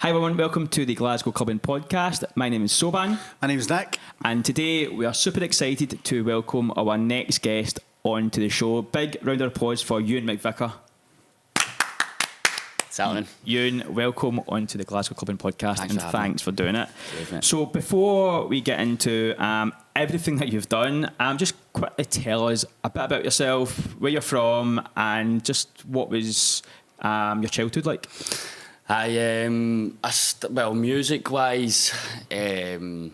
Hi everyone, welcome to the Glasgow Clubbing Podcast. My name is Soban. My name is Nick. And today we are super excited to welcome our next guest onto the show. Big round of applause for Ewan McVicar. Ewan, welcome onto the Glasgow Clubbing Podcast. Thanks for doing it. So before we get into everything that you've done, just quickly tell us a bit about yourself, where you're from, and just what was your childhood like. Music wise, I'd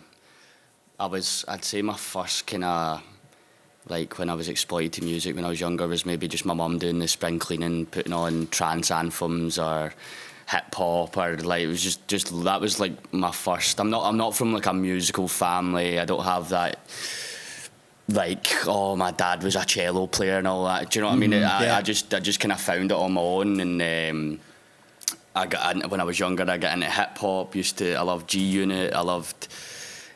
say my first kind of, like when I was exploited to music when I was younger, was maybe just my mum doing the spring cleaning, putting on trance anthems or hip hop, or like it was just that was like my first. I'm not from like a musical family. I don't have that. Like, oh, my dad was a cello player and all that. Do you know what I mean? I just kind of found it on my own, and when I was younger, I got into hip hop. I loved G Unit. I loved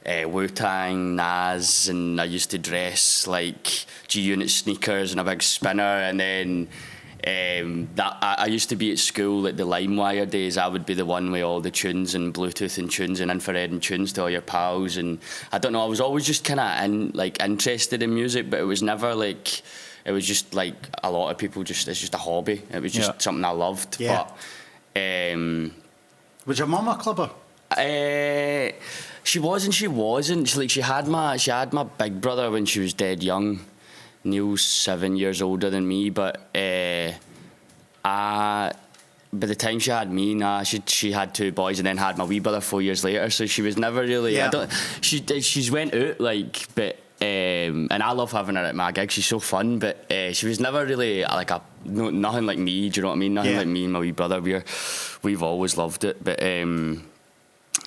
Wu-Tang, Nas, and I used to dress like G Unit sneakers and a big spinner. And then I used to be at school at the LimeWire days. I would be the one with all the tunes and Bluetooth and tunes and infrared and tunes to all your pals. And I don't know, I was always just kind of interested in music, but it was never like, it was just like a lot of people, it's just a hobby. It was just something I loved. Yeah. But was your mum a clubber? She was and she wasn't. She had my big brother when she was dead young. Neil's 7 years older than me, but by the time she had me, she had two boys and then had my wee brother 4 years later. So she was never really. Yeah. She's went out but. And I love having her at my gigs. She's so fun, but she was never really like nothing like me. Do you know what I mean? Nothing like me and my wee brother. We've always loved it, but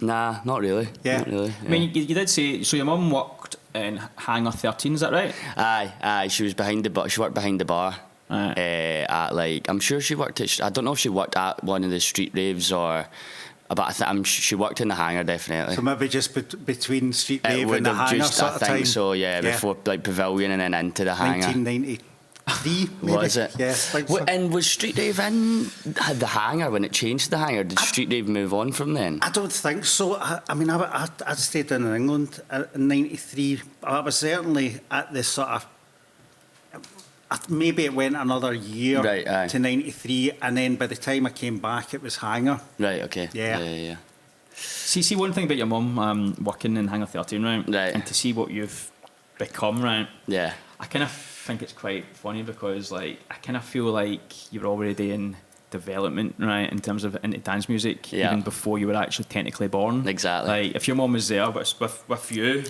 nah, not really. Yeah. Not really. I mean, you did say so. Your mum worked in Hangar 13. Is that right? Aye. She was behind the bar. She worked behind the bar. At like, I'm sure she worked at. I don't know if she worked at one of the street raves or. But she worked in the Hangar, definitely. So maybe just between Street Rave and the Hangar sort of time? I think so, yeah, before like Pavilion and then into the Hangar. 1993, maybe? Was it? Yeah. And was Street Rave in the Hangar when it changed to the Hangar? Did Street Rave move on from then? I don't think so. I stayed in England in 93. I was certainly at this sort of... Maybe it went another year to 93, and then by the time I came back, it was Hangar. Right, okay. Yeah. See, one thing about your mum working in Hangar 13, right? And to see what you've become, right? Yeah. I kind of think it's quite funny because, like, I kind of feel like you're already in development, right, in terms of into dance music, even before you were actually technically born. Exactly. Like, if your mum was there, but with you...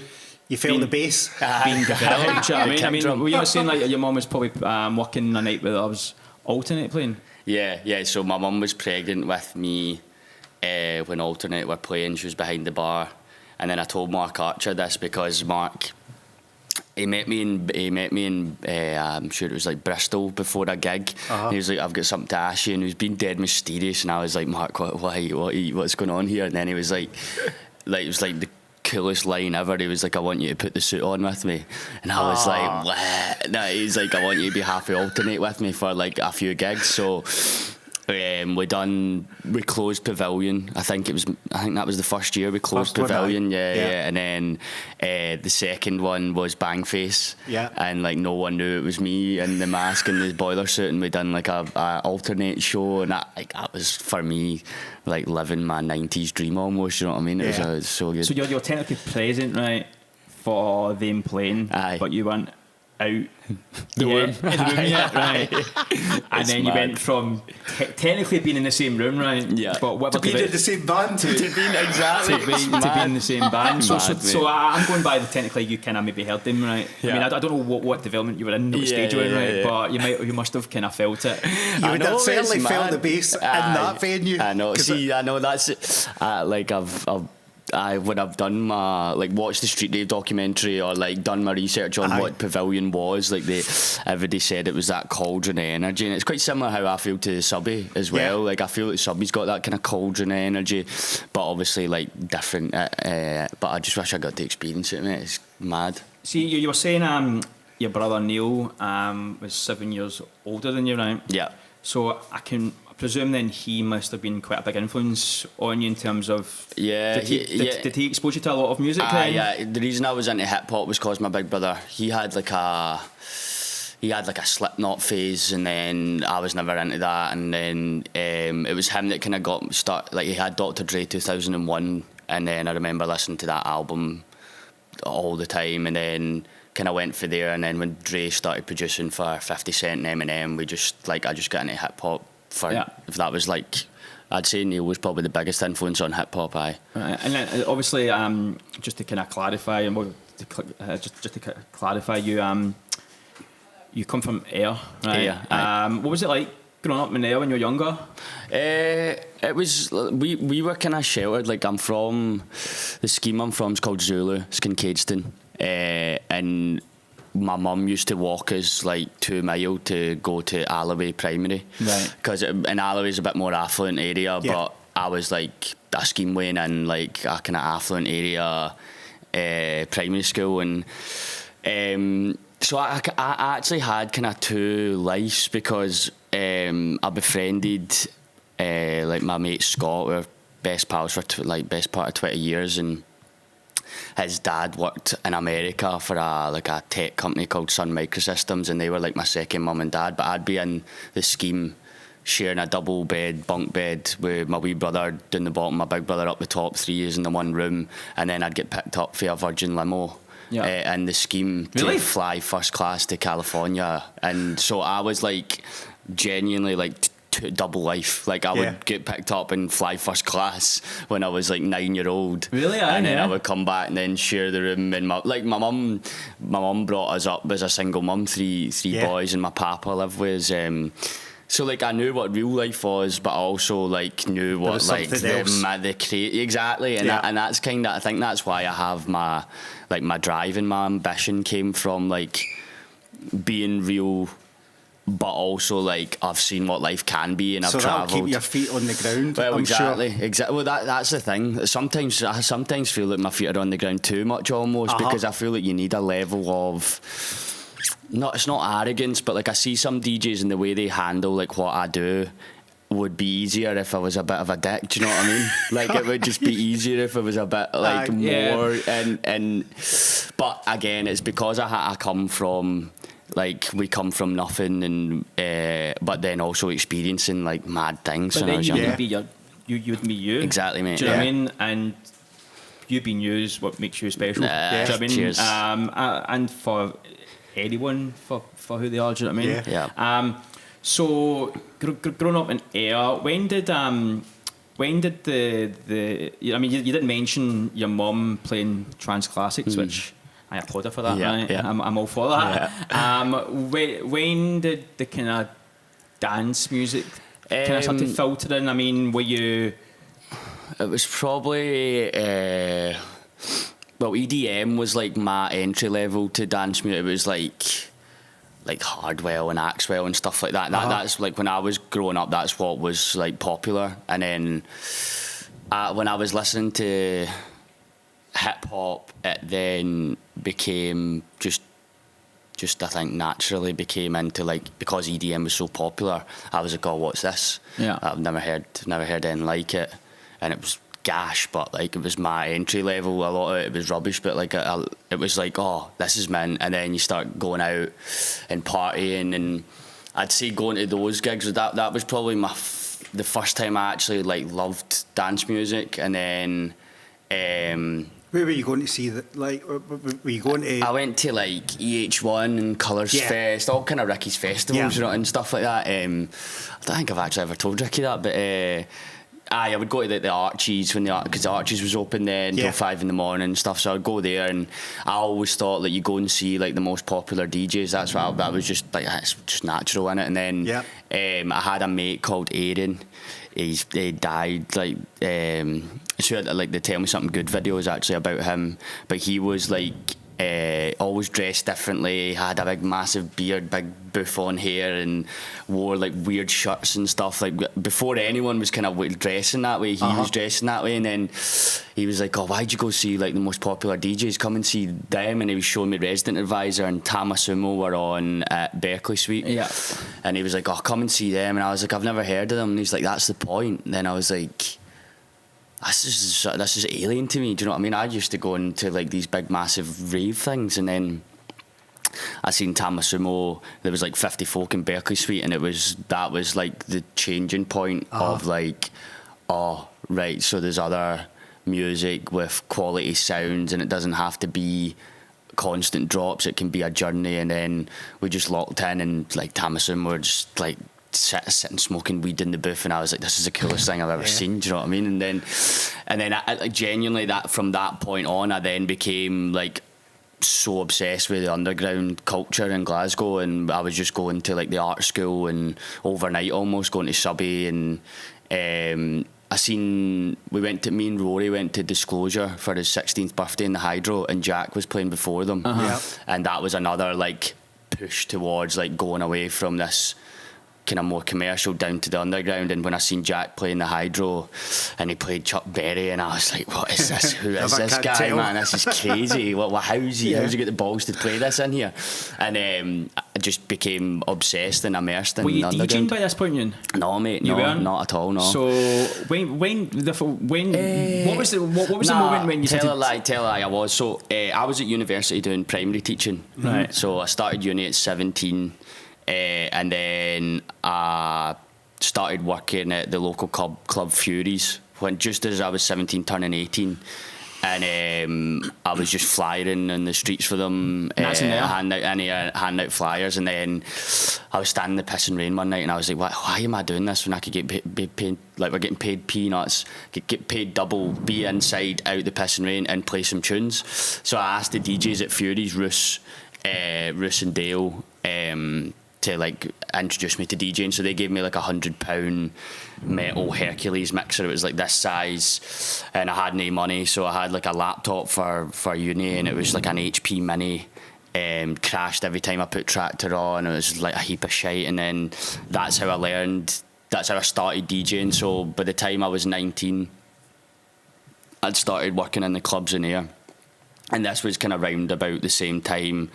You felt the bass being developed. You know what I mean? Were you saying like your mum was probably working a night where I was alternate playing? Yeah. So my mum was pregnant with me when alternate were playing. She was behind the bar, and then I told Mark Archer this because Mark, he met me in I'm sure it was like Bristol before a gig. He was like, "I've got something to ask you," and he was being dead mysterious, and I was like, "Mark, what's going on here?" And then he was like it was like the coolest line ever. He was like, "I want you to put the suit on with me," and I was like, "What?" No, he's like, "I want you to be happy alternate with me for like a few gigs." So we closed Pavilion. I think that was the first year we closed Pavilion. Yeah. And then the second one was Bangface. Yeah. And like no one knew it was me in the mask and the boiler suit, and we done like a alternate show, and that was for me like living my 90s dream almost. You know what I mean? It was so good. So you're technically present, right, for them playing, but you weren't out the room. Right. And then you went from technically being in the same room, right? Yeah. But to being in the same band. to being in the same band. So I'm going by the technically you kind of maybe heard them, right? Yeah. I mean, I don't know what development you were in, what stage you were in, right? Yeah. But you must have kind of felt it. You would have certainly felt the bass in that venue. I know. I know that's it. Like when I've done my watched the Street Rave documentary or like done my research on what Pavilion was, like everybody said it was that cauldron of energy, and it's quite similar how I feel to Subby as well. Like I feel like Subby's got that kind of cauldron of energy, but obviously like different. But I just wish I got to experience it, mate. It's mad. See, you were saying your brother Neil was 7 years older than you, right? Yeah. So I can presume then he must have been quite a big influence on you in terms of... Yeah. Did he expose you to a lot of music then? Yeah, the reason I was into hip-hop was because my big brother, he had like a Slipknot phase, and then I was never into that, and then it was him that kind of got start. Like, he had Dr. Dre 2001, and then I remember listening to that album all the time, and then kind of went for there, and then when Dre started producing for 50 Cent and Eminem, I just got into hip-hop. If that was like, I'd say Neil was probably the biggest influence on hip hop. Right. And then obviously, just to kind of clarify, you come from Ayr, right? Ayr, aye. What was it like growing up in Ayr when you were younger? It was, we were kind of sheltered. Like, I'm from, the scheme I'm from is called Zulu, it's Kincaidston, and my mum used to walk us like 2 miles to go to Alloway Primary, right? Because in Alloway's a bit more affluent area, but I was like a scheme went in like a kind of affluent area primary school, and so I actually had kind of 2 lives, because I befriended like my mate Scott. We were best pals for best part of 20 years, and his dad worked in America for a tech company called Sun Microsystems, and they were like my second mum and dad. But I'd be in the scheme sharing a double bed, bunk bed, with my wee brother down the bottom, my big brother up the top, 3 years in the one room, and then I'd get picked up for a Virgin limo in the scheme to fly first class to California. And so I was like genuinely like double life. Like, I would get picked up and fly first class when I was like 9-year-old. Really? And then I would come back and then share the room. And my mum brought us up as a single mum, three boys, and my papa lived with us. So like, I knew what real life was, but I also like knew what like the exactly, and that's kind of, I think that's why I have my drive and my ambition came from like being real, but also like I've seen what life can be, and I've travelled. So that'll keep your feet on the ground. Well, I'm sure. Exactly. Well, that's the thing. I sometimes feel like my feet are on the ground too much, almost, because I feel like you need a level of, it's not arrogance, but like I see some DJs and the way they handle like what I do would be easier if I was a bit of a dick. Do you know what I mean? Like, it would just be easier if it was a bit like more. And but again, it's because I come from. Like, we come from nothing, and but then also experiencing like mad things. But then you'd be you. Exactly, mate. Do you know what I mean? And you being you is what makes you special. Do you know what I mean? Cheers. And for anyone, for who they are. Do you know what I mean? Yeah. So growing up in Ayr, when did the I mean, you didn't mention your mum playing trance classics, which I applaud her for that. Right? Yeah. I'm all for that. Yeah. When did the kind of dance music kind of start to filter in? I mean, were you? It was probably EDM was like my entry level to dance music. It was like Hardwell and Axwell and stuff like that. That's like, when I was growing up, that's what was like popular. And then when I was listening to hip hop, it then became just I think naturally became into like, because EDM was so popular, I was like, oh, what's this? Yeah, I've never heard anything like it, and it was gash, but like, it was my entry level. A lot of it was rubbish, but like it was like, oh, this is mint. And then you start going out and partying, and I'd say going to those gigs, that was probably the first time I actually like loved dance music. And then where were you going to see that? Like, were you going to? I went to like EH1 and Colours Fest, all kind of Ricky's festivals, you know, and stuff like that. I don't think I've actually ever told Ricky that, but I would go to the Archies because the Archies was open then until 5 a.m. and stuff. So I'd go there, and I always thought that you go and see like the most popular DJs. That's what that was just like, it's just natural in it. And then I had a mate called Aaron. He died like sure, like the Tell Me Something Good video is actually about him, but he was like always dressed differently, had a big massive beard, big bouffant hair, and wore like weird shirts and stuff. Like before anyone was kind of dressing that way, he was dressing that way. And then he was like, oh, why'd you go see like the most popular DJs? Come and see them. And he was showing me Resident Advisor and Tamasumo were on at Berkeley Suite. Yeah. And he was like, oh, come and see them. And I was like, I've never heard of them. And he's like, that's the point. And then I was like, this is alien to me. Do you know what I mean? I used to go into like these big massive rave things, and then I seen Tamasumo. There was like 50 folk in Berkeley Suite, and that was like the changing point of like, oh right, so there's other music with quality sounds, and it doesn't have to be constant drops. It can be a journey. And then we just locked in, and like Tamasumo were just like sitting smoking weed in the booth, and I was like, this is the coolest thing I've ever seen. Do you know what I mean? And then I like, genuinely, that from that point on, I then became like so obsessed with the underground culture in Glasgow, and I was just going to like the art school and overnight almost going to Subby, and me and Rory went to Disclosure for his 16th birthday in the Hydro, and Jack was playing before them. And that was another like push towards like going away from this kind of more commercial down to the underground. And when I seen Jack play in the Hydro and he played Chuck Berry, and I was like, what is this? Who is this guy, man? This is crazy. How's he get the balls to play this in here? And I just became obsessed and immersed in the underground. Were you DJing by this point, Ewan? No, mate, no, not at all, no. So when what was the moment when you tell a lie, I was. So I was at university doing primary teaching. Right. So I started uni at 17. And then I started working at the local club Furies when just as I was 17 turning 18, and I was just flyering in the streets for them, handing out flyers. And then I was standing in the piss and rain one night, and I was like, why am I doing this when I could get paid, like we're getting paid peanuts, get paid double, be inside out the piss and rain and play some tunes. So I asked the DJs at Furies, Roos and Dale, to like introduce me to DJing. So they gave me like £100 metal Hercules mixer. It was like this size, and I had no money, so I had like a laptop for uni, and it was like an HP Mini. Crashed every time I put Tractor on. It was like a heap of shite. And then that's how I learned. That's how I started DJing. So by the time I was 19, I'd started working in the clubs in here, and this was kind of round about the same time.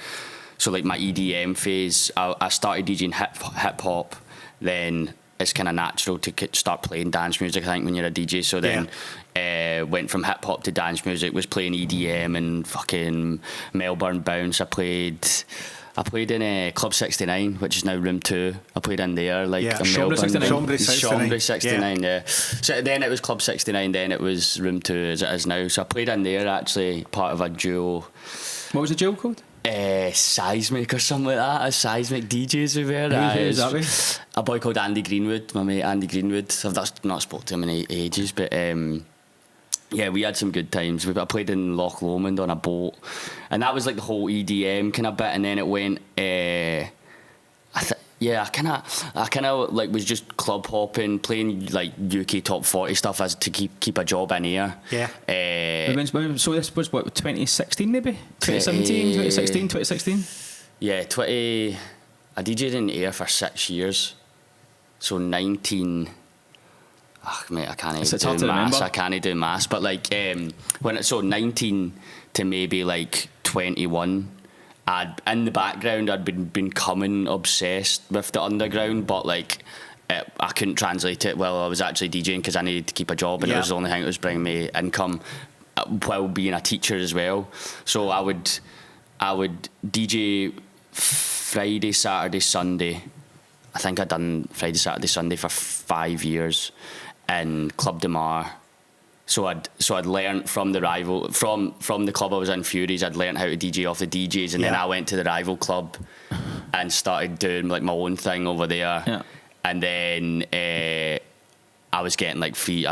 So like my EDM phase, I started DJing hip hop, then it's kind of natural to start playing dance music, I think, when you're a DJ. So then went from hip hop to dance music, was playing EDM and fucking Melbourne Bounce. I played in Club 69, which is now Room 2. I played in there, like in Melbourne. Chambre 69, yeah. So then it was Club 69, then it was Room 2 as it is now. So I played in there, actually, part of a duo. What was the duo called? Seismic or something like that. Seismic DJs we were. Who's that? A boy called Andy Greenwood, my mate Andy Greenwood. I've not spoke to him in ages, but yeah, we had some good times. I played in Loch Lomond on a boat, and that was like the whole EDM kind of bit. And then it went. I kind of like was just club hopping, playing like UK top 40 stuff as to keep a job in here. Yeah. So this was what, 2016 maybe? 2017, 2016, 2016? Yeah, I DJed in air for 6 years. So 19. Mate, I can't do maths. But like so 19 to maybe like 21. In the background, I'd been becoming obsessed with the underground, but like I couldn't translate it while I was actually DJing because I needed to keep a job, and it was the only thing that was bringing me income while being a teacher as well. So I would DJ Friday, Saturday, Sunday. I think I'd done Friday, Saturday, Sunday for 5 years in Club de Mar. So I'd learnt from the rival from the club I was in, Furies. I'd learnt how to DJ off the DJs, and then I went to the rival club and started doing like my own thing over there. Yeah. And then I was getting like free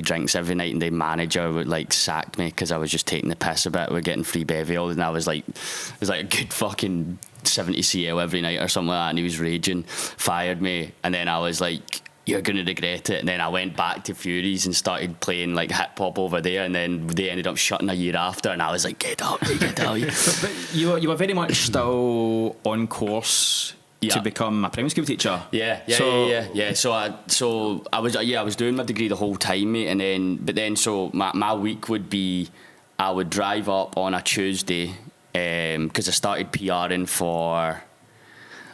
drinks every night, and the manager would like sacked me because I was just taking the piss a bit. We're getting free Beviol, and I was like, it was like a good fucking 70 CL every night or something like that, and he was raging, fired me, and then I was like, you're going to regret it. And then I went back to Furies and started playing like hip hop over there, and then they ended up shutting a year after, and I was like, get out. But you were very much still on course to become a primary school teacher. Yeah. So I was doing my degree the whole time, mate, and then so my week would be, I would drive up on a Tuesday, because I started PRing for.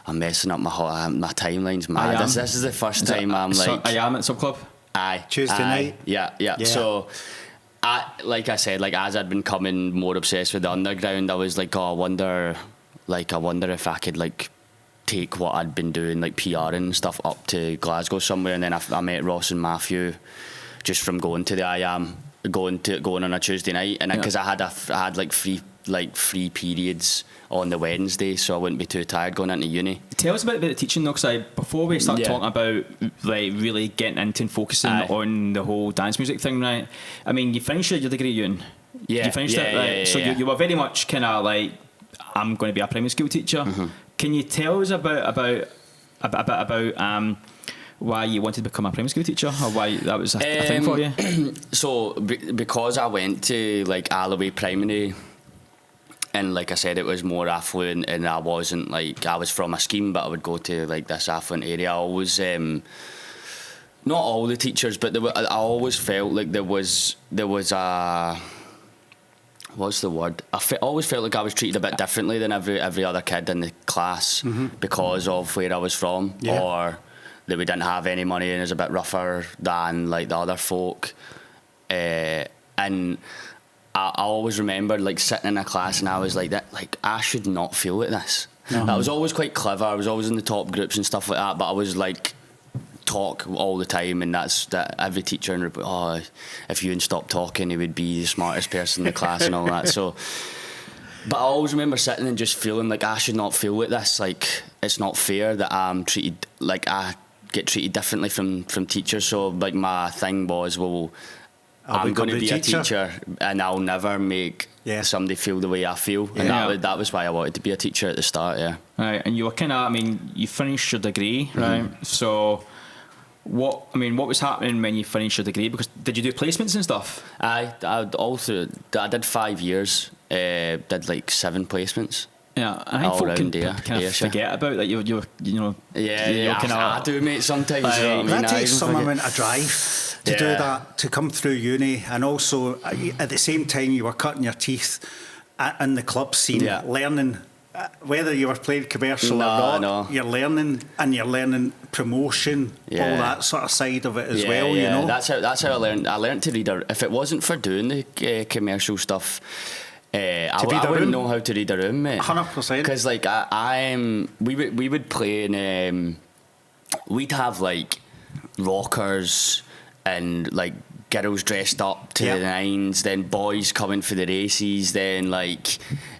I'm messing up my timeline's mad. This is the first time I'm like. I am at Sub Club. Aye. Tuesday night. Yeah. So, like I said, like as I'd been becoming more obsessed with the underground, I was like, I wonder if I could like take what I'd been doing, like PRing and stuff, up to Glasgow somewhere. And then I met Ross and Matthew just from going to the IAM, going on a Tuesday night, and because I had like free periods on the Wednesday, so I wouldn't be too tired going into uni. Tell us about the teaching though, because before we start talking about like really getting into and focusing on the whole dance music thing, right? I mean, you finished your degree, Ewan. Yeah, you finished it, right? So you were very much kind of like, I'm going to be a primary school teacher. Mm-hmm. Can you tell us about why you wanted to become a primary school teacher, or why that was a thing for you? So because I went to like Alloway Primary, and like I said, it was more affluent, and I wasn't like, I was from a scheme, but I would go to like this affluent area. I always, not all the teachers, but I always felt like there was a, what's the word? Always felt like I was treated a bit differently than every other kid in the class, because of where I was from, or that we didn't have any money and it was a bit rougher than like the other folk, and I always remember like sitting in a class and I was like, that, like I should not feel like this. I was always quite clever. I was always in the top groups and stuff like that, but I was like talk all the time, and that every teacher and if you stopped talking, he would be the smartest person in the class and all that. So, but I always remember sitting and just feeling like I should not feel like this. Like it's not fair that I'm treated like I get treated differently from teachers. So like my thing was, well, I'm going to be a teacher, and I'll never make somebody feel the way I feel. And that was why I wanted to be a teacher at the start, Right, and you were kind of, I mean, you finished your degree, right? So what was happening when you finished your degree? Because did you do placements and stuff? I did 5 years, did like 7 placements. Yeah, I think folk can kind of forget about that. You know. I do, mate. Sometimes you know what I mean. That takes some amount of drive to do that, to come through uni, and also at the same time you were cutting your teeth in the club scene, learning. Whether you were playing commercial or not, you're learning promotion, all that sort of side of it as well. You know, that's how I learned. I learned to read. If it wasn't for doing the commercial stuff, I wouldn't know how to read a room, mate. 100%. Because like we would play in, we'd have like rockers and like girls dressed up to the nines, then boys coming for the races, then like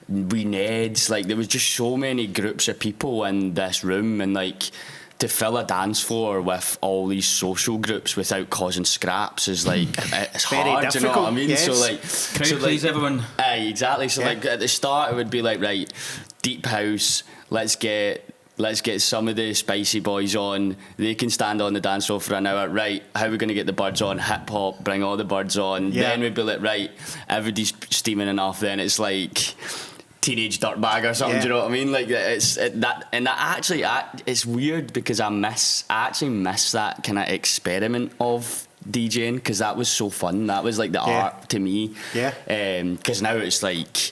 we Neds, like there was just so many groups of people in this room, and like to fill a dance floor with all these social groups without causing scraps is like it's very hard, difficult. do you know what I mean? Yes. So like crowd please everyone. Exactly. So like at the start it would be like, right, deep house, let's get some of the spicy boys on. They can stand on the dance floor for an hour. Right, how are we going to get the birds on? Hip hop, bring all the birds on. Then we'd be like, right, everybody's steaming enough. Then it's like Teenage Dirtbag or something. Do you know what I mean? Like it's weird because I actually miss that kind of experiment of DJing, because that was so fun. That was like the art to me. Because now it's like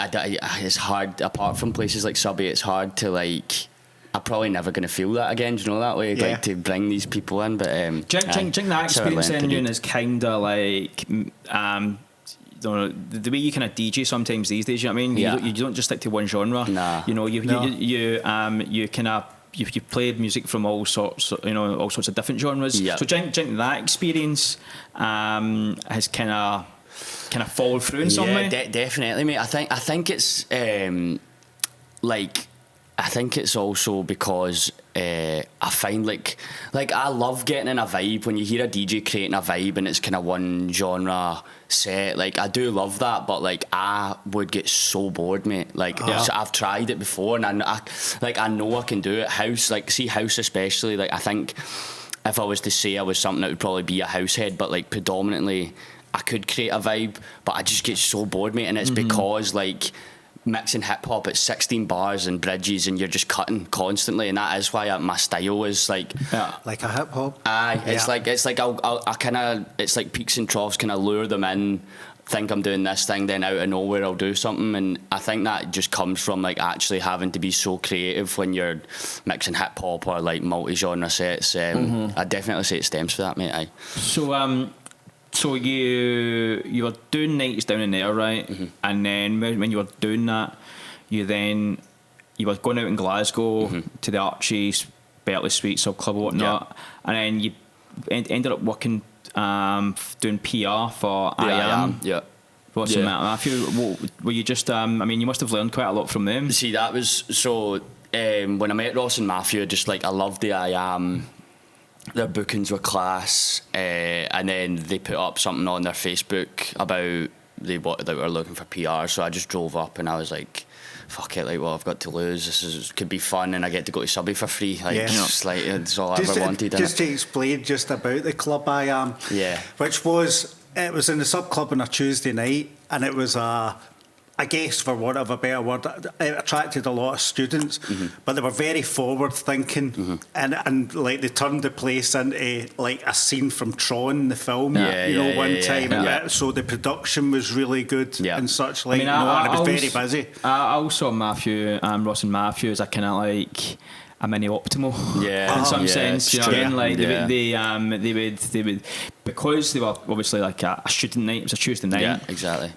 it's hard, apart from places like Subby, it's hard to like, I'm probably never going to feel that again, do you know, that way, like to bring these people in. But do you think that experience then, Ewan, is kind of like the way you kind of DJ sometimes these days, you know what I mean? You don't just stick to one genre. You know, you kind of you play music from all sorts of different genres. So do you think that experience has kind of fall through in some way? Definitely, mate. I think it's I think it's also because I find like I love getting in a vibe when you hear a DJ creating a vibe and it's kind of one genre set. Like I do love that, but like I would get so bored, mate. Like so I've tried it before, and I know I can do it. House especially. Like I think if I was to say I was something, it would probably be a house head, but like predominantly I could create a vibe, but I just get so bored, mate, and it's because like mixing hip hop at 16 bars and bridges, and you're just cutting constantly, and that is why my style is like like a hip hop. Aye, it's like I kind of, it's like peaks and troughs, kind of lure them in, think I'm doing this thing, then out of nowhere I'll do something, and I think that just comes from like actually having to be so creative when you're mixing hip hop or like multi-genre sets. I definitely say it stems for that, mate. Aye. So you were doing nights down in there, right? And then when you were doing that, you were going out in Glasgow to the Archie's, Berkeley Street Sub Club or whatnot, and then you ended up working doing PR for I Am. Yeah. What's the matter, Matthew? Were you just? I mean, you must have learned quite a lot from them. See, that was so. When I met Ross and Matthew, just like I loved the I Am. Their bookings were class, and then they put up something on their Facebook about they were looking for PR. So I just drove up and I was like, "Fuck it! Like, well, I've got to lose. This could be fun, and I get to go to Subby for free. Like, just like it's all I ever wanted." Just to explain just about the club I Am, which was in the Sub Club on a Tuesday night, and it was I guess, for want of a better word, it attracted a lot of students, but they were very forward thinking, and like they turned the place into like a scene from Tron, the film, one time. So the production was really good and such. Like, and it was very busy. I also saw Matthew, Ross and Matthew, as a kind of like a mini Optimal, in some sense. You know what I mean? Like they would, because they were obviously like a student night. It was a Tuesday night. Yeah, exactly.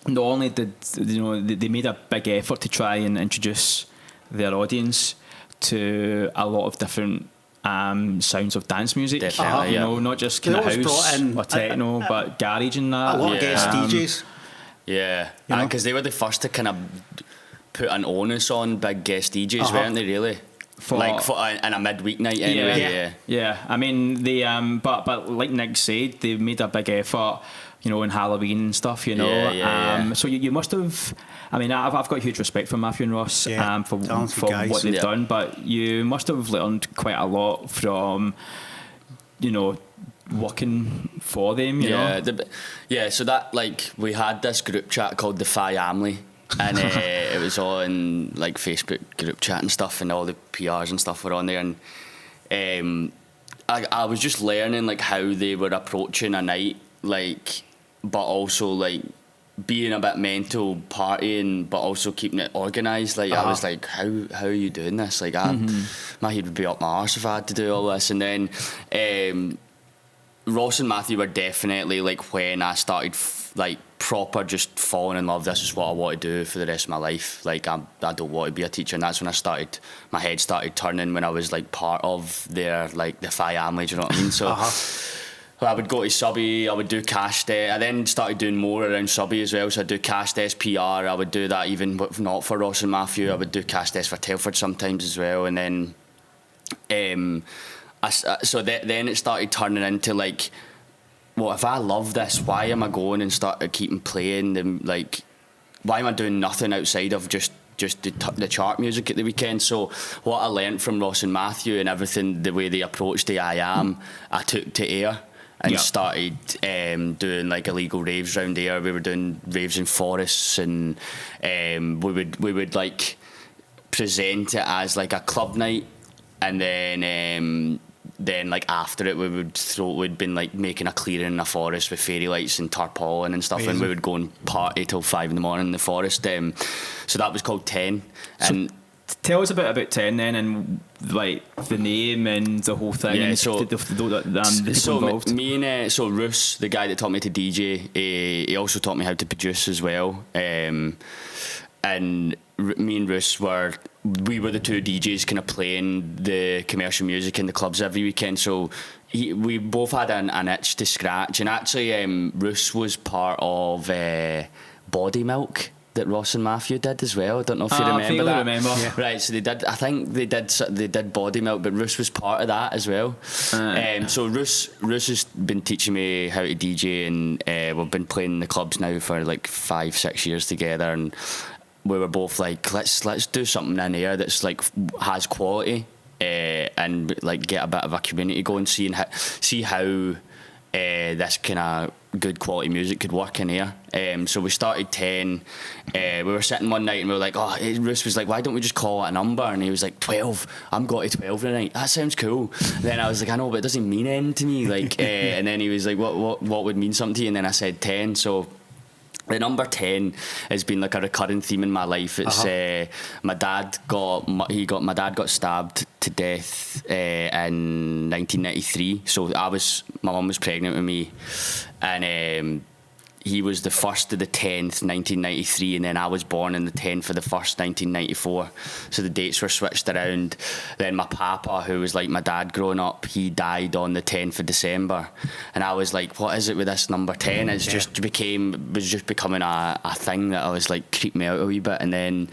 Not only did they made a big effort to try and introduce their audience to a lot of different sounds of dance music. Definitely, you know, not just kind of house or techno, but garage and that. A lot of guest DJs. Yeah, because they were the first to kind of put an onus on big guest DJs, weren't they? Really. For in a midweek night, anyway. Yeah. I mean, they but like Nick said, they made a big effort, you know, in Halloween and stuff, you know. So you must have. I mean, I've got huge respect for Matthew and Ross for what they've done, but you must have learned quite a lot from, you know, working for them. You know. So that, like, we had this group chat called the Family. And it was on like Facebook group chat and stuff, and all the PRs and stuff were on there, and I was just learning like how they were approaching a night, like, but also like being a bit mental, partying, but also keeping it organised. Like I was like, how are you doing this? Like my head would be up my arse if I had to do all this. And then Ross and Matthew were definitely like when I started like proper just falling in love. This is what I want to do for the rest of my life. Like I don't want to be a teacher, and that's when my head started turning when I was like part of their like the Family. Do you know what I mean? So I would go to Subby, I would do cash desk. I then started doing more around Subby as well. So I'd do cash desk PR. I would do that even if not for Ross and Matthew. I would do cash desk for Telford sometimes as well. And then then it started turning into like, well, if I love this, why am I going and keeping playing them? Like, why am I doing nothing outside of just the chart music at the weekend? So what I learnt from Ross and Matthew and everything, the way they approached the I Am, I took to air and started doing like illegal raves around there. We were doing raves in forests, and we would like present it as like a club night, and then like after it we'd been like making a clearing in a forest with fairy lights and tarpaulin and stuff. Amazing. And we would go and party till 5 a.m. in the forest. So that was called 10. And tell us a bit about 10 then, and like the name and the whole thing. Yeah, and so the people involved. Me and so Roos, the guy that taught me to DJ, he also taught me how to produce as well. And me and Roos were the two DJs kind of playing the commercial music in the clubs every weekend. So we both had an itch to scratch. And actually, Roos was part of Body Milk that Ross and Matthew did as well. I don't know if you remember that. Yeah. Right, so they did. I think they did Body Milk, but Roos was part of that as well. So Roos has been teaching me how to DJ, and we've been playing in the clubs now for like 5-6 years together. And we were both like, let's do something in here that's like has quality. and like get a bit of a community going, see how this kind of good quality music could work in here. So we started 10. We were sitting one night and we were like, Roos was like, why don't we just call it a number? And he was like, 12. I'm going to 12 tonight. That sounds cool. Then I was like, I know, but it doesn't mean anything to me. Like, and then he was like, what would mean something to you? And then I said 10. So the number 10 has been like a recurring theme in my life. It's my dad got stabbed to death in 1993. So my mum was pregnant with me, and he was the first of the 10th, 1993, and then I was born in the 10th of the first, 1994. So the dates were switched around. Then my papa, who was like my dad growing up, he died on the 10th of December, and I was like, what is it with this number 10? It's just becoming a thing that I was like creeped me out a wee bit, and then.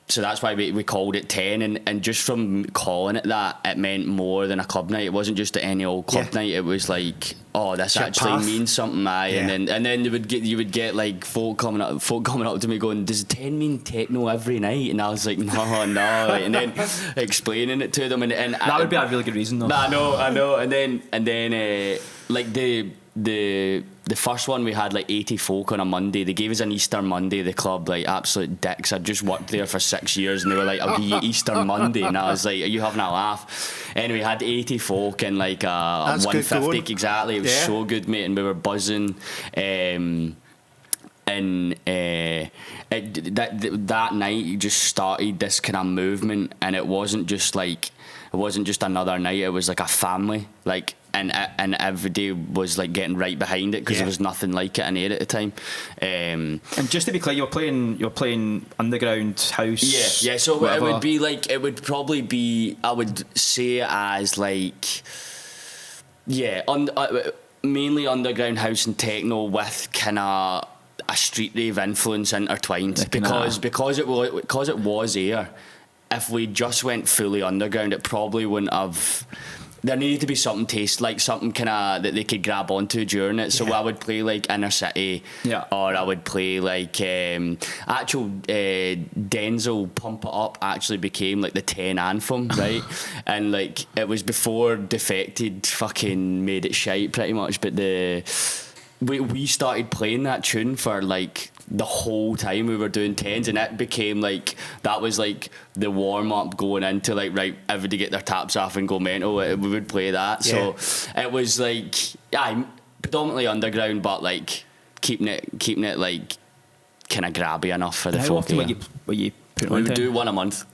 So that's why we called it 10, and just from calling it that, it meant more than a club night. It wasn't just any old club night. It was like, this actually means something, and then you would get like folk coming up to me going, does 10 mean techno every night? And I was like, no, and then explaining it to them, and that would be a really good reason though. I know, and then like the first one, we had like 80 folk on a Monday. They gave us an Easter Monday, the club, like absolute dicks. I'd just worked there for 6 years and they were like, I'll give you Easter Monday, and I was like, are you having a laugh? Anyway, we had 80 folk and like a 150 exactly. It was so good, mate, and we were buzzing. That night you just started this kind of movement, and it wasn't just another night. It was like a family, like, and every day was like getting right behind it, because there was nothing like it in here at the time. And just to be clear, you're playing underground house. Yeah. So whatever. it would probably be, I would say it as like, mainly underground house and techno with kind of a street rave influence intertwined, because it was here. If we just went fully underground, it probably wouldn't have. There needed to be something something kind of that they could grab onto during it. So I would play like Inner City, or I would play like actual Denzel Pump It Up actually became like the 10 anthem, right? And like it was before Defected fucking made it shite pretty much, but we started playing that tune for like the whole time we were doing 10s, and it became like that was like the warm up going into like, right, everybody get their taps off and go mental. We would play that, so it was like predominantly underground, but like keeping it like kind of grabby enough for the folk. How often were you putting we on would 10? do one a month,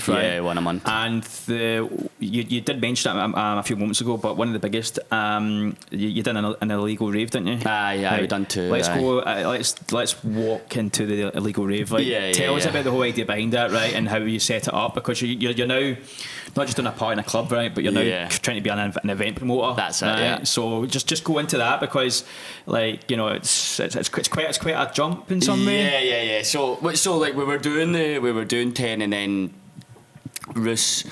right? Yeah, one a month. And you did mention it a few moments ago, but one of the biggest, you did an illegal rave, didn't you? We've done two. Let's go. Let's walk into the illegal rave. Tell us about the whole idea behind that, right, and how you set it up, because you're now not just doing a party in a club, right, but you're now trying to be an event promoter. That's it. Right? Yeah. So just go into that, because like, you know, it's quite a jump in some way. Yeah. So like we were doing 10, and then Roos's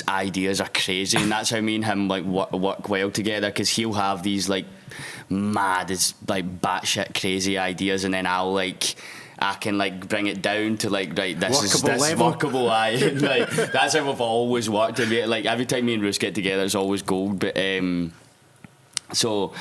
ideas are crazy, and that's how me and him like work well together, because he'll have these like mad as like batshit crazy ideas, and then I can like bring it down to like, right, this workable. Like that's how we've always worked. Like every time me and Roos get together, it's always gold. But so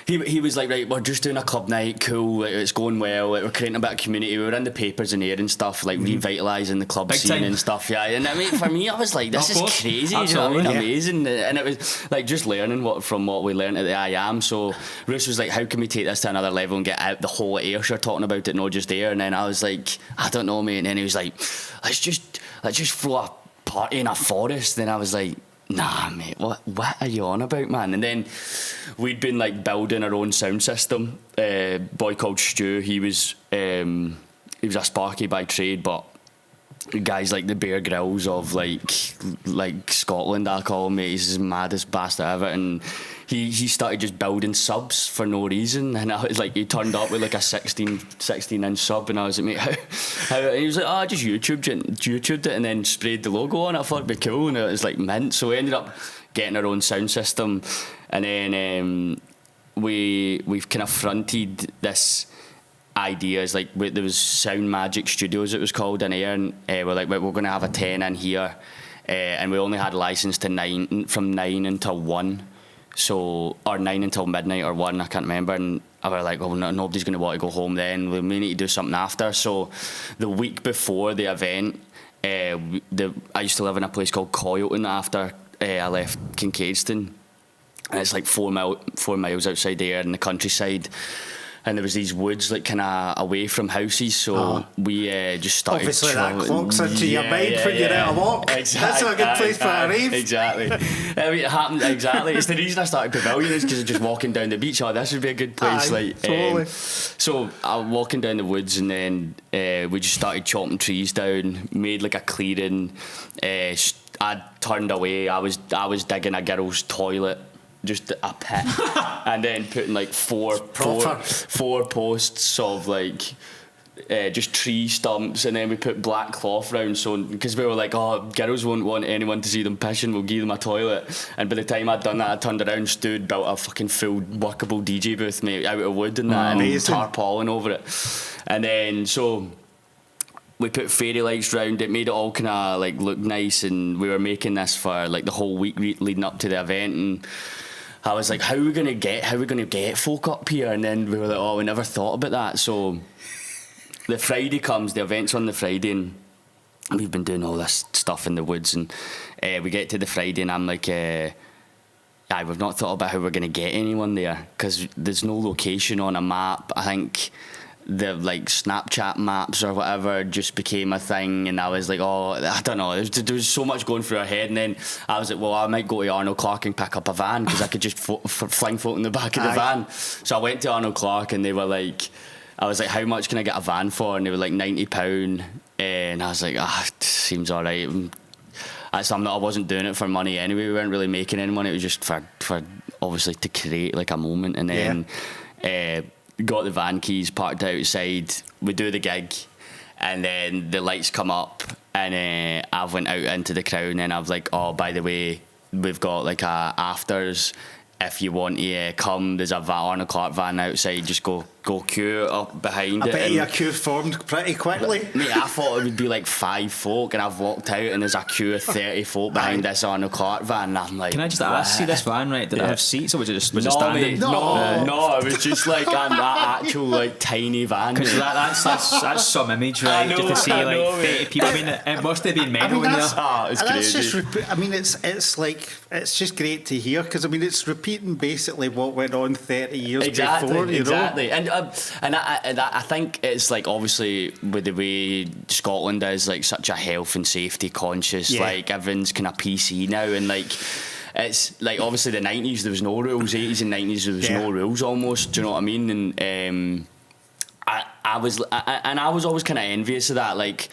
he was like, right, we're just doing a club night, cool, like, it's going well, like, we're creating a bit of community, we were in the papers and air and stuff, like revitalising the club scene and stuff, and I mean, for me, I was like, this is crazy, you know what I mean, amazing, and it was like just learning from what we learned at the IAM. So Roos was like, how can we take this to another level and get out the whole Ayrshire talking about it, not just Ayr? And then I was like, I don't know, mate. And then he was like, let's just throw a party in a forest. Then I was like, nah, mate, what are you on about, man? And then we'd been like building our own sound system. Boy called Stu, he was a Sparky by trade, but guys like the Bear Grylls of like Scotland, I call him, mate. He's the maddest bastard ever, and he started just building subs for no reason, and I was like, he turned up with like a 16 inch sub, and I was like, mate, how? And he was like, I just YouTubed it and then sprayed the logo on it. I thought it'd be cool, and it was like mint. So we ended up getting our own sound system, and then we've kind of fronted this ideas. Like there was Sound Magic Studios, it was called, in Ayr, and we're like, we're going to have a 10 in here, and we only had a license to from 9 until 1, so, or 9 until midnight or 1, I can't remember. And I was like, oh, nobody's going to want to go home then. We may need to do something after. So the week before the event, I used to live in a place called Coyleton after I left Kincaidstone, and it's like 4 miles outside there in the countryside. And there was these woods like kind of away from houses, so we just started. Obviously, that clocks into your mind when you're out a walk. Exactly. That's a good place for a rave. Exactly. I mean, it happened exactly. It's the reason I started Pavilion is because just walking down the beach. Oh, this would be a good place. Totally. So I was walking down the woods, and then we just started chopping trees down, made like a clearing. I turned away. I was digging a girl's toilet. Just a pit, and then putting like four posts of like just tree stumps, and then we put black cloth round, so because we were like, oh, girls won't want anyone to see them pissing, we'll give them a toilet. And by the time I'd done that, I turned around, stood, built a fucking full workable DJ booth, mate, out of wood and that, and tarpaulin over it. And then so we put fairy lights round it, made it all kind of like look nice, and we were making this for like the whole week leading up to the event. And I was like, how are we gonna get folk up here? And then we were like, oh, we never thought about that. So the Friday comes, the event's on the Friday, and we've been doing all this stuff in the woods, and we get to the Friday, and I'm like, we've not thought about how we're gonna get anyone there, because there's no location on a map. I think the like Snapchat maps or whatever just became a thing, and I was like, oh, I don't know, there was so much going through our head. And then I was like, well, I might go to Arnold Clark and pick up a van, because I could just fling folk in the back of the van. So I went to Arnold Clark, and they were like, I was like, how much can I get a van for? And they were like £90, and I was like, seems alright. That's something that I wasn't doing it for money anyway. We weren't really making any money. It was just for obviously to create like a moment. And then got the van keys, parked outside, we do the gig, and then the lights come up, and I've went out into the crowd, and I've like, oh, by the way, we've got like a afters, if you want to come, there's a Arnold Clark van outside, just go queue up behind it. I bet your queue formed pretty quickly. Mate, I thought it would be like 5 folk, and I've walked out, and there's a queue of 30 folk behind this Arnold Clark van, and I'm like, can I just ask you, this van, right, did it have seats, or was it standing? No, it was just like an actual like tiny van. Because that's some image, right? Know, just to see like 30 people. I mean, it must have been mental in there. It's crazy. It's just great to hear, because I mean, it's repeating basically what went on 30 years before, you exactly. know. And I think it's like, obviously with the way Scotland is like such a health and safety conscious, like everyone's kind of PC now, and like it's like obviously the 90s there was no rules, 80s and 90s there was no rules almost, do you know what I mean? And I was always kind of envious of that, like,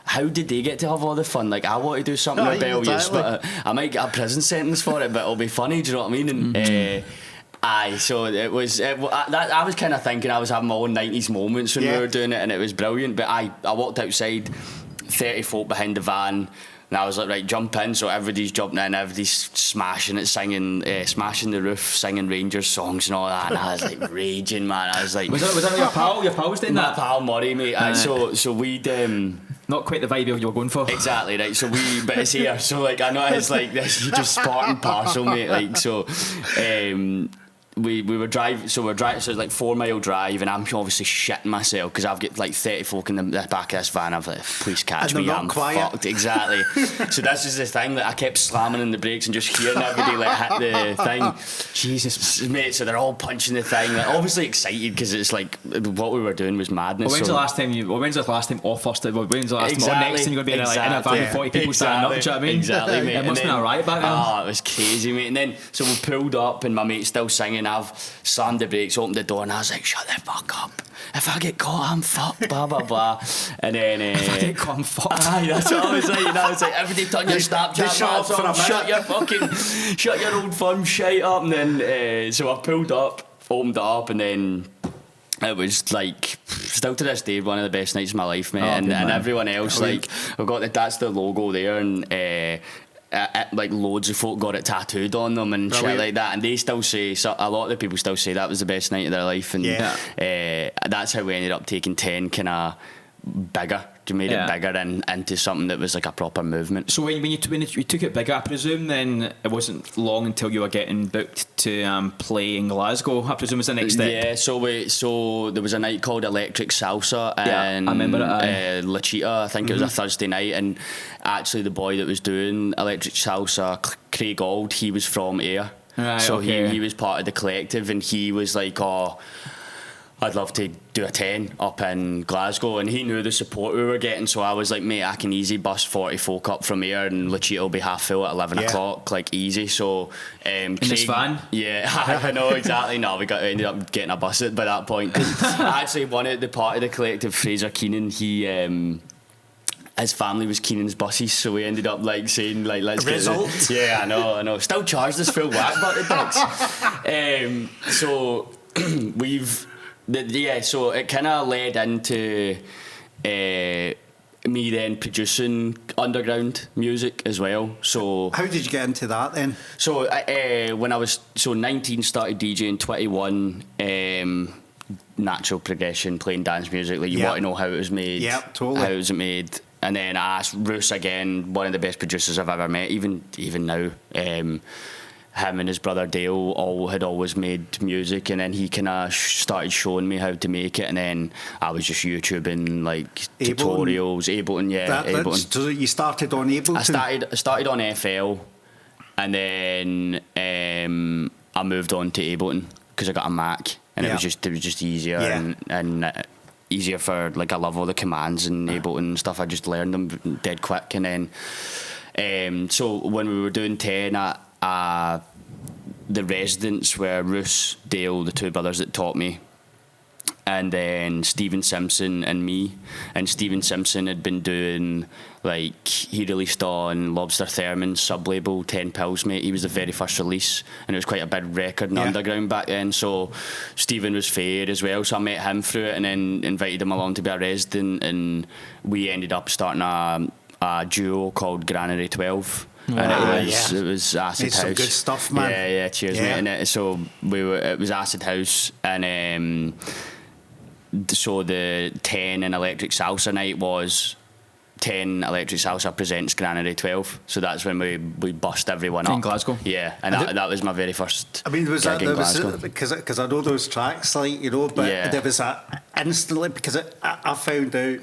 how did they get to have all the fun? Like, I want to do something rebellious, but I might get a prison sentence for it, but it'll be funny, do you know what I mean? And so it was. I was kind of thinking I was having my own 90s moments when we were doing it, and it was brilliant. But I walked outside, 30 folk behind the van, and I was like, right, jump in. So everybody's jumping in, everybody's smashing it, singing, smashing the roof, singing Rangers songs and all that. And I was like raging, man. I was like, was that your pal? Your pal was doing that? My pal Murray, mate. So we'd. Not quite the vibe you were going for. Exactly, right. So but it's here. So like, I know it's like this, you just part and parcel, mate. Like, so we were driving. So we're driving. So it's like 4 mile drive, and I'm obviously shitting myself because I've got like 30 folk in the back of this van. I'm like, please catch me. I'm fucked. Exactly. So this is the thing that I kept slamming in the brakes and just hearing everybody like hit the thing. Jesus, mate. So they're all punching the thing. Like, obviously excited because it's like what we were doing was madness. Well, when's the last time off first? When's the last time? Or next time you're going to be in a van with 40 people standing up? Do you know what I mean? Exactly, mate. It must have been a riot back then. Oh, it was crazy, mate. And then so we pulled up, and my mate's still singing. I've slammed the brakes, opened the door, and I was like, shut the fuck up. If I get caught, I'm fucked, blah, blah, blah. And then... if I get caught, I'm fucked. That's what I was like. I was like, everybody turn your Snapchat, shut your old fun shite up. And then, so I pulled up, opened it up, and then... It was like, still to this day, one of the best nights of my life, mate. And everyone else, like, we've got that's the logo there, and like loads of folk got it tattooed on them and shit like that, and they still say, so a lot of the people still say that was the best night of their life, and that's how we ended up taking 10 kind of bigger. You made it bigger and into something that was like a proper movement. So when you took it bigger, I presume then it wasn't long until you were getting booked to play in Glasgow. I presume was the next step. Yeah, so there was a night called Electric Salsa, and I remember it. La Chita, I think it was a Thursday night, and actually the boy that was doing Electric Salsa, Craig Auld, he was from Ayr, so he was part of the collective, and he was like, oh, I'd love to do a 10 up in Glasgow, and he knew the support we were getting, so I was like, mate, I can easy bus 40 folk up from here, and La Chita will be half full at 11 o'clock, like easy. So in this van? Yeah, I know, exactly. No, ended up getting a bus by that point, because actually one of the part of the collective, Fraser Keenan, he his family was Keenan's buses, so we ended up like saying like, let's Result. Yeah, I know. Still charged us full whack, but the dicks. So so it kind of led into me then producing underground music as well. So how did you get into that then? So when I was 19, started DJing. 21, natural progression, playing dance music. Like you want to know how it was made. Yeah, totally. How was it made? And then I asked Roos again, one of the best producers I've ever met, even now. Him and his brother Dale had always made music, and then he kind of started showing me how to make it, and then I was just YouTubing like tutorials. Ableton. So you started on Ableton? I started on FL, and then I moved on to Ableton because I got a Mac, and it was just easier and easier for, like, I love all the commands and Ableton and stuff. I just learned them dead quick, and then so when we were doing 10 the residents were Roos, Dale, the two brothers that taught me, and then Stephen Simpson and me. And Stephen Simpson had been doing, like, he released on Lobster Thurman's sub-label 10 Pills, mate. He was the very first release, and it was quite a big record in underground back then. So Stephen was fair as well, so I met him through it and then invited him along to be a resident, and we ended up starting a duo called Granary 12. And it was Acid House. Some good stuff, man. Yeah, cheers, mate. And so it was Acid House, and so the 10 and Electric Salsa night was 10 Electric Salsa presents Granary 12. So that's when we bust everyone up in Glasgow. Yeah, and that was my very first. I mean, was gig that in Glasgow. Because I know those tracks, like, you know, but there was that instantly, because I found out.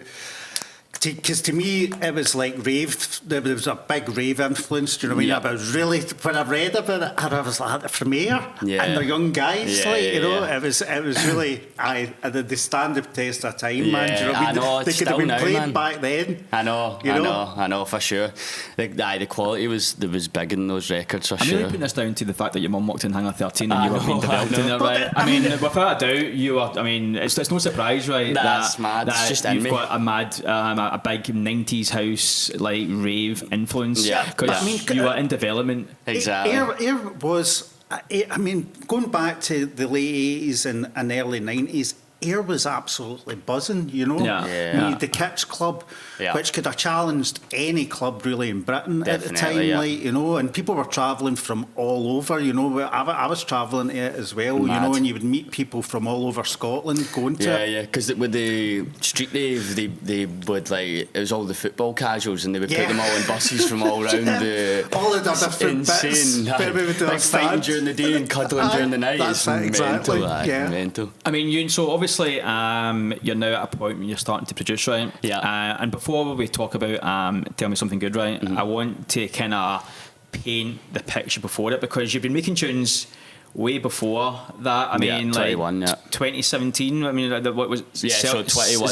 Because to me, it was like rave. There was a big rave influence. Do you know what I mean? I was really, when I read about it, I was like, from Ayr, and they're young guys, it was really, they stand the test of time, man. Do you know what I mean? Know, they could have been played man. back then. I know for sure. The quality was big in those records, for sure. I'm really putting this down to the fact that your mum worked in Hangar 13 and you were being developed in it, right? I mean, without a doubt, you are. I mean, it's no surprise, right? That's mad. It's just you've got a mad. A big 90s house, like, rave influence, because you were in development. Exactly. Ayr was, I mean, going back to the late 80s and early 90s, Ayr was absolutely buzzing, you know. The Kitsch Club, which could have challenged any club really in Britain at the time, like, you know, and people were travelling from all over, you know. I was travelling to it as well, you know, and you would meet people from all over Scotland going to it. Because with the street rave, they would, like, it was all the football casuals, and they would put them all in buses from all around the. All of the different bits. Like fighting during the day and cuddling during the night. That's it, exactly. Mental. I mean, Ewan, so obviously you're now at a point when you're starting to produce, right? And before we talk about Tell Me Something Good, right, I want to kind of paint the picture before it, because you've been making tunes way before that. I mean, 21, like 2017. I mean, what was so 21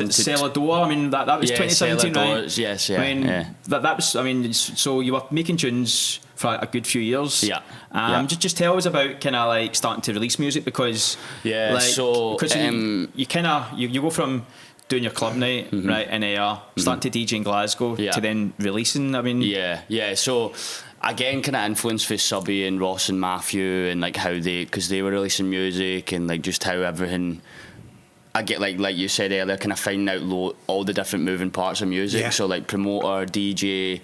Celador? I mean, that was 2017, right? Yes, I mean, that was. I mean, so you were making tunes for a good few years. Just tell us about kind of like starting to release music, because you kind of you go from doing your club night, right, in AR, starting to DJ in Glasgow, to then releasing. I mean, so again, kind of influence for Subby and Ross and Matthew, and like how because they were releasing music, and like just how everything. I get like you said earlier, kind of finding out all the different moving parts of music. So like promoter, DJ,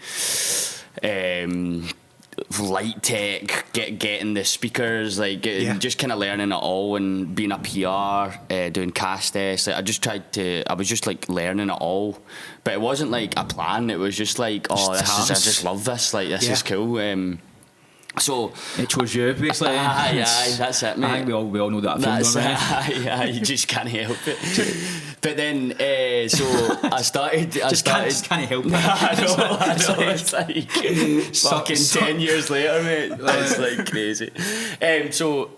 light tech, getting the speakers, like just kind of learning it all, and being a PR, doing cast tests. Like, I was just like learning it all, but it wasn't like a plan. It was just like, I just love this. Like, this is cool. So it chose you, basically. Aye, that's it, mate. I think we all know that. That's it. Aye, you just can't help it. But then, so I started. Can't help it. I know. It's like fucking 10 years later, mate. That's like crazy. So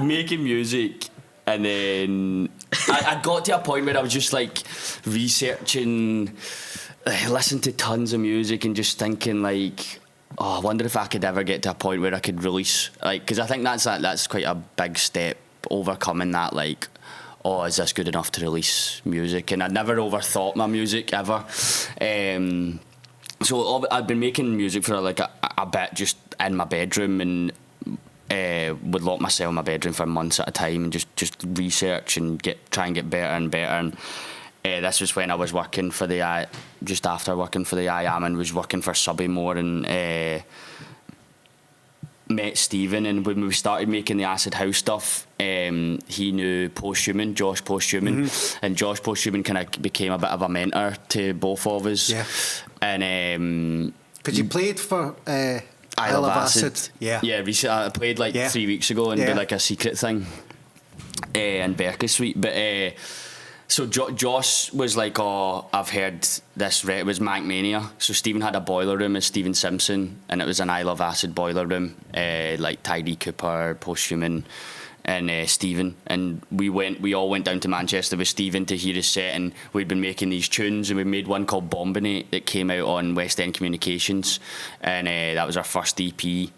making music, and then I got to a point where I was just like researching, listening to tons of music, and just thinking like, I wonder if I could ever get to a point where I could release, like, because I think that's quite a big step, overcoming that, like, is this good enough to release music? And I'd never overthought my music ever. So I'd been making music for like a bit, just in my bedroom, and would lock myself in my bedroom for months at a time, and just research and try and get better and better. And this was when I was working for just after working for the I Am, and was working for Subbymore, and met Stephen. And when we started making the acid house stuff, he knew Josh Posthuman, and Josh Posthuman kind of became a bit of a mentor to both of us. Yeah. And because you played for I Love Acid. Yeah, recently I played like 3 weeks ago, and did like a secret thing in Berkeley Suite. But so Josh was like, I've heard this, it was Mancmania. So Stephen had a boiler room as Stephen Simpson, and it was an I Love Acid boiler room, like Tidy Cooper, Posthuman, and Stephen. And we all went down to Manchester with Stephen to hear his set, and we'd been making these tunes, and we made one called Bombinate that came out on West End Communications, and that was our first EP.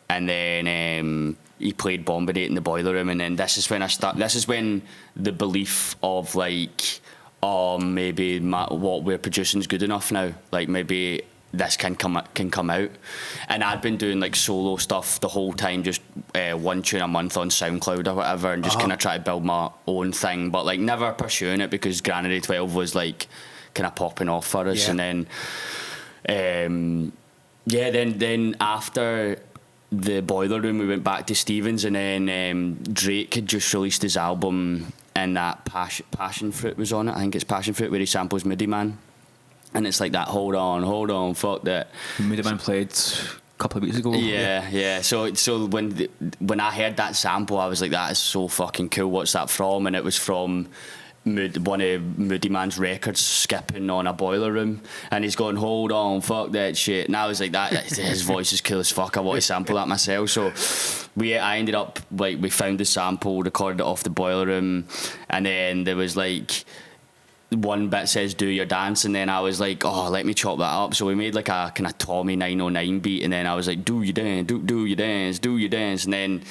And then he played Bombinate in the boiler room, and then this is when the belief of like, maybe what we're producing is good enough now, like maybe this can come out. And I'd been doing like solo stuff the whole time, just one tune a month on SoundCloud or whatever, and just kind of try to build my own thing, but like never pursuing it, because Granary 12 was like kind of popping off for us. And then then after the boiler room, we went back to Stevens, and then Drake had just released his album, and that Passion Fruit was on it. I think it's Passion Fruit, where he samples Moody Man, and it's like that hold on, fuck that. Moody Man played a couple of weeks ago. Yeah. So when I heard that sample, I was like, that is so fucking cool. What's that from? And it was from one of Moody Man's records skipping on a boiler room, and he's going, hold on, fuck that shit. And I was like, his voice is cool as fuck, I want to sample that myself. So I ended up, like, we found the sample, recorded it off the boiler room, and then there was like one bit says do your dance, and then I was like, let me chop that up. So we made like a kind of Tommy 909 beat, and then I was like, do your dance, do your dance. And then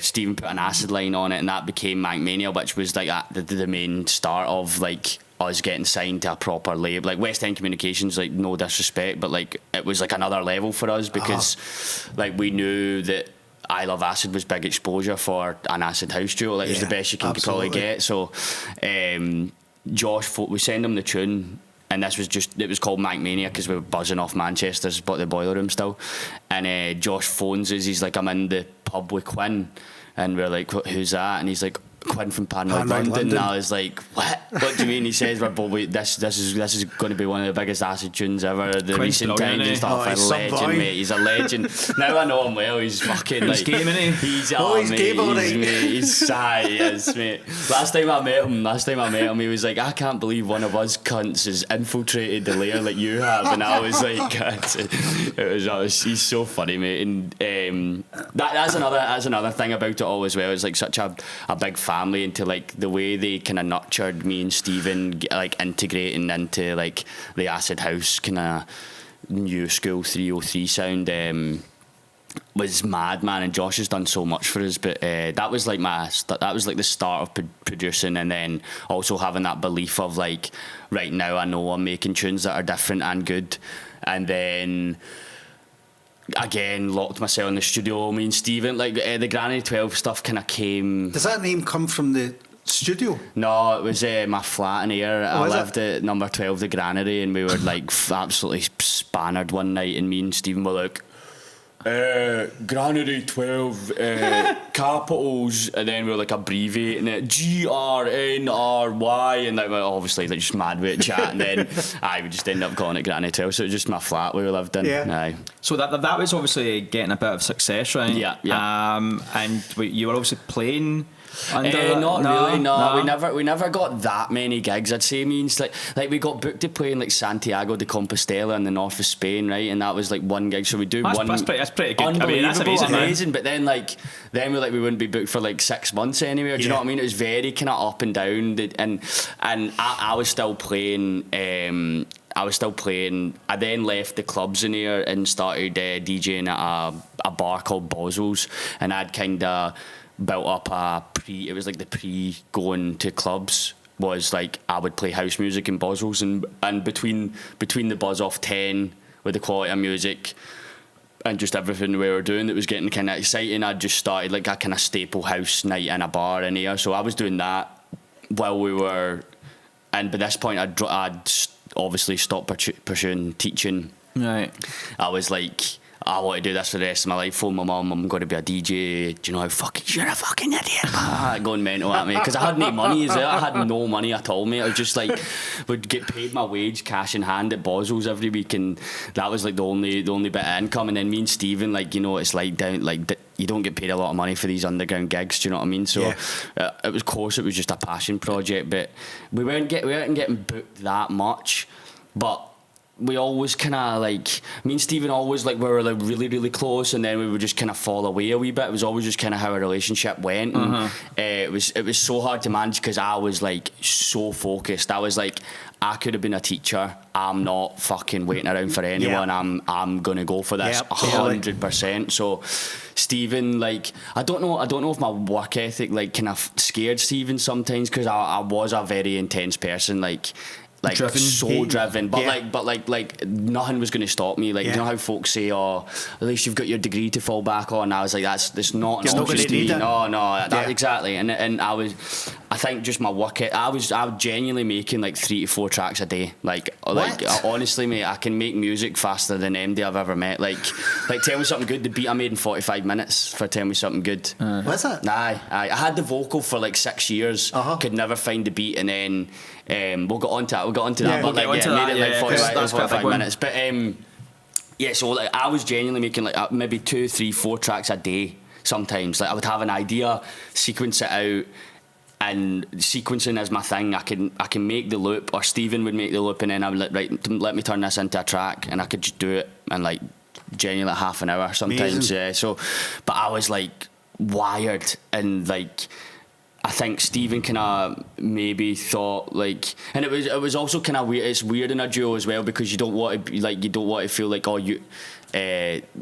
Stephen put an acid line on it, and that became Mancmania, which was like the main start of like us getting signed to a proper label. Like West End Communications, like, no disrespect, but like it was like another level for us, because like we knew that I Love Acid was big exposure for an acid house duo. Like, it was the best you can probably get. So Josh, we send him the tune, and it was called Mancmania because we were buzzing off Manchester's, but the boiler room still. And Josh phones us, he's like, I'm in the pub with Quinn, and we're like, who's that? And he's like, Quinn from Paranoid London. And I was like, what do you mean? He says, this is going to be one of the biggest acid tunes ever, the Quinn's recent times and stuff. He's a legend, mate. He's a legend. Now I know him well. He's fucking like, game, isn't he? He's game, all right. He's shy, yes, mate. Last time I met him, he was like, I can't believe one of us cunts has infiltrated the lair like you have. And I was like, he's so funny, mate. And that's another thing about it all as well. It's like such a big family, into like the way they kind of nurtured me and Stephen, like integrating into like the acid house kind of new school 303 sound, was mad, man. And Josh has done so much for us, but that was like the start of producing, and then also having that belief of like, right now I know I'm making tunes that are different and good. And then again, locked myself in the studio. Me and Stephen, like the Granny 12 stuff kind of came. Does that name come from the studio? No, it was my flat in here. I lived at number 12, the Granary, and we were like absolutely spannered one night, and me and Stephen were like, Granary 12 capitals, and then we were like abbreviating it GRNRY, and like obviously like just mad with chat, and then we just ended up calling it Granary 12. So it was just my flat we lived in. So that was obviously getting a bit of success, right? Yeah. And you were obviously playing under really. We never got that many gigs. I'd say. Means like we got booked to play in like Santiago de Compostela in the north of Spain, right? And that was like one gig. So we do one. That's pretty good. Unbelievable, I mean, that's amazing. But then we wouldn't be booked for like 6 months anywhere. Do you know what I mean? It was very kind of up and down. And I was still playing. I then left the clubs in here and started DJing at a bar called Boswell's, and I'd kind of built up it was like the pre-going to clubs was like I would play house music in Boswell's, and between the buzz off 10 with the quality of music and just everything we were doing that was getting kind of exciting, I just started like a kind of staple house night in a bar in here. So I was doing that while we were, and by this point I'd obviously stopped pursuing teaching. Right. I was like, I want to do this for the rest of my life. Phone my mum, I'm going to be a DJ. Do you know how you're a fucking idiot? Going mental at me because I had no money as well. I had no money at all, mate. I was just like, would get paid my wage cash in hand at Boswell's every week, and that was like the only bit of income. And then me and Stephen, like, you know, it's like down like you don't get paid a lot of money for these underground gigs. Do you know what I mean? So it was just a passion project, but we weren't getting booked that much, but we always kind of like, me and Stephen always like we were like really, really close, and then we would just kind of fall away a wee bit. It was always just kind of how our relationship went, and it was so hard to manage because I was like so focused. I was like, I could have been a teacher. I'm not fucking waiting around for anyone. I'm gonna go for this 100%. So Stephen, like, I don't know if my work ethic like kind of scared Stephen sometimes, because I was a very intense person, like driven, but like nothing was going to stop me. Like, you know how folks say, oh, at least you've got your degree to fall back on. I was like, that's not an option to me. No, exactly. And I think just my work, I was genuinely making like 3 to 4 tracks a day. Like honestly, mate, I can make music faster than MD I've ever met. Like Tell Me Something Good, the beat I made in 45 minutes for Tell Me Something Good. Was it? Aye. I had the vocal for like 6 years, could never find the beat, and then we'll get onto that. But made it like 45 minutes. But so like I was genuinely making like maybe 2, 3, 4 tracks a day. Sometimes like I would have an idea, sequence it out. And sequencing is my thing. I can make the loop, or Stephen would make the loop, and then I would like, right, let me turn this into a track, and I could just do it in like genuinely like half an hour sometimes. Amazing. So, but I was like wired, and like I think Stephen kind of maybe thought like, and it was also kind of weird. It's weird in a duo as well, because you don't want to feel like, oh,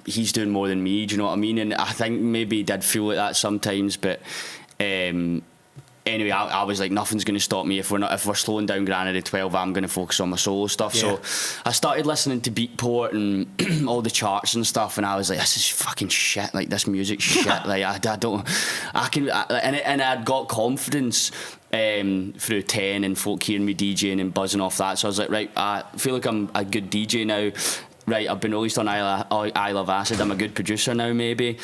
he's doing more than me. Do you know what I mean? And I think maybe he did feel like that sometimes, but. Anyway, I was like, nothing's going to stop me. If we're slowing down Granary 12, I'm going to focus on my solo stuff. So I started listening to Beatport and all the charts and stuff, and I was like, this is fucking shit. Like, this music shit. Like, and I'd got confidence through 10 and folk hearing me DJing and buzzing off that. So I was like, right, I feel like I'm a good DJ now. Right, I've been released on Isle of Acid. I'm a good producer now, maybe.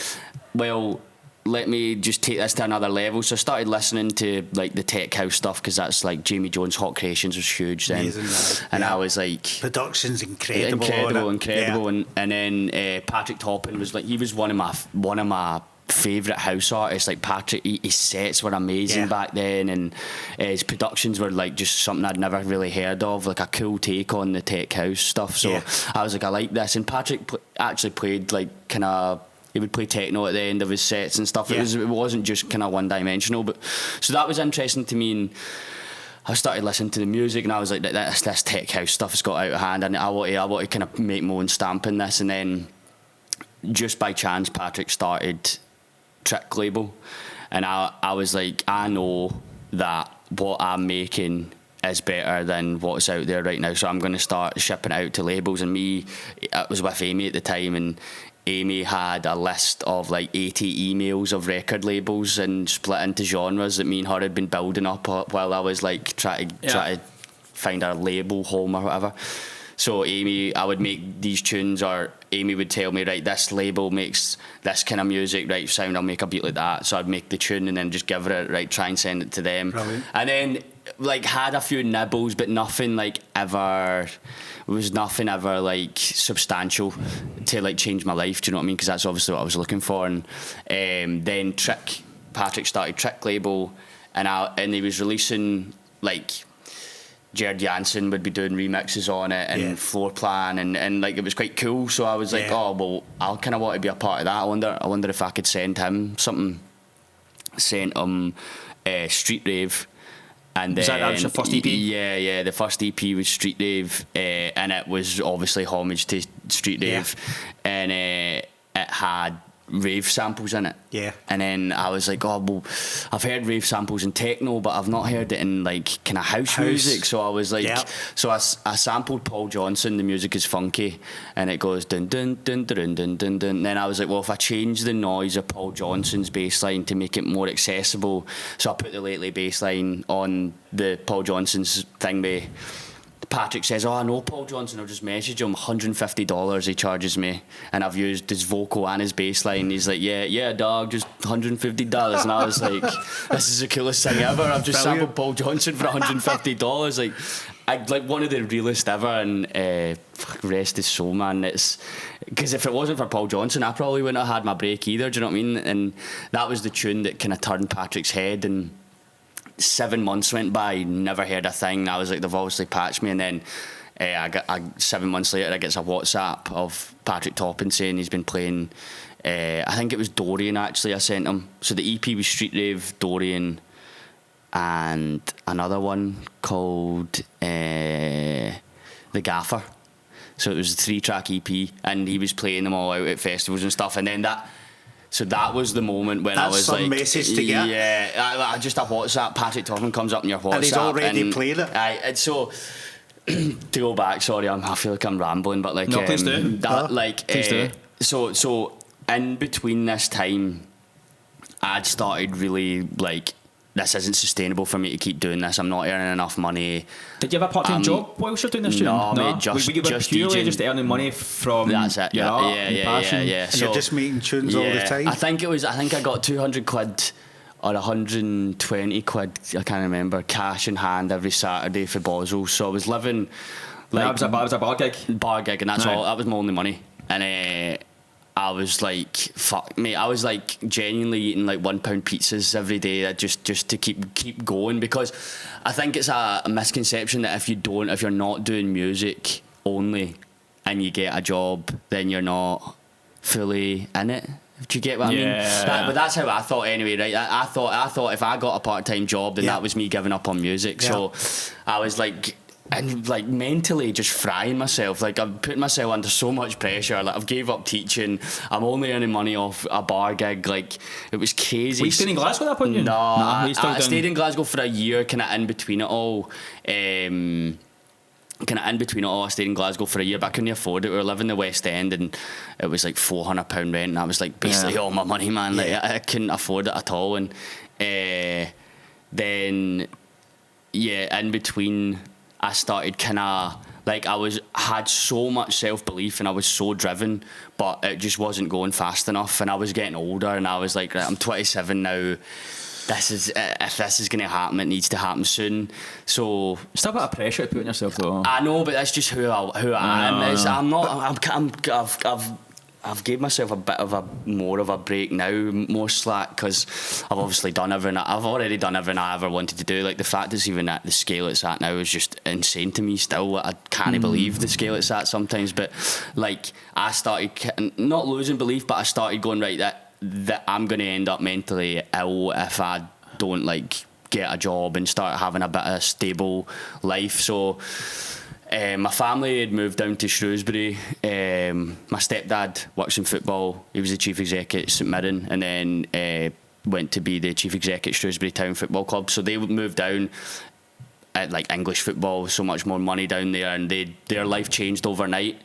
Well, let me just take this to another level. So I started listening to like the tech house stuff, because that's like Jamie Jones' Hot Creations was huge then. Amazing, and I was like, production's incredible. And then Patrick Toppin was like, he was one of my favourite house artists. Like Patrick, his sets were amazing back then, and his productions were like just something I'd never really heard of, like a cool take on the tech house stuff. So I was like, I like this. And Patrick actually played like kind of, he would play techno at the end of his sets and stuff. It wasn't just kind of one dimensional, but so that was interesting to me. And I started listening to the music, and I was like, this tech house stuff has got out of hand, and I want to kind of make my own stamp in this. And then just by chance, Patrick started Trick Label, and I was like, I know that what I'm making is better than what's out there right now, so I'm going to start shipping it out to labels. And I was with Amy at the time, and Amy had a list of like 80 emails of record labels and split into genres that me and her had been building up while I was like trying to find a label home or whatever. So I would make these tunes, or Amy would tell me, right, this label makes this kind of music, right, sound, I'll make a beat like that. So I'd make the tune and then just give her it, right, try and send it to them. Brilliant. And then like had a few nibbles, but nothing like ever like substantial to like change my life. Do you know what I mean? Because that's obviously what I was looking for. And then Patrick started Trick label, and he was releasing like Jared Jansen would be doing remixes on it, and Floor Plan, and like it was quite cool. So I was like, oh well, I'll kind of want to be a part of that. I wonder if I could send him something. Sent him Street Rave. And then, that was your first EP? Yeah, the first EP was Street Rave, and it was obviously homage to Street Rave, and it had rave samples in it. Yeah. And then I was like, oh well, I've heard rave samples in techno, but I've not heard it in like kind of house music. So I was like, so I sampled Paul Johnson, The Music Is Funky, and it goes dun dun dun dun dun dun dun. And then I was like, well, if I change the noise of Paul Johnson's bass line to make it more accessible, so I put the lately bass line on the Paul Johnson's thing by Patrick says, oh, I know Paul Johnson, I'll just message him. $150 he charges me, and I've used his vocal and his bass line. He's like, yeah dog, just $150. And I was like, this is the coolest thing ever. I've just sampled Paul Johnson for $150. like one of the realest ever. And rest his soul, man. It's because if it wasn't for Paul Johnson, I probably wouldn't have had my break either. Do you know what I mean? And that was the tune that kind of turned Patrick's head. And 7 months went by, never heard a thing. I was like, they've obviously patched me. And then I 7 months later, I get a WhatsApp of Patrick Toppin saying he's been playing, I think it was Dorian actually I sent him. So the EP was Street Rave, Dorian, and another one called The Gaffer. So it was a 3-track EP, and he was playing them all out at festivals and stuff. And then so that was the moment when I was like, message to get. Yeah, I just have WhatsApp. Patrick Toppin comes up in your WhatsApp, and he's already played it. And so to go back, sorry, I feel like I'm rambling, but like, no, please do. Please do. So in between this time, I'd started really like, this isn't sustainable for me to keep doing this. I'm not earning enough money. Did you have a part-time job whilst you're doing this? No, mate, just purely just earning money from. That's it. Yeah. And you're just making tunes all the time. I think I got 200 quid or 120 quid. I can't remember, cash in hand every Saturday for Boswell. So I was living like it was a bar gig. And that's all. That was my only money. And I was like, fuck, mate. I was like genuinely eating like £1 pizzas every day, just to keep going, because I think it's a misconception that if you're not doing music only and you get a job, then you're not fully in it. Do you get what I mean? But that's how I thought anyway, right? I thought if I got a part-time job, then that was me giving up on music. So I was like, and like mentally just frying myself. Like I'm putting myself under so much pressure. Like I've gave up teaching. I'm only earning money off a bar gig. Like it was crazy. Were you staying in Glasgow at that point? No, I stayed in Glasgow for a year, kind of in between it all. I stayed in Glasgow for a year, but I couldn't afford it. We were living in the West End, and it was like £400 rent, and that was like basically all my money, man. Like I couldn't afford it at all. And then in between, I started kind of like had so much self-belief, and I was so driven, but it just wasn't going fast enough. And I was getting older, and I was like, right, I'm 27 now. If this is going to happen, it needs to happen soon. So still a bit of pressure to put on yourself, though. I know, but that's just who I am. I've gave myself a bit of more of a break now, more slack, because I've obviously done everything. I've already done everything I ever wanted to do. Like the fact it's even at the scale it's at now is just insane to me. Still, I can't believe the scale it's at sometimes. But like I started not losing belief, but I started going, right, that I'm going to end up mentally ill if I don't like get a job and start having a bit of a stable life. So my family had moved down to Shrewsbury. My stepdad works in football. He was the chief exec at St Mirren, and then went to be the chief exec at Shrewsbury Town Football Club. So they moved down at like English football, so much more money down there, and their life changed overnight.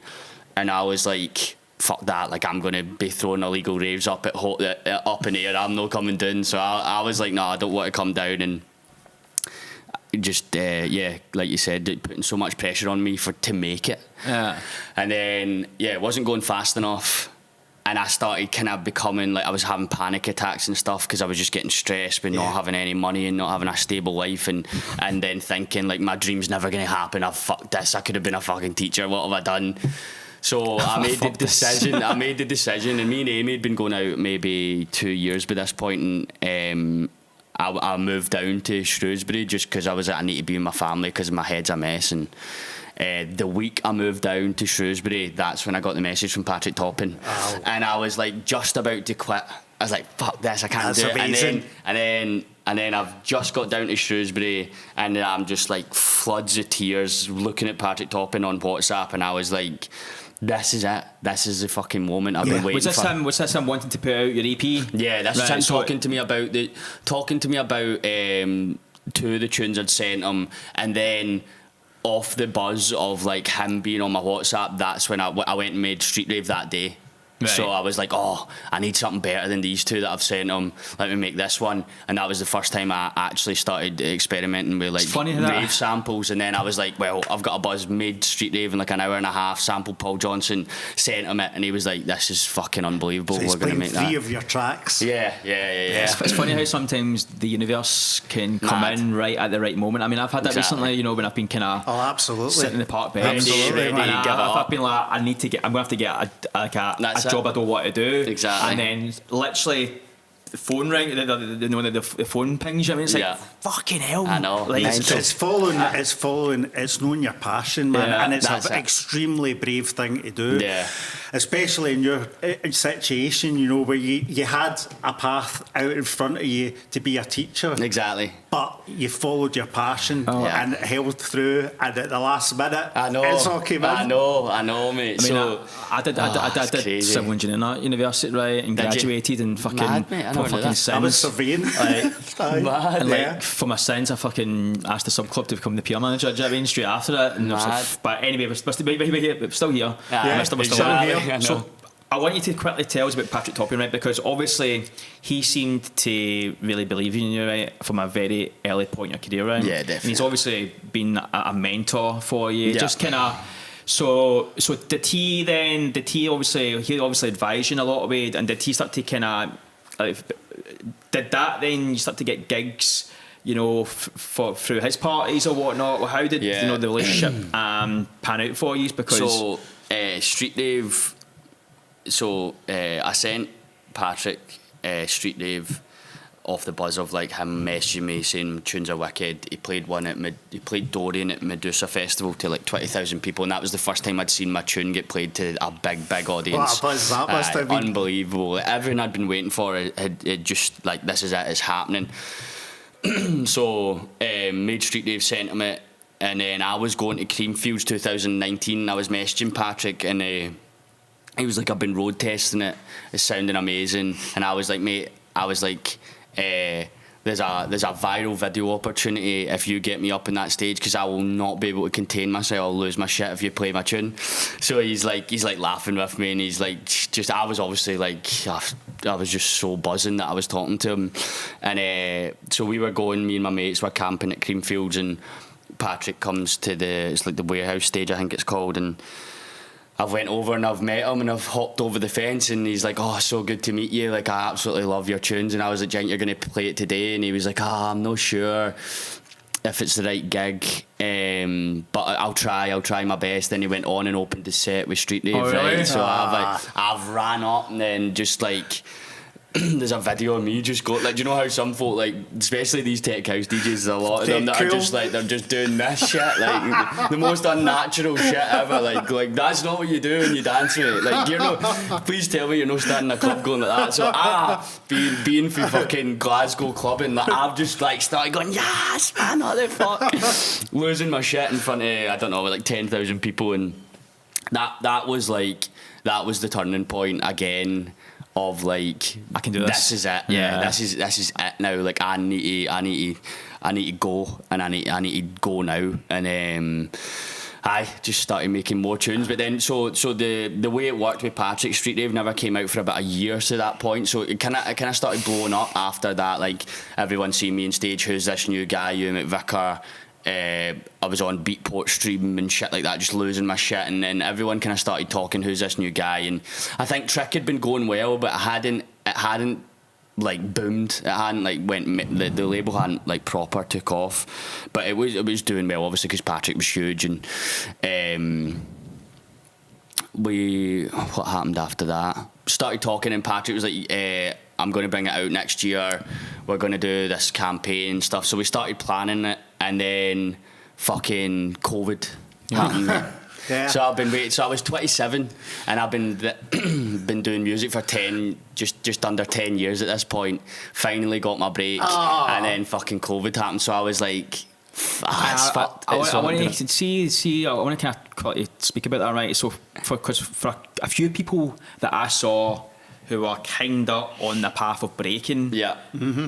And I was like, fuck that, like I'm going to be throwing illegal raves up in the air, I'm not coming down. So I was like, no, I don't want to come down. And just like you said, putting so much pressure on me to make it. Yeah. And then it wasn't going fast enough. And I started kind of becoming like, I was having panic attacks and stuff because I was just getting stressed with not having any money and not having a stable life, and then thinking like my dream's never going to happen. I've fucked this. I could have been a fucking teacher. What have I done? So I made the decision. And me and Amy had been going out maybe 2 years by this point, and I moved down to Shrewsbury just because I was like, I need to be with my family because my head's a mess. And the week I moved down to Shrewsbury, that's when I got the message from Patrick Topping. Oh. And I was like just about to quit. I was like, fuck this, I can't do it. Amazing. And then I've just got down to Shrewsbury, and I'm just like floods of tears looking at Patrick Topping on WhatsApp, and I was like, this is it. This is the fucking moment I've been waiting for. Was this him wanting to put out your EP? Yeah, that's him talking to me about two of the tunes I'd sent him, and then off the buzz of like him being on my WhatsApp, that's when I went and made Street Rave that day. Right. So I was like, oh, I need something better than these two that I've sent him. Let me make this one. And that was the first time I actually started experimenting with like rave samples. And then I was like, well, I've got a buzz, made Street Rave in like an hour and a half, sampled Paul Johnson, sent him it, and he was like, this is fucking unbelievable. So we're going to make that. 3 of your tracks. Yeah. It's funny how sometimes the universe can come in right at the right moment. I mean, I've had that recently, you know, when I've been kind of absolutely sitting in the park bench, ready, I've been like, I'm going to have to get a job I don't want to do. Exactly. And then literally the phone ring, the phone pings you. I mean, it's like, fucking hell. I know. Like, it's knowing your passion, man, and it's an extremely brave thing to do. Yeah. Especially in your situation, you know, where you had a path out in front of you to be a teacher. Exactly. But you followed your passion and held through, and at the last minute, it's all came in. I know, mate. I mean, I did civil engineering at university, right, and graduated and fucking sins. I was surveying. Like for my sins, I fucking asked the sub club to become the PR manager. Do you know what I mean? Straight after it, and but anyway, we're still here. We're still here. So I want you to quickly tell us about Patrick Topping, right? Because obviously he seemed to really believe in you, right, from a very early point in your career, right? Yeah, definitely. And he's obviously been a mentor for you. Yeah. Just kind of. So did he obviously advise you in a lot of ways, and did he start to kind of did that then you start to get gigs, you know, through his parties or whatnot? Or how did you know the relationship pan out for you? Because Street Rave. So I sent Patrick Street Rave off the buzz of like him messaging me saying tunes are wicked. He played Dorian at Medusa Festival to like 20,000 people, and that was the first time I'd seen my tune get played to a big audience. What a buzz that must have been. Unbelievable. Everything I'd been waiting for, it just like, this is it, it's happening. So made Street Rave, sent him it, and then I was going to Creamfields 2019, and I was messaging Patrick, and he was like, I've been road testing it, it's sounding amazing. And I was like, mate, there's a viral video opportunity if you get me up on that stage, because I will not be able to contain myself. I'll lose my shit if you play my tune. So he's like laughing with me, and he's like, just, I was obviously like, I was just so buzzing that I was talking to him. And so we were going, me and my mates were camping at Creamfields, and Patrick comes to it's like the warehouse stage, I think it's called, and I've went over and I've met him, and I've hopped over the fence, and he's like, oh, so good to meet you, like, I absolutely love your tunes. And I was like, Jink, you're going to play it today? And he was like, I'm not sure if it's the right gig, but I'll try my best. Then he went on and opened the set with Street Rave, right? So I've ran up, and then just like, there's a video of me just go, like, do you know how some folk, like, especially these tech house DJs, there's a lot of them that are just like, they're just doing this shit, like the most unnatural shit ever, like that's not what you do when you dance with it. Like, you're not, please tell me you're not standing in a club going like that. So being for fucking Glasgow Clubbing, like, I've just like started going, yes man, what the fuck, losing my shit in front of, I don't know, like 10,000 people. And that was the turning point again of like, I can do this. This is it. Yeah, this is it now. Like, I need to go, and I need to go now. And just started making more tunes. But then, so the way it worked with Patrick, Street Rave never came out for about a year to that point. So it kind of started blowing up after that. Like, everyone seeing me on stage. Who's this new guy? Ewan McVicar. I was on Beatport stream and shit like that, just losing my shit. And then everyone kind of started talking, who's this new guy? And I think Trick had been going well, but it hadn't like boomed. It hadn't like the label hadn't like proper took off, but it was doing well, obviously, because Patrick was huge. And what happened after that? Started talking, and Patrick was like, I'm going to bring it out next year. We're going to do this campaign and stuff. So we started planning it, and then fucking COVID happened. Yeah. So I've been waiting. So I was 27, and I've been doing music for just under 10 years at this point. Finally got my break, and then fucking COVID happened. So I was like, it's fucked. I want to see. I want to kind of speak about that, right? So because for a few people that I saw who were kind of on the path of breaking, yeah. Mm-hmm.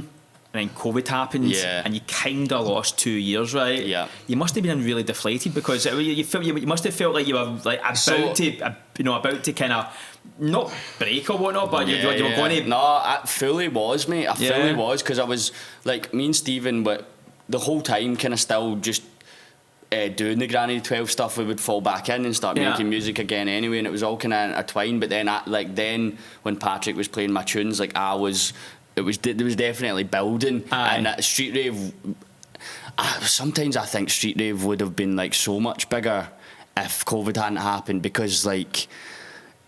And then COVID happened, and you kind of lost 2 years, right? Yeah. You must have been really deflated, because you must have felt like you were like about to kind of not break or whatnot, but you were going to. No, I fully was, mate. I fully was, because I was like, me and Stephen, but the whole time kind of still just doing the Granny 12 stuff. We would fall back in and start making music again anyway, and it was all kind of intertwined. But then when Patrick was playing my tunes, like there was definitely building. Aye. And Street Rave, sometimes I think Street Rave would have been like so much bigger if COVID hadn't happened, because like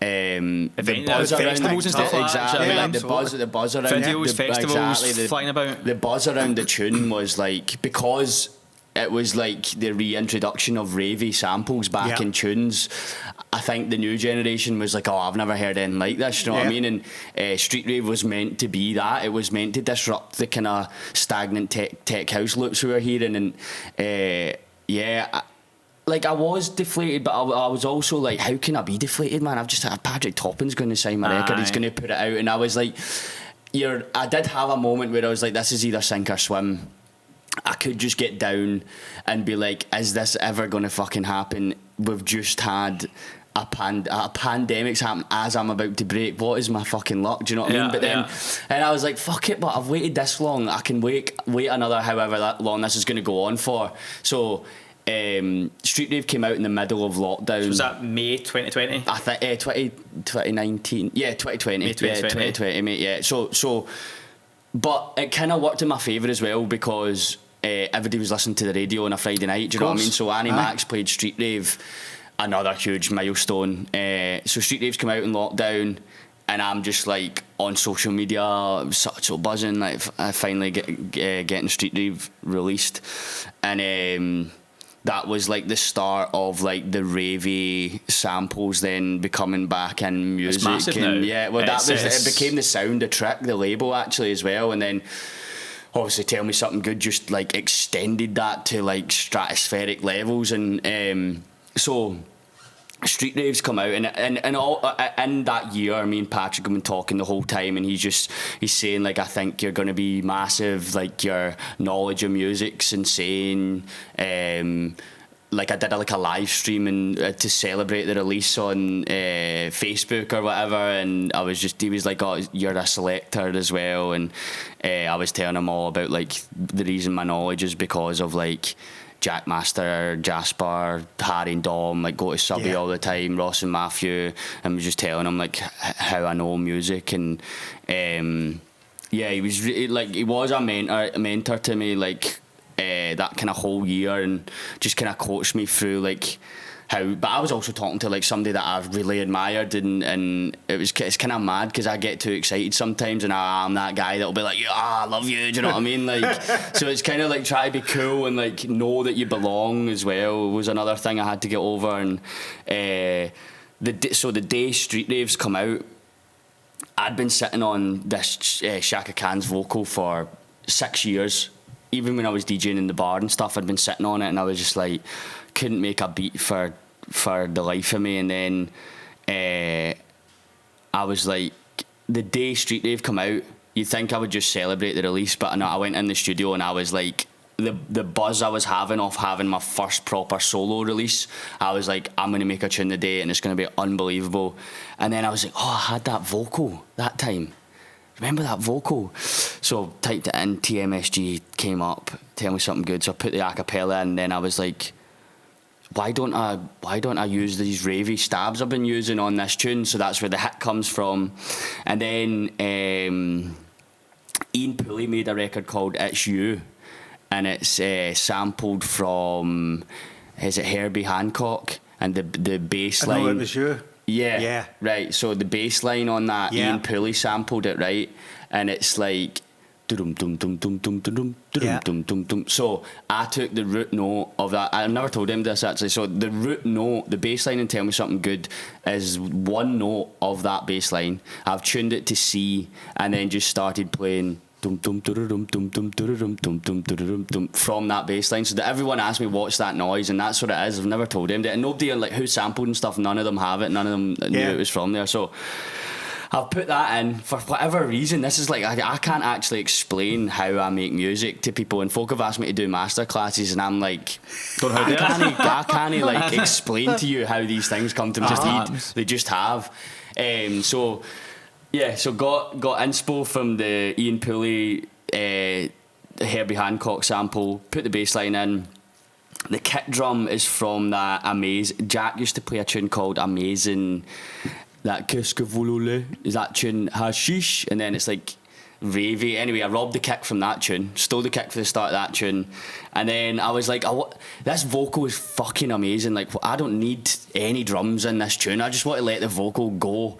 the buzz around festivals and stuff like exactly, that. like the buzz around videos, festivals, flying about. The buzz around the tune was like, because it was like the reintroduction of ravey samples back in tunes. I think the new generation was like, I've never heard anything like this, you know what I mean? And Street Rave was meant to be that. It was meant to disrupt the kind of stagnant tech house loops we were hearing. And I was deflated, but I was also like, how can I be deflated, man? I've just had Patrick Toppin's going to sign my record, he's going to put it out. And I was like, I did have a moment where I was like, this is either sink or swim. I could just get down and be like, is this ever going to fucking happen? We've just had a pandemic's happened as I'm about to break. What is my fucking luck? Do you know what I mean? But then, and I was like, fuck it, but I've waited this long. I can wait another however that long this is going to go on for. So Street Rave came out in the middle of lockdown. So was that May 2020? I think 2019. Yeah, 2020. May 2020. Yeah, 2020, mate. Yeah. So, but it kind of worked in my favour as well, because everybody was listening to the radio on a Friday night. Do you know what I mean? So Annie Max played Street Rave, another huge milestone. So Street Rave's come out in lockdown, and I'm just like on social media, so buzzing, like finally getting Street Rave released, and that was like the start of like the ravey samples then becoming back in music. It's massive now. Yeah, well, it became the sound of Trick, the label, actually, as well, and then obviously Tell Me Something Good just like extended that to like stratospheric levels. And so Street Rave's come out, and all in that year, me and Patrick have been talking the whole time, and he's saying like, I think you're going to be massive, like your knowledge of music's insane. Like I did a live stream and to celebrate the release on Facebook or whatever, and he was like, oh, you're a selector as well, and I was telling him all about like the reason my knowledge is because of like Jack Master, Jasper, Harry and Dom, like go to Subby all the time, Ross and Matthew, and was just telling him like how I know music. And he was really, like, he was a mentor to me, like that kind of whole year, and just kind of coached me through like how. But I was also talking to like somebody that I really admired, and it's kind of mad because I get too excited sometimes, and I'm that guy that'll be like, yeah, I love you, do you know what I mean? Like, so it's kind of like try to be cool and like know that you belong as well was another thing I had to get over. And the day Street Raves come out, I'd been sitting on this Shaka Khan's vocal for 6 years. Even when I was DJing in the bar and stuff, I'd been sitting on it, and I was just like, couldn't make a beat for the life of me. And then I was like, the day Street Rave come out, you'd think I would just celebrate the release, but no, I went in the studio and I was like, the buzz I was having off having my first proper solo release. I was like, I'm going to make a tune today and it's going to be unbelievable. And then I was like, oh, I had that vocal that time. Remember that vocal? So typed it in, TMSG came up, tell me something good. So I put the a cappella in, and then I was like, why don't I use these ravey stabs I've been using on this tune? So that's where the hit comes from. And then Ian Pulley made a record called It's You, and it's sampled from, is it Herbie Hancock? And the bass line. I know it was you. Yeah. Right. So the bass line on that, Ian Pulley sampled it, right? And it's like dum dum dum dum dum dum dum dum dum dum. So I took the root note of that. I never told him this actually. So the root note, the bass line in Tell Me Something Good is one note of that bass line. I've tuned it to C and then just started playing dum dum dum dum dum dum dum dum dum dum dum from that bass line. So that everyone asked me what's that noise, and that's what it is. I've never told him that, and nobody like who sampled and stuff. None of them have it. None of them knew it was from there. So I've put that in for whatever reason. This is like I can't actually explain how I make music to people, and folk have asked me to do master classes, and I'm like, I can't like explain to you how these things come to me. They just have. So got inspo from the Ian Pulley Herbie Hancock sample, put the bass line in. The kick drum is from that amazing, Jack used to play a tune called Amazing, that Qu'est-ce que vous voulez, is that tune Hashish, and then it's like ravey. Anyway, I robbed the kick from that tune, stole the kick for the start of that tune, and then I was like, this vocal is fucking amazing, like I don't need any drums in this tune, I just want to let the vocal go.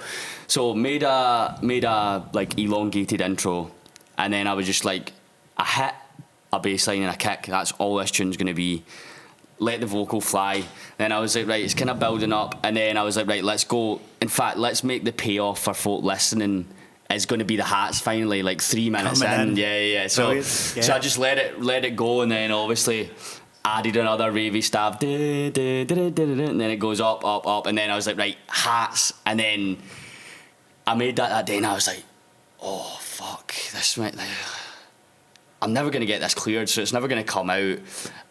So made a like elongated intro, and then I was just like, I hit a bass line and a kick, that's all this tune's going to be. Let the vocal fly. Then I was like, right, it's kind of building up, and then I was like, right, let's go. In fact, let's make the payoff for folk listening is going to be the hats finally, like 3 minutes in. Yeah. So I just let it go, and then obviously added another ravey stab, and then it goes up, and then I was like, right, hats, and then I made that day, and I was like, oh fuck, this might. I'm never going to get this cleared, so it's never going to come out.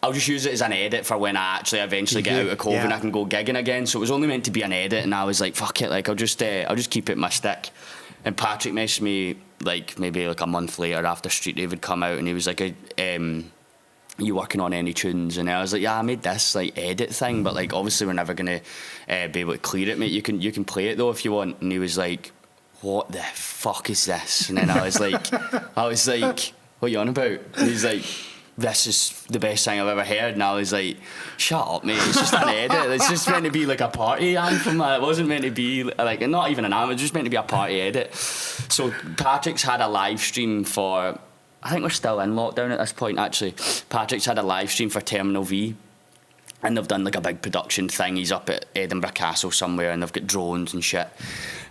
I'll just use it as an edit for when I actually eventually get out of COVID and I can go gigging again. So it was only meant to be an edit, and I was like, fuck it, like I'll just keep it in my stick. And Patrick messaged me like maybe like a month later after Street Rave had come out, and he was like, you working on any tunes? And I was like, yeah, I made this like edit thing, but like obviously we're never going to be able to clear it, mate. You can play it though if you want. And he was like, what the fuck is this? And then I was like, what are you on about? And he's like, this is the best thing I've ever heard. And I was like, shut up, mate, it's just an edit. It's just meant to be like a party anthem. It wasn't meant to be like, not even an anthem, it was just meant to be a party edit. So Patrick's had a live stream for, I think we're still in lockdown at this point actually. Patrick's had a live stream for Terminal V, and they've done like a big production thing. He's up at Edinburgh Castle somewhere, and they've got drones and shit.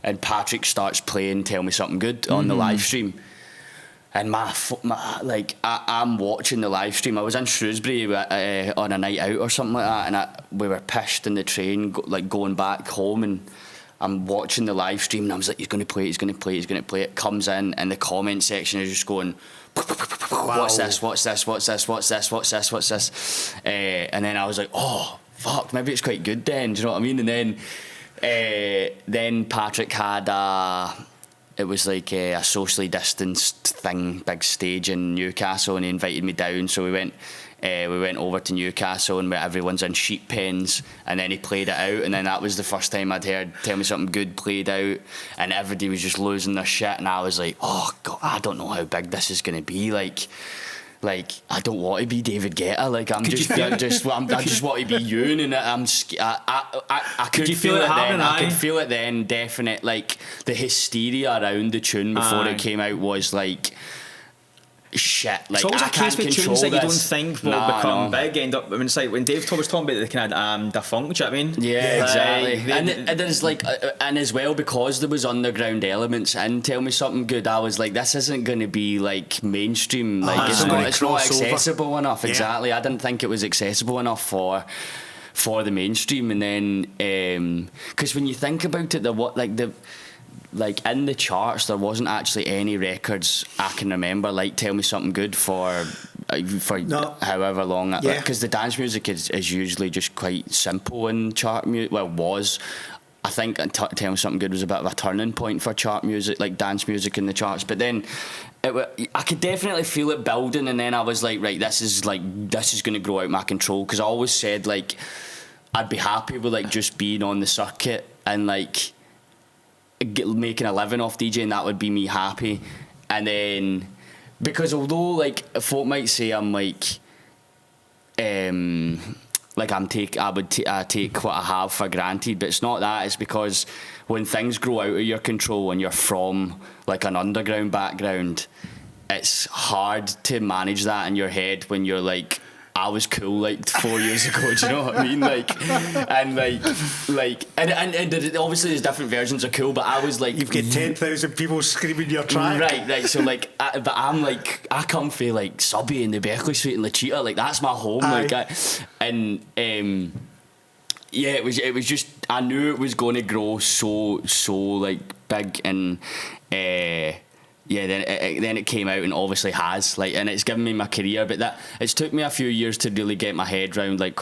And Patrick starts playing Tell Me Something Good on the live stream. And I'm watching the live stream. I was in Shrewsbury on a night out or something like that, and we were pissed in the train, going back home, and I'm watching the live stream, and I was like, he's going to play it. It comes in, and the comment section is just going, what's this? And then I was like, oh, fuck, maybe it's quite good then, do you know what I mean? And then Patrick had it was like a socially distanced thing, big stage in Newcastle, and he invited me down. So we went over to Newcastle, and everyone's in sheep pens, and then he played it out, and then that was the first time I'd heard Tell Me Something Good played out, and everybody was just losing their shit, and I was like, oh god, I don't know how big this is going to be. Like I don't want to be David Guetta. Like I just want to be Ewan, and I could feel it then. I could feel it then. Definite. Like the hysteria around the tune before it came out was like shit. Like it's always I a case with tunes that you don't think will become big. End up. I mean, it's like when Dave was talking about the kind of defunct. Do you know what I mean? Yeah, exactly. And there's like, and as well because there was underground elements in Tell Me Something Good, I was like, this isn't going to be like mainstream. Like it's not accessible enough. Yeah. Exactly. I didn't think it was accessible enough for the mainstream. And then because when you think about it, like in the charts there wasn't actually any records I can remember like Tell Me Something Good for for however long. Because the dance music is usually just quite simple in chart music. Well, was. I think Tell Me Something Good was a bit of a turning point for chart music, like dance music in the charts. But then I could definitely feel it building, and then I was like, right, this is going to grow out my control. Because I always said, like, I'd be happy with like just being on the circuit and like making a living off DJing. That would be me happy. And then, because although like folk might say I'm like I take what I have for granted, but it's not that. It's because when things grow out of your control and you're from like an underground background, it's hard to manage that in your head when you're like, I was cool like 4 years ago. Do you know what I mean? And obviously there's different versions of cool, but I was like, you've got 10,000 people screaming your track. Right. So like, but I'm like, I come from like Subby and the Berkeley Suite and La Cheetah. Like that's my home. Aye. It was just, I knew it was going to grow so like big, and then it came out and obviously has, like, and it's given me my career. But that it's took me a few years to really get my head round like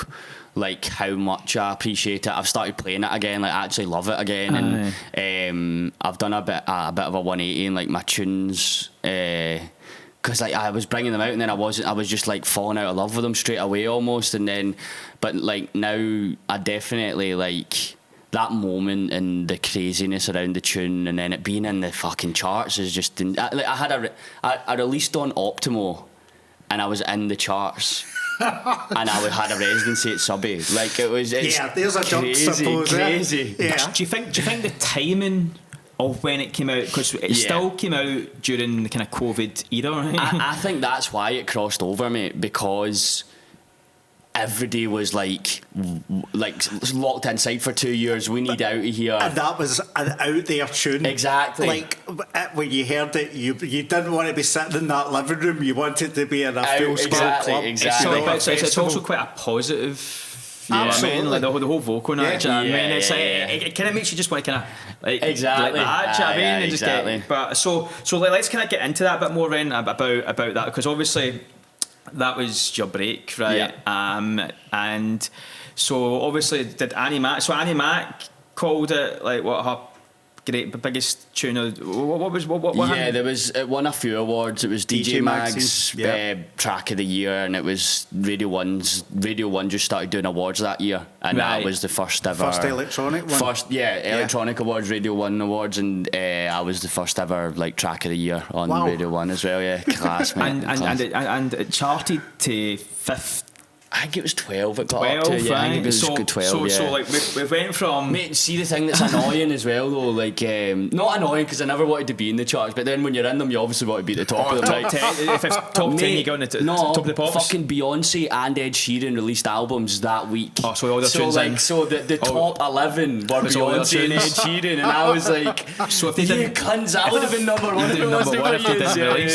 how much I appreciate it. I've started playing it again, like I actually love it again. And I've done a bit of a 180 in like my tunes, because like I was bringing them out and then I was just like falling out of love with them straight away almost. And then, but like now I definitely like that moment and the craziness around the tune, and then it being in the fucking charts is just. I released on Optimo, and I was in the charts, and I had a residency at Subby. Like it was. There's a jump, suppose. Crazy. Yeah. Do you think the timing of when it came out, because it still came out during the kind of COVID era, right? I think that's why it crossed over, mate, because everybody was like locked inside for 2 years. We need out of here. And that was an out there tune. Exactly. Like when you heard it, you didn't want to be sitting in that living room. You wanted to be in a full scale club. Exactly. It's also quite a positive. You know what I mean? Like the whole vocal night. I mean, it's it kind of makes you just want to kind of like exactly. Like that. I mean, and exactly. Just get, but so let's kind of get into that a bit more, Ren, about that, because obviously that was your break, right? Yeah. And so obviously did Annie Mac called it like what her biggest tune? What yeah, there was, it won a few awards. It was DJ Mag's track of the year, and it was Radio 1 just started doing awards that year, and that was the first electronic one. Electronic awards, Radio 1 awards, and I was the first ever like track of the year on Radio 1 as well. Yeah, class, mate. and it charted to 5th. I think it was 12 it got 12, up to, yeah. Right. I think it was 12, so like we went from... Mate, see the thing that's annoying as well though, like, not annoying because I never wanted to be in the charts, but then when you're in them you obviously want to be at the top of them, right? If it's top 10 you go on the top of the pops. Fucking Beyonce and Ed Sheeran released albums that week. Oh, so all the tunes in. So the top 11 were Beyonce and Ed Sheeran, and I was like, so if they didn't... cunts, I would have been number one if it wasn't for you.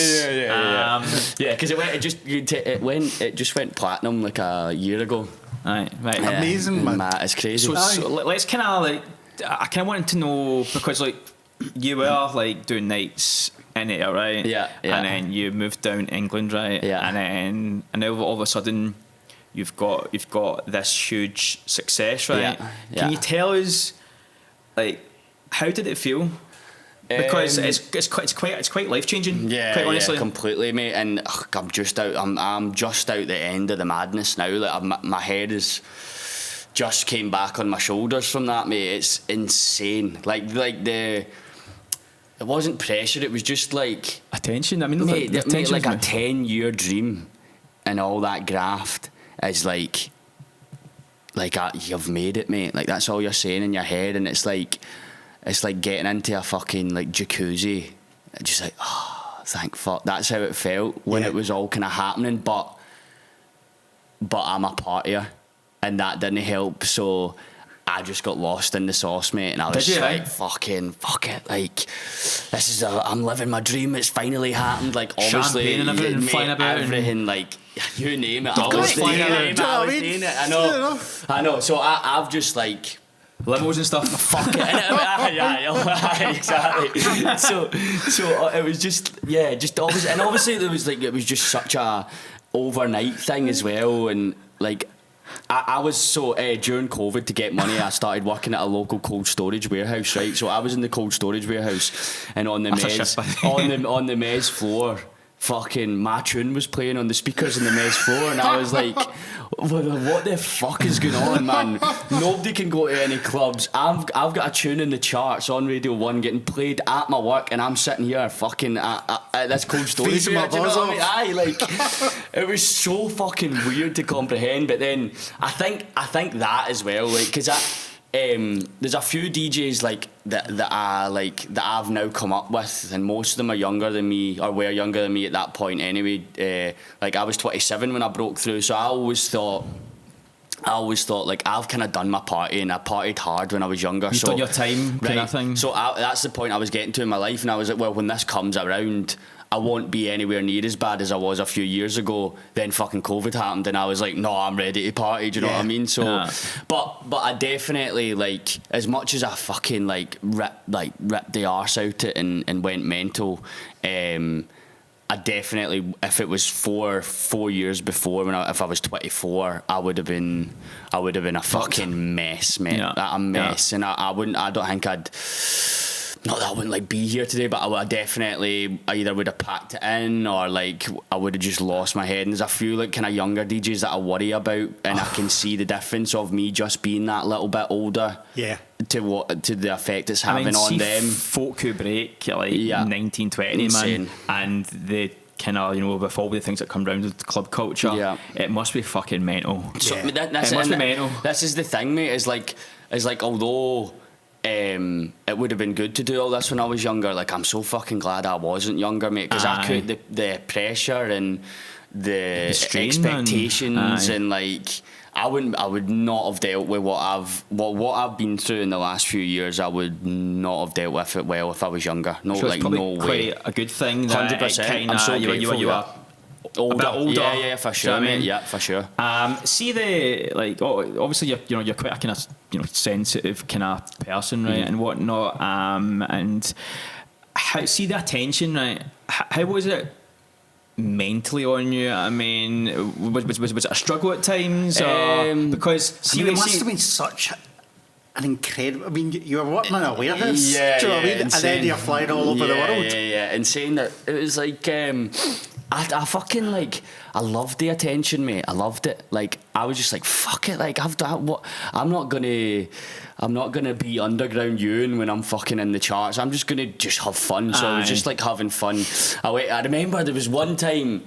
Yeah, because it just went platinum like a year ago. Right. Amazing, man. It's crazy. So let's kind of like, I kind of wanted to know, because like you were like doing nights in it, right? Yeah. And then you moved down to England, right? Yeah. And now all of a sudden you've got this huge success, right? Yeah. Can you tell us, like, how did it feel? Because it's quite life changing. Yeah, quite honestly. Yeah, completely, mate. And I'm just out the end of the madness now. Like my head is just came back on my shoulders from that, mate. It's insane. It wasn't pressure. It was just like attention. I mean, mate, like a 10-year dream, and all that graft is like you've made it, mate. Like that's all you're saying in your head, and it's like getting into a fucking like jacuzzi, just like, oh, thank fuck. That's how it felt when it was all kind of happening. But I'm a partier, and that didn't help. So I just got lost in the sauce, mate. And I was like, fucking fuck it. Like, this is I'm living my dream. It's finally happened. Like, obviously, champagne and everything flying about, everything, like, you name it. I was doing it. I know. So I've just like. Limos and stuff. Fuck it. Yeah, exactly. So it was just always, and obviously there was like, it was just such a overnight thing as well, and like I was so during COVID, to get money, I started working at a local cold storage warehouse, right? So I was in the cold storage warehouse, and on the on the mez floor, fucking my tune was playing on the speakers in the mez floor, and I was like, what the fuck is going on, man? Nobody can go to any clubs. I've got a tune in the charts on Radio 1 getting played at my work, and I'm sitting here fucking at this cold storage. Do you know what I mean? Aye, like it was so fucking weird to comprehend. But then I think that as well, like, because there's a few DJs like that I've now come up with, and most of them are younger than me, or were younger than me at that point anyway. Like I was 27 when I broke through, so I always thought like I've kind of done my party, and I partied hard when I was younger. You've done your time, kind of thing. So that's the point I was getting to in my life, and I was like, well, when this comes around, I won't be anywhere near as bad as I was a few years ago. Then fucking COVID happened, and I was like, no, I'm ready to party. Do you know what I mean? So, but I definitely, like, as much as I fucking like ripped the arse out it and went mental. I definitely, if it was four years before, if I was 24, I would have been a fucking mess, mate. A mess, and I don't think I'd. Not that I wouldn't like be here today, but I definitely either would have packed it in, or like I would have just lost my head. And there's a few like kind of younger DJs that I worry about, and I can see the difference of me just being that little bit older. Yeah. To the effect it's having on them. Folk who break like 19, 20, insane. Man, and the kind of, you know, with all the things that come round with club culture, it must be fucking mental. So, it must be mental. This is the thing, mate. Is like although. It would have been good to do all this when I was younger. Like, I'm so fucking glad I wasn't younger, mate, because I could the pressure and the expectations and like I would not have dealt with what I've been through in the last few years. I would not have dealt with it well if I was younger. No, so like no way. Quite a good thing. 100%. I'm so grateful. You are older. A bit older. Yeah, for sure, mate. Yeah, for sure. See the like. Obviously, you're quite a kind of sensitive kind of person, right, and whatnot. And see the attention, right? How was it mentally on you? I mean, was it a struggle at times? Because see, it must have been such an incredible. I mean, you were working in a warehouse, do you know what I mean? And then you're flying all over the world. Yeah. And saying that, it was like. I fucking like. I loved the attention, mate. I loved it. Like, I was just like, fuck it. Like, I've done what. I'm not gonna be underground Ewan when I'm fucking in the charts. I'm just gonna have fun. So I was just like having fun. I remember there was one time.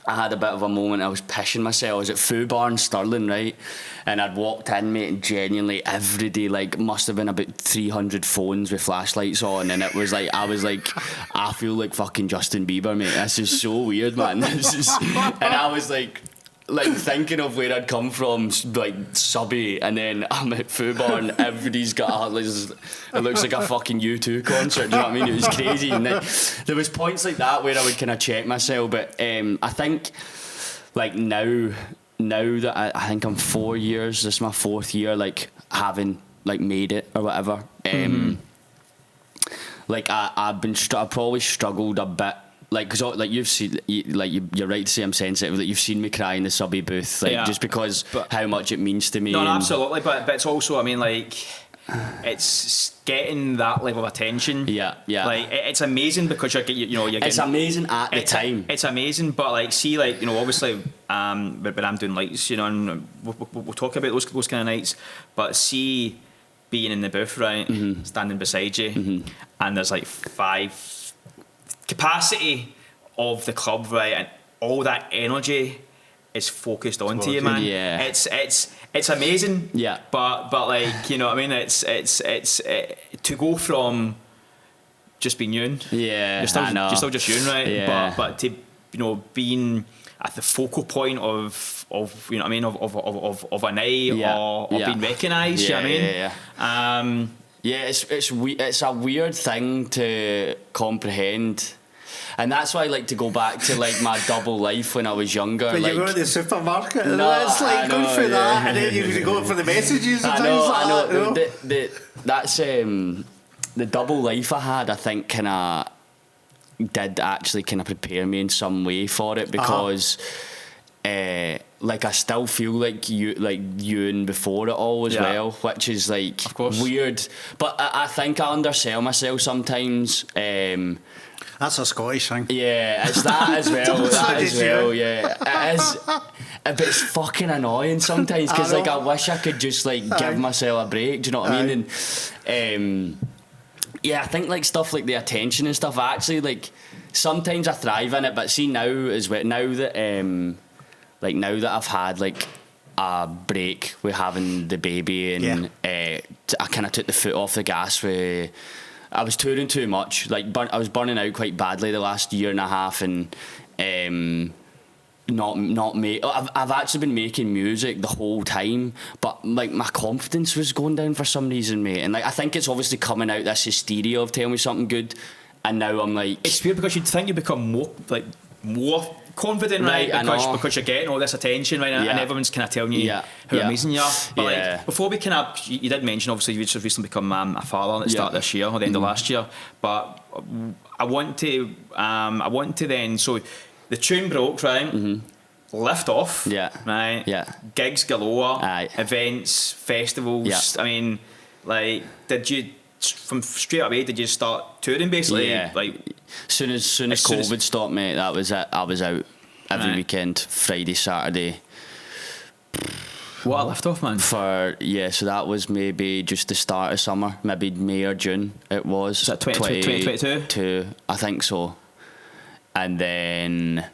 I had a bit of a moment. I was pissing myself. I was at Foo Bar in Stirling, right? And I'd walked in, mate, and genuinely every day, like, must have been about 300 phones with flashlights on. And it was like, I feel like fucking Justin Bieber, mate. This is so weird, man. And I was like thinking of where I'd come from, like Subby, and then I'm at Foo Bar and everybody's got it looks like a fucking U2 concert. Do you know what I mean? It was crazy. And there was points like that where I would kind of check myself, but I think like now that I think I'm 4 years, this is my 4th year, like having like made it or whatever. Like I've probably struggled a bit. Like, cause like you've seen, you're right to say I'm sensitive. That you've seen me cry in the Subby booth, like just because how much it means to me. No, absolutely. But it's also, I mean, like, it's getting that level of attention. Yeah. Like, it's amazing because you're getting. It's amazing at the time. It's amazing, but like, see, like, obviously, when I'm doing lights, and we'll talk about those kind of nights. But see, being in the booth, right, standing beside you, and there's like 5. Capacity of the club, right, and all that energy is focused onto you, man. Yeah, it's amazing. Yeah, but like, you know what I mean? It's to go from just being Ewan. Yeah, you're still just Ewan, right? Yeah. But to being at the focal point of you know what I mean of a night or being recognised. You know what I mean? It's a weird thing to comprehend, and that's why I like to go back to like my double life when I was younger. But like, you go to the supermarket, and it's like going through that, and then you go for the messages and things like that. You know? That's the double life I had. I think kind of did actually kind of prepare me in some way for it, because like I still feel like Ewan before it all as well, which is like weird. But I think I undersell myself sometimes. That's a Scottish thing. Yeah, it's that as well. Yeah, it is. But it's fucking annoying sometimes, because like I wish I could just like give myself a break. Do you know what I mean? And yeah, I think like stuff like the attention and stuff. Actually, like sometimes I thrive in it, but see now as well. Now that I've had like a break with having the baby, and I kind of took the foot off the gas with. I was touring too much. Like I was burning out quite badly the last year and a half, and I've actually been making music the whole time, but like my confidence was going down for some reason, mate. And like I think it's obviously coming out this hysteria of Tell Me Something Good, and now I'm like, it's weird because you'd think you become more confident, right? Because you're getting all this attention, right? And everyone's kind of telling you how amazing you are. But like before we you did mention obviously you just recently become a father at the start of this year or the end of last year. But I want to then, so the tune broke, right? Lift off, right? Gigs galore, events, festivals. I mean, like, did you from straight away? Did you start touring basically? Like, soon as COVID stopped, mate, that was it. I was out every weekend, Friday, Saturday. What a lift off, man! So that was maybe just the start of summer, maybe May or June. It was. Is that 2022? I think so. And then.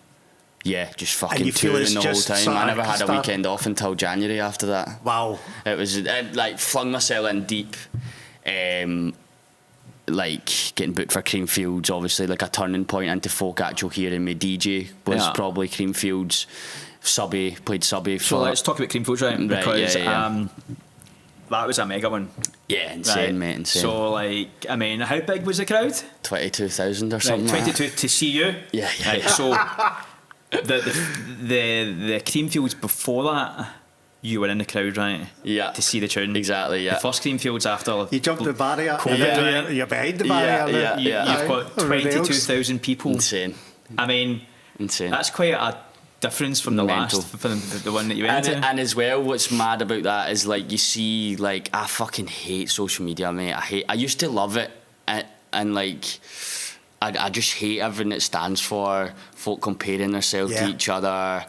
Yeah, just fucking touring the whole time. I never had a weekend off until January after that. Wow. It like flung myself in deep. Like getting booked for Creamfields, obviously like a turning point into folk actual hearing me. DJ was probably Creamfields. Played Subby. So let's talk about Creamfields, right? Because that was a mega one. Yeah, insane, mate, insane. So like, I mean, how big was the crowd? 22,000 or something. 22 to see you. Yeah. So. The Creamfields before that, you were in the crowd, right? Yeah. To see the tune. Exactly, yeah. The first Creamfields after... You jumped the barrier. COVID, you're behind the barrier. You've got 22,000 people. Insane. I mean... Insane. That's quite a difference from the last, from the one that you went to. And as well, what's mad about that is like, you see, like, I fucking hate social media, mate. I used to love it, and like... I just hate everything it stands for. Folk comparing themselves to each other,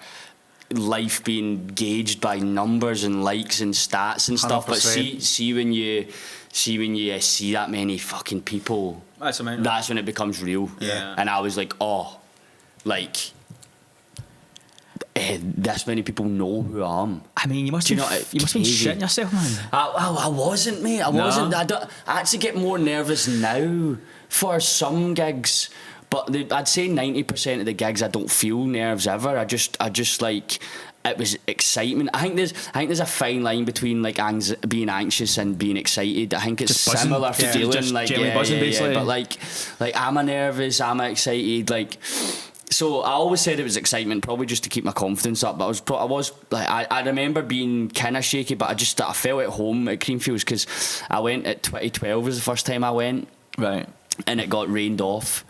life being gauged by numbers and likes and stats and stuff. 100%. But see when you see that many fucking people, that's when it becomes real. Yeah. And I was like, this many people know who I am. I mean, you must have been shitting yourself, man. I wasn't, mate. I wasn't. I actually get more nervous now for some gigs, but I'd say 90% of the gigs I don't feel nerves ever. I just like, it was excitement. I think there's a fine line between like being anxious and being excited. I think it's just similar feeling, just like buzzing, basically. But like am I nervous? Am I excited? Like. So I always said it was excitement, probably just to keep my confidence up. But I was like, I remember being kind of shaky, but I felt at home at Creamfields because I went at 2012 was the first time I went, right, and it got rained off.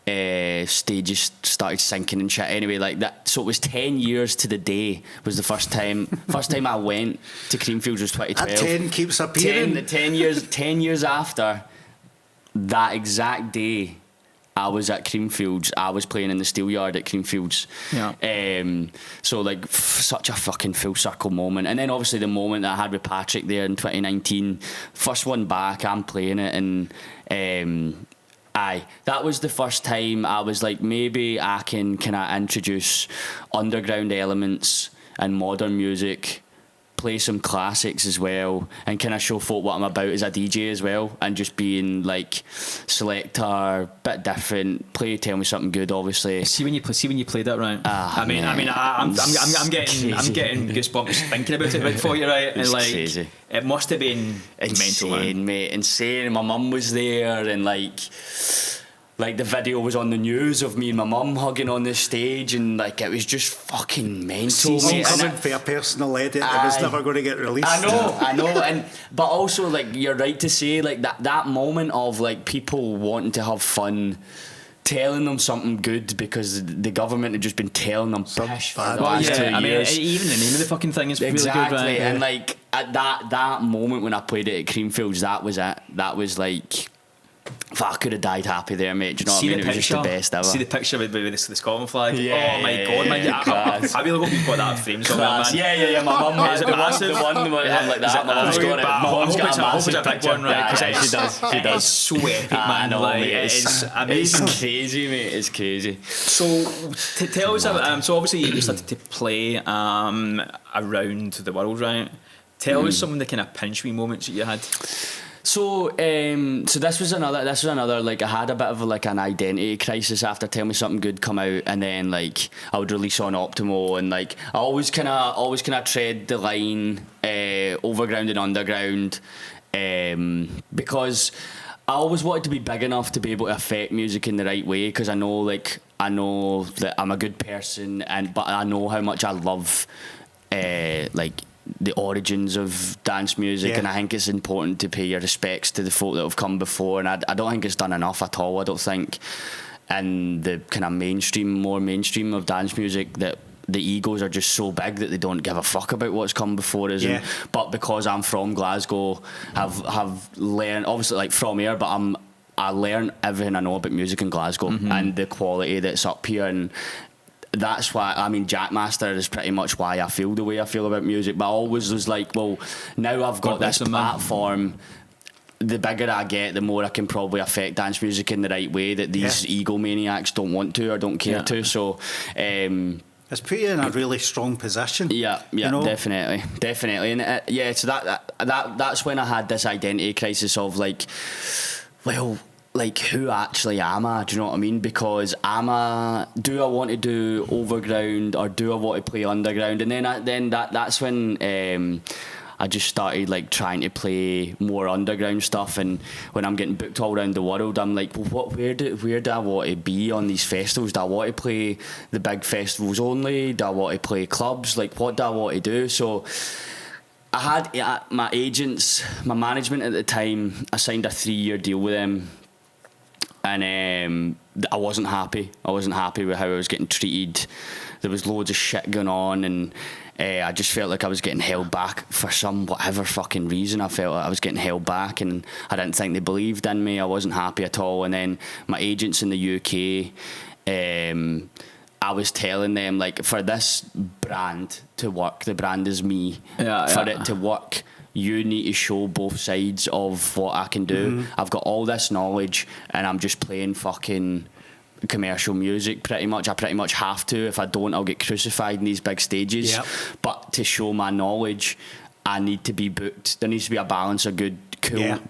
Stages started sinking and shit. Anyway, like that. So it was 10 years to the day was the first time I went to Creamfields was 2012. That 10 keeps appearing. 10 years after that exact day. I was at Creamfields. I was playing in the Steelyard at Creamfields. Yeah. So like such a fucking full circle moment. And then obviously the moment that I had with Patrick there in 2019, first one back, I'm playing it, and that was the first time I was like, maybe I can kind of introduce underground elements and modern music, play some classics as well, and kind of show folk what I'm about as a DJ as well, and just being like selector, bit different, Tell Me Something Good, obviously. See when you played that, right? I'm getting goosebumps thinking about it for you, right? And like, crazy. It must have been insane, mental, man. Mate, insane. My mum was there, and like the video was on the news of me and my mum hugging on the stage, and like it was just fucking mental. Coming for a personal edit, it was never going to get released. I know, but also like you're right to say like that moment of like people wanting to have fun telling them something good because the government had just been telling them pish for the last 2 years. I mean, even the name of the fucking thing is exactly. really good, right? And like at that moment when I played it at Creamfields, that was it. That was like, I could have died happy there, mate. Do you know what I mean? It was just the best ever. See the picture with the Scotland flag? Yeah, oh my god, man. I really hope you've got that framed somewhere, man. Yeah. My mum has the one like that. My mum's got it. My mum's got a massive big one, right? She does. It's so epic, man. I know, like, mate. it's amazing. It's crazy, mate. It's crazy. So, tell us about, so obviously you started to play around the world, right? Tell us some of the kind of pinch me moments that you had. So this was another like I had a bit of an identity crisis after Tell Me Something Good come out, and then like I would release on Optimo, and like I always kind of tread the line overground and underground, because I always wanted to be big enough to be able to affect music in the right way, because I know that I'm a good person, but I know how much I love like the origins of dance music, and I think it's important to pay your respects to the folk that have come before, and I don't think it's done enough at all. I don't think in the kind of more mainstream of dance music that the egos are just so big that they don't give a fuck about what's come before us. But because I'm from Glasgow, have learned, obviously like from here, but I learn everything I know about music in Glasgow and the quality that's up here, and that's why, I mean, Jackmaster is pretty much why I feel the way I feel about music. But I always was like, well, now I've got this platform, the bigger I get, the more I can probably affect dance music in the right way that these egomaniacs don't want to or don't care to. So it's put you in a really strong position. Yeah, you know? definitely, and so that's when I had this identity crisis of like, well, like, who actually am I? Do you know what I mean? Because do I want to do overground or do I want to play underground? And then that's when I just started like trying to play more underground stuff. And when I'm getting booked all around the world, I'm like, well, where do I want to be on these festivals? Do I want to play the big festivals only? Do I want to play clubs? Like, what do I want to do? So I had my agents, my management at the time, I signed a 3-year deal with them. And I wasn't happy. I wasn't happy with how I was getting treated. There was loads of shit going on, and I just felt like I was getting held back for some whatever fucking reason. I felt like I was getting held back, and I didn't think they believed in me. I wasn't happy at all. And then my agents in the UK, I was telling them, like, for this brand to work, the brand is me. For it to work, you need to show both sides of what I can do. I've got all this knowledge and I'm just playing fucking commercial music pretty much. I pretty much have to. If I don't, I'll get crucified in these big stages. But to show my knowledge, I need to be booked. There needs to be a balance of good,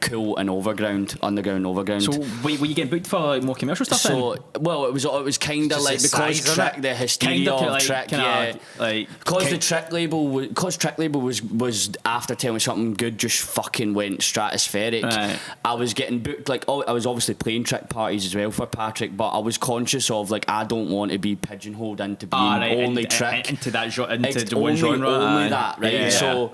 cool and underground. So were you getting booked for like more commercial stuff? So then? Well, it was kind of like, because the hysteria of Trick, because the Trick label was after Tell Me Something Good just fucking went stratospheric. Right. I was getting booked, like, I was obviously playing Trick parties as well for Patrick, but I was conscious of like, I don't want to be pigeonholed into being only Trick, into that into one genre, only that, right? So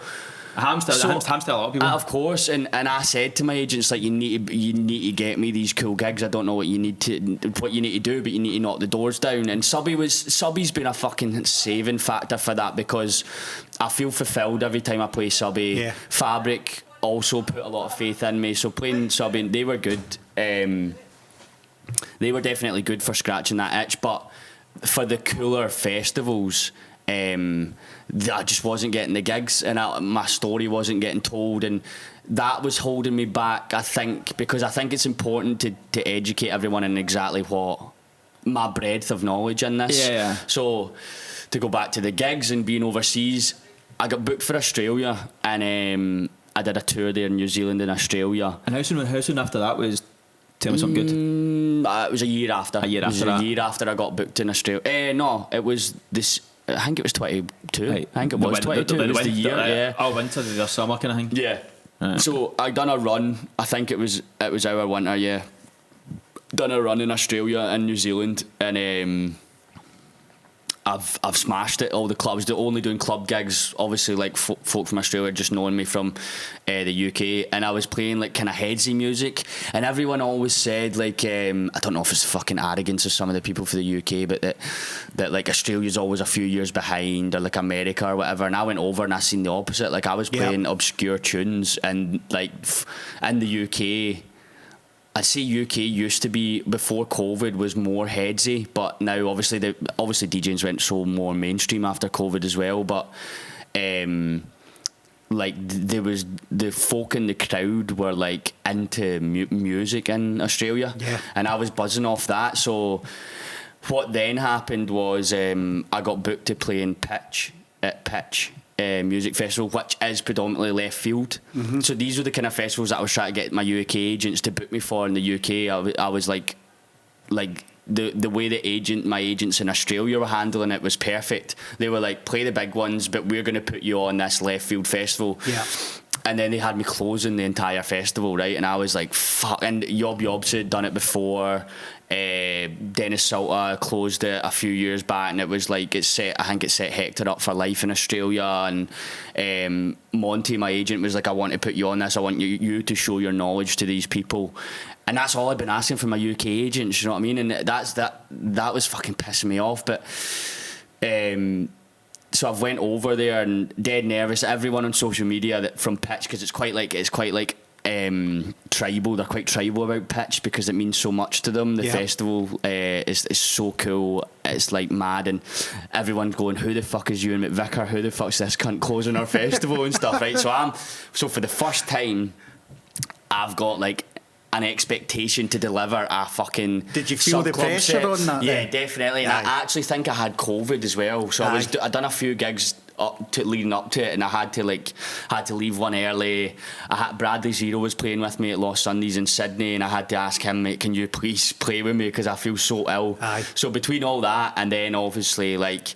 hamster a lot of people. Of course, and I said to my agents, like, you need to get me these cool gigs. I don't know what you need to do, but you need to knock the doors down. And Subby's been a fucking saving factor for that, because I feel fulfilled every time I play Subby. Fabric also put a lot of faith in me, so playing Subby, they were good. They were definitely good for scratching that itch, but for the cooler festivals, I just wasn't getting the gigs, and my story wasn't getting told, and that was holding me back, I think, because I think it's important to educate everyone in exactly what my breadth of knowledge in this. So to go back to the gigs and being overseas, I got booked for Australia, and I did a tour there in New Zealand and Australia. And how soon after that was Tell Me Something Good? It was a year after. A year after I got booked in Australia. No, it was this. I think it was 22. Right. I think it was 22. It was the year. Winter, the summer kind of thing. Yeah. Right. So I done a run. I think it was our winter. Yeah. Done a run in Australia and New Zealand, and I've smashed it. All the clubs, only doing club gigs. Obviously, like folk from Australia just knowing me from the UK, and I was playing like kind of headsy music, and everyone always said like I don't know if it's fucking arrogance of some of the people for the UK, but that like Australia's always a few years behind, or like America or whatever. And I went over and I seen the opposite. Like I was playing obscure tunes, and like in the UK. I'd say UK used to be, before COVID, was more headsy, but now obviously DJs went so more mainstream after COVID as well. But like there was the folk in the crowd were like into music in Australia, and I was buzzing off that. So what then happened was I got booked to play in Pitch music festival, which is predominantly left field. So these were the kind of festivals that I was trying to get my UK agents to book me for in the UK. I was like the way my agents in Australia were handling it was perfect. They were like, play the big ones, but we're going to put you on this left field festival. And then they had me closing the entire festival, right? And I was like, fuck. And Yob Yobs had done it before. Dennis Salter closed it a few years back, and it was like I think it set Hector up for life in Australia. And Monty, my agent, was like, I want to put you on this. I want you to show your knowledge to these people. And that's all I've been asking from my UK agents, you know what I mean? And that was fucking pissing me off. But so I've went over there and dead nervous. Everyone on social media from Pitch, because it's quite like tribal. They're quite tribal about Pitch because it means so much to them. The festival is so cool. It's like mad, and everyone's going, who the fuck is Ewan McVicar? Who the fuck's this cunt closing our festival and stuff, right? So for the first time, I've got like an expectation to deliver a fucking. Did you feel the pressure set on that? Yeah, then? Definitely. And I actually think I had COVID as well. So I'd done a few gigs leading up to it, and I had to leave one early. Bradley Zero was playing with me at Lost Sundays in Sydney, and I had to ask him, mate, can you please play with me because I feel so ill. So between all that, and then obviously like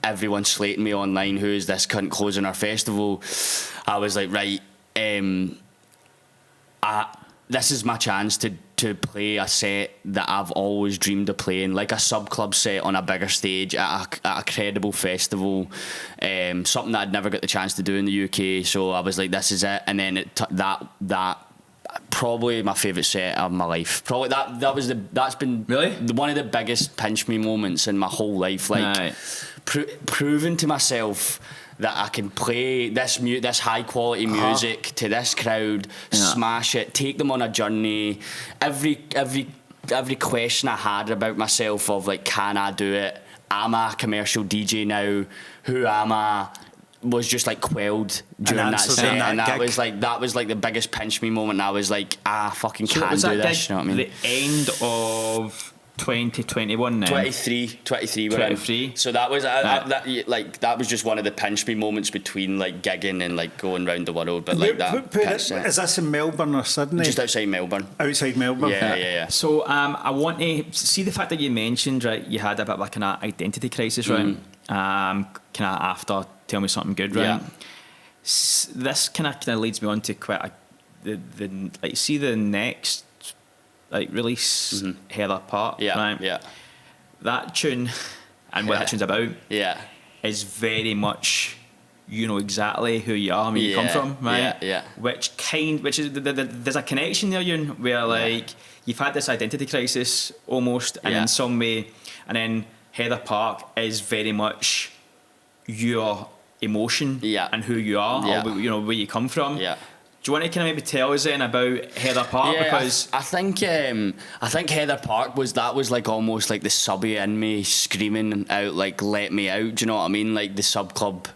everyone slating me online, who is this cunt closing our festival, I was like, right, this is my chance to play a set that I've always dreamed of playing, like a sub-club set on a bigger stage at a credible festival, something that I'd never got the chance to do in the UK. So I was like, this is it. And then that probably my favourite set of my life. Probably that's been really one of the biggest pinch me moments in my whole life. Like proving to myself that I can play this high quality music to this crowd, smash it, take them on a journey. Every question I had about myself of like, can I do it? Am I a commercial DJ now? Who am I? Was just like quelled during that set, and that was like the biggest pinch me moment. And I was like, I fucking can't do this. You know what I mean? The end of 2021 then? 23 So that was that was just one of the pinch me moments between like gigging and like going round the world. But like is this in Melbourne or Sydney? Just outside Melbourne. Yeah. So I want to see the fact that you mentioned, right, you had a bit of like an identity crisis, right? Kind of after Tell Me Something Good, right? This kind of leads me on to quite the like, see the next like release, Heather Park, right? That tune and what that tune's about is very much, you know exactly who you are and where you come from, right? Which is there's a connection there, Ewan, where like you've had this identity crisis almost, and in some way, and then Heather Park is very much your emotion and who you are, or you know where you come from. Do you want to kind of maybe tell us then about Heather Park? Because I think Heather Park was like almost like the subby in me screaming out like, let me out. Do you know what I mean? Like the sub club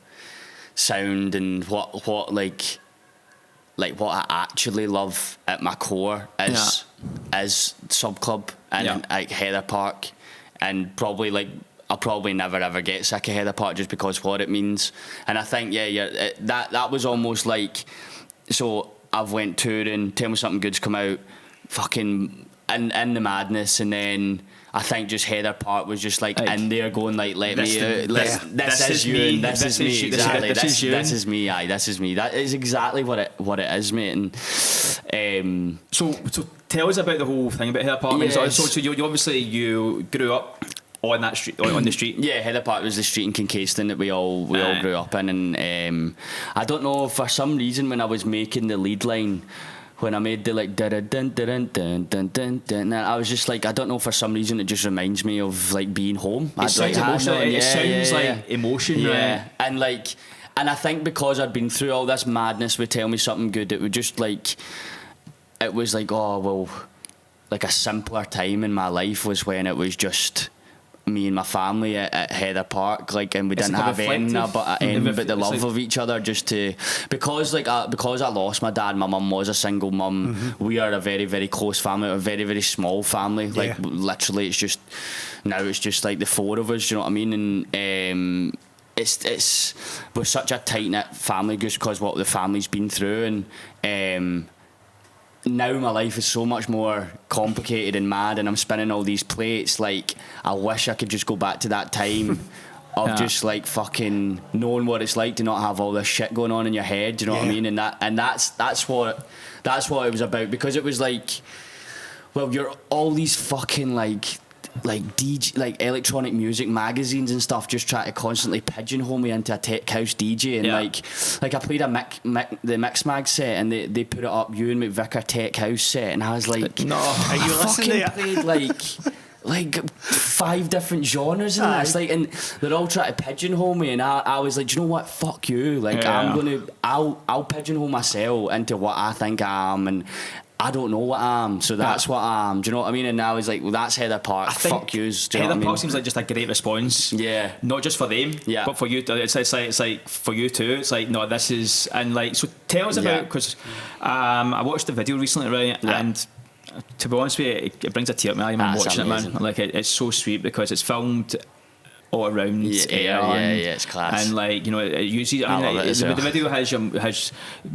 sound and what what I actually love at my core is sub club and like Heather Park, and probably like I'll probably never ever get sick of Heather Park just because what it means. And I think that was almost like. So I've went touring, Tell Me Something Good's come out, fucking in the madness, and then I think just Heather Park was just like in there going like, let me out. This is you, and this is me, exactly. This is me, this is me. That is exactly what it is, mate. And so tell us about the whole thing about Heather Park. So you obviously you grew up on that street, on the street. Yeah, Heather Park was the street in Kincaston that we all grew up in, and I don't know, for some reason when I was making the lead line, when I made the like dun dun dun dun dun dun dun, I was just like, I don't know, for some reason it just reminds me of like being home. It sounds emotional. It sounds like emotion, right? And I think because I'd been through all this madness with Tell Me Something Good, it would just like, it was like, oh well, like a simpler time in my life was when it was just me and my family at Heather Park, like, and we didn't have anything but the love of each other, just to, because I lost my dad. My mum was a single mum. We are a very, very close family, a very, very small family. Like literally, it's just like the four of us. You know what I mean? And it's we're such a tight knit family just because what the family's been through, and now my life is so much more complicated and mad, and I'm spinning all these plates. Like, I wish I could just go back to that time of just like fucking knowing what it's like to not have all this shit going on in your head. Do you know what I mean? And that's what it was about, because it was like, well, you're all these fucking like DJ, like electronic music magazines and stuff, just try to constantly pigeonhole me into a tech house DJ, and like I played the Mix Mag set, and they put it up, Ewan McVicar tech house set, and I was like, no, are you listening? Played like 5 different genres in this, like, and they're all trying to pigeonhole me, and I was like, do you know what? Fuck you! Like, I'll pigeonhole myself into what I think I am, and I don't know what I am, so that's what I am. Do you know what I mean? And I was like, well, that's Heather Park. Fuck yous. Heather Park seems like just a great response. Yeah. Not just for them, but for you. It's like for you too. It's like, no, this is, and like, so tell us about, because I watched the video recently, right? Yeah. And to be honest with you, it brings a tear to my eye when I'm watching amazing. It, man. Like, it's so sweet because it's filmed all around it's class, and like, you know, it usually, the video has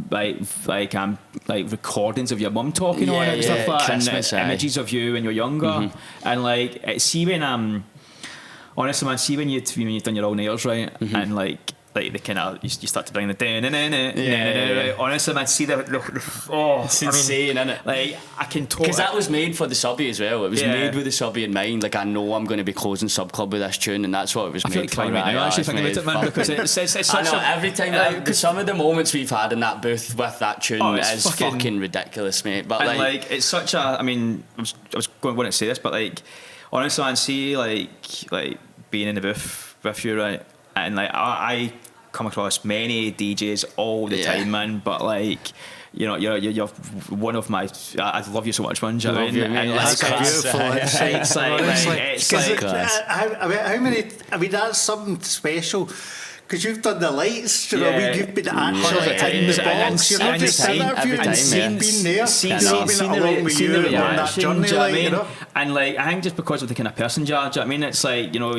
like recordings of your mum talking on it and stuff like that, and images of you when you're younger, and like, see when honestly, man, see when you've done your all nighters, right, and like the kind of, you start to bring the honestly, man, see the it's insane, isn't it? Like, I can totally, because that was made for the subby as well. It was made with the subby in mind. Like, I know I'm going to be closing Sub Club with this tune, and that's what it was made for. Right now, actually thinking about it, man, because it's such I know, every time some of the moments we've had in that booth with that tune is fucking ridiculous, mate. But and like it's such a, I mean, I was going to say this, but like, honestly, man, see like being in the booth with you, right, and like I come across many DJs all the time, man, but like, you know, you're one of my, I love you so much, man. Love you, man. That's beautiful. It's like how many, I mean, that's something special, because you've done the lights, you know, you've been actually in the box, you're not just interviewing, you've been there, been along with you on that journey, like, you know. And like, I think just because of the kind of person you are, do you know what I mean? It's like, you know,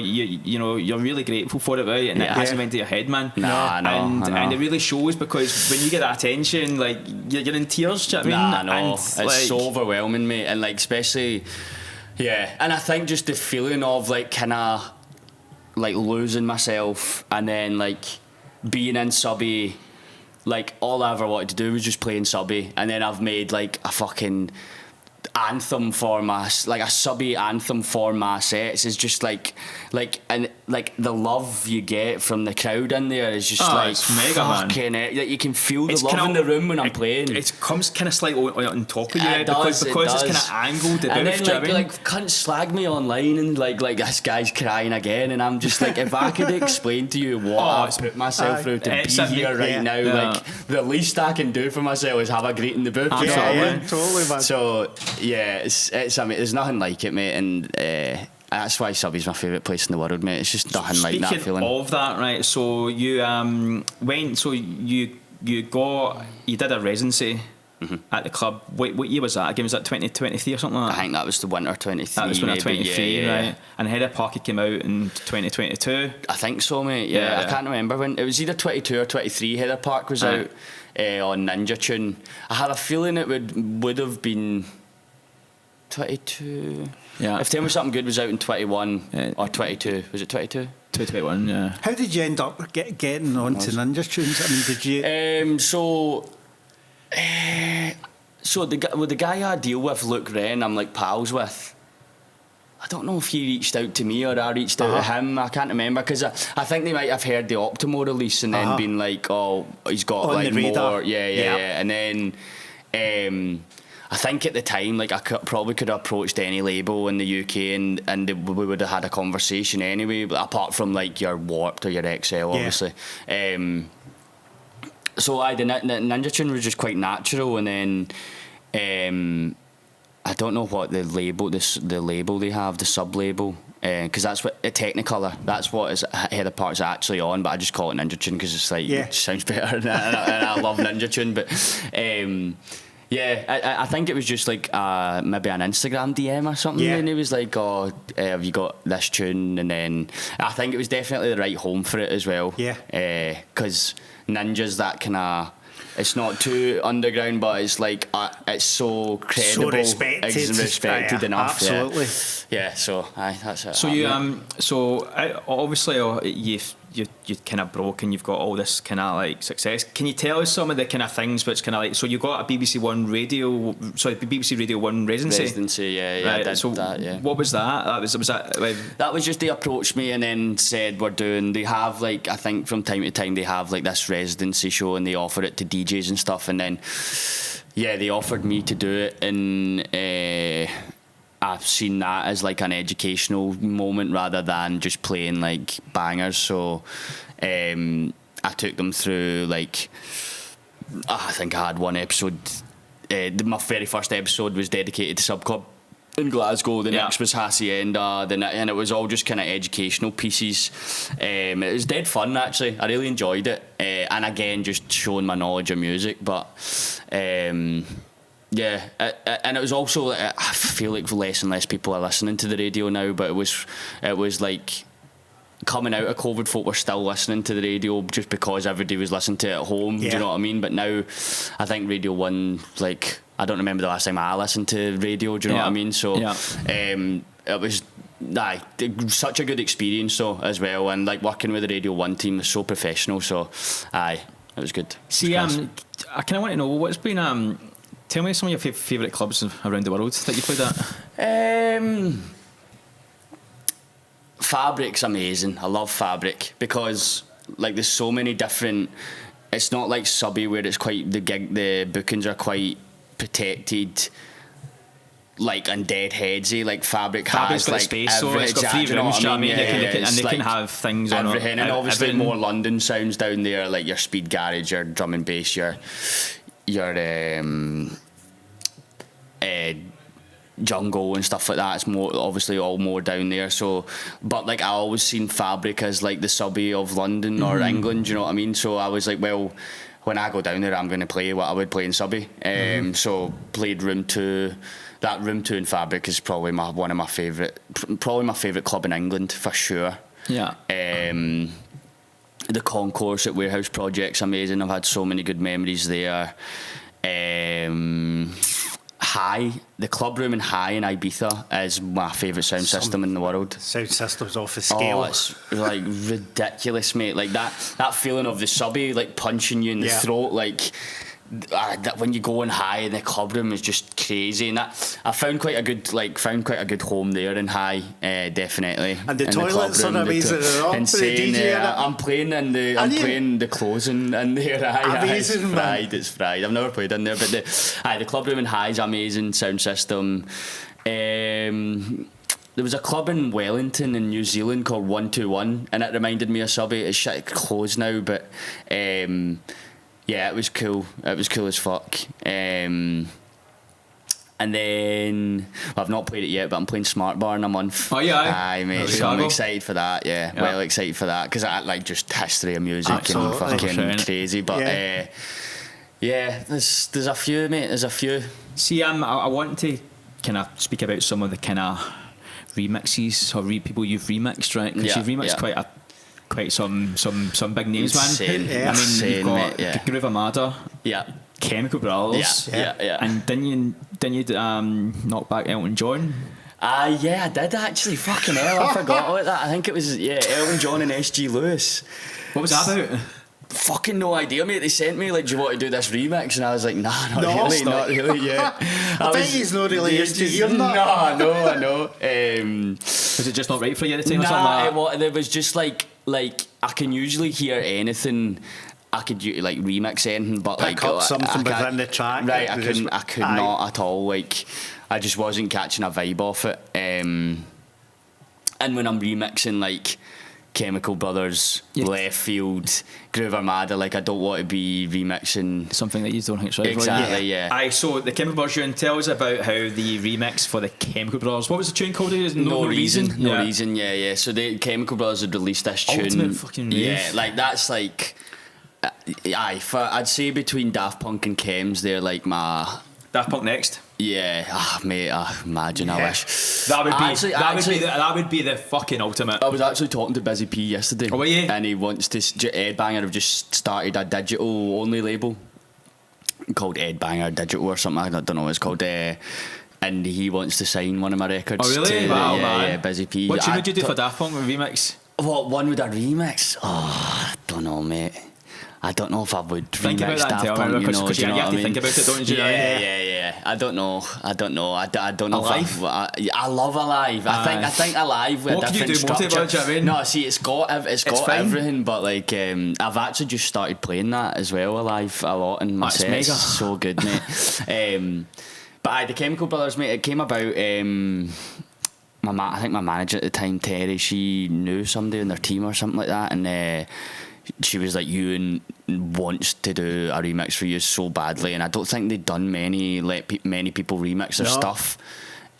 you're really grateful for it, right? And it hasn't went to your head, man. And it really shows, because when you get that attention, like, you're in tears, do you know what I mean? I know. It's like, so overwhelming, mate. And like, especially, and I think just the feeling of like kind of like losing myself, and then like being in subby, like all I ever wanted to do was just play in subby, and then I've made like a fucking anthem for my, like a subby anthem for my sets, is just like and like the love you get from the crowd in there is just like it's mega, fucking man. Like, you can feel the love in the room when I'm playing. It comes kind of slightly on top of you, because it's kind of angled the and booth, then like cunts slag me online, and like this guy's crying again, and I'm just like, if I could explain to you what I've put myself through to be here right now, like the least I can do for myself is have a great in the booth. Totally, man. So it's I mean, there's nothing like it, mate, and that's why Subby's my favourite place in the world, mate. It's just nothing like that feeling. Speaking of that, right, so you you did a residency at the club. What year was that? Again, was that 2023 or something like that? I think that was the winter 23. That was winter 23, right? And Heather Park came out in 2022. I think so, mate. Yeah, I can't remember when. It was either 22 or 23. Heather Park was out on Ninja Tune. I had a feeling it would have been 22. Yeah. If Tell Me Something Good was out in 21 or 22, was it 22? 2021, yeah. How did you end up getting onto Ninja Tunes? I mean, did you? So the guy I deal with, Luke Wren, I'm like pals with. I don't know if he reached out to me or I reached out to him. I can't remember, because I think they might have heard the Optimo release and then been like, oh, he's got on like the radar. more. Yeah. And then I think at the time, like, I probably could have approached any label in the UK and we would have had a conversation anyway, but apart from like your Warped or your XL, obviously. So the Ninja Tune was just quite natural, and then I don't know what the label they have, the sub-label, because that's what Technicolor, that's what is Heather Park's actually on, but I just call it Ninja Tune because it's like it sounds better, and I love Ninja Tune. But I think it was just like maybe an Instagram DM or something, and he was like, oh, have you got this tune? And then I think it was definitely the right home for it as well, because Ninja's that kind of, it's not too underground, but it's like it's so credible, so respected enough. Absolutely. Yeah. So that's it. So obviously you kind of broke and you've got all this kind of like success. Can you tell us some of the kind of things which kind of like, so you got a BBC Radio 1 residency? Yeah. Right. So what was that? Was that like, that was just, they approached me and then said they have like, I think from time to time they have like this residency show and they offer it to DJs and stuff, and then they offered me to do it, and I've seen that as like an educational moment rather than just playing like bangers. So I took them through, like, I think I had one episode. My very first episode was dedicated to Sub Club in Glasgow. The next was Hacienda, and it was all just kind of educational pieces. It was dead fun, actually. I really enjoyed it, and again, just showing my knowledge of music. But and it was also, I feel like less and less people are listening to the radio now, but it was like coming out of COVID, folk were still listening to the radio just because everybody was listening to it at home. Do you know what I mean? But now I think Radio 1, like, I don't remember the last time I listened to radio, do you know what I mean? So it was such a good experience though as well, and like working with the Radio 1 team was so professional, so it was good. See, I kind of want to know what's been tell me some of your favourite clubs around the world that you played at. Fabric's amazing. I love Fabric because like there's so many different. It's not like Subby where it's quite the bookings are quite protected, like, and deadheadsy. Like Fabric's has like space, so it's got 3 rooms. They can have things on everything, and obviously more London sounds down there, like your Speed Garage, your drum and bass, your jungle and stuff like that. It's more obviously all more down there. So, but like I always seen Fabric as like the Subby of London or England. Do you know what I mean? So I was like, well, when I go down there, I'm going to play what I would play in Subby. So played Room 2. That Room 2 in Fabric is probably one of my favourite club in England for sure. Yeah. The Concourse at Warehouse Project's amazing. I've had so many good memories there. High, the club room in High in Ibiza is my favourite sound system in the world. Sound system's off the scale. Oh, it's like ridiculous, mate. Like that feeling of the Subby like punching you in the throat, like that when you go in High in the club room is just crazy. And that I found quite a good home there in High, definitely. And the toilets are amazing. Insane. I'm playing the closing in there. Amazing, It's fried. I've never played in there, but the club room in High is amazing. Sound system. There was a club in Wellington in New Zealand called 121, and it reminded me of Subby. It's closed now, but yeah, it was cool. It was cool as fuck. And then I've not played it yet, but I'm playing Smart Bar in a month. Oh yeah, aye mate. So I'm excited for that. Yeah, well excited for that because I like just history of music. Absolutely. And fucking crazy. But there's a few, mate. There's a few. See, I want to kind of speak about some of the kind of remixes or people you've remixed, right? Because you've remixed quite some big names, insane. Man. I mean, you've got Groove Armada, Chemical Brothers, and didn't you knock back Elton John? I did actually. Fucking hell, I forgot about that. I think it was Elton John and SG Lewis. What was that about? fucking no idea, mate. They sent me, like, do you want to do this remix? And I was like, nah, not really, yeah. I bet he's not really used to hearing that. No, I know. Was it just not right for you at the time or something like that? It was just like I can usually hear anything. I could like remix anything, but pick like up something within the track. Right, I could not at all. Like, I just wasn't catching a vibe off it. And when I'm remixing like Chemical Brothers, Left Field, Groove Armada, like I don't want to be remixing something that you don't think is right. Exactly, yeah. So the Chemical Brothers, tell us about how the remix for the Chemical Brothers. What was the tune called? No Reason. No Reason. Yeah. So the Chemical Brothers had released this tune. Ultimate fucking rave. Yeah, like that's like, I'd say between Daft Punk and Chems, they're like my Daft Punk next. Yeah, mate. Imagine. I wish that would be the fucking ultimate. I was actually talking to Busy P yesterday. Oh, were you? And he wants to. Ed Banger have just started a digital only label called Ed Banger Digital or something. I don't know what it's called. And he wants to sign one of my records. Oh, really? Wow, man. Yeah, Busy P. What tune would you do for Daft Punk with remix? What one would I remix? Oh, I don't know, mate. I don't know if I would think remix about that Daft Punk, because you have to think about it, don't you? Yeah. I don't know. I don't know. Alive? I love Alive. I think Alive with what a different structure. What can you do about it? No, see, it's got everything, but like I've actually just started playing that as well, Alive, a lot in my sets. Mega. So good, mate. But the Chemical Brothers, mate, it came about. I think my manager at the time, Terry, she knew somebody in their team or something like that, and she was like, Ewan wants to do a remix for you so badly, and I don't think they'd done many people remix their stuff.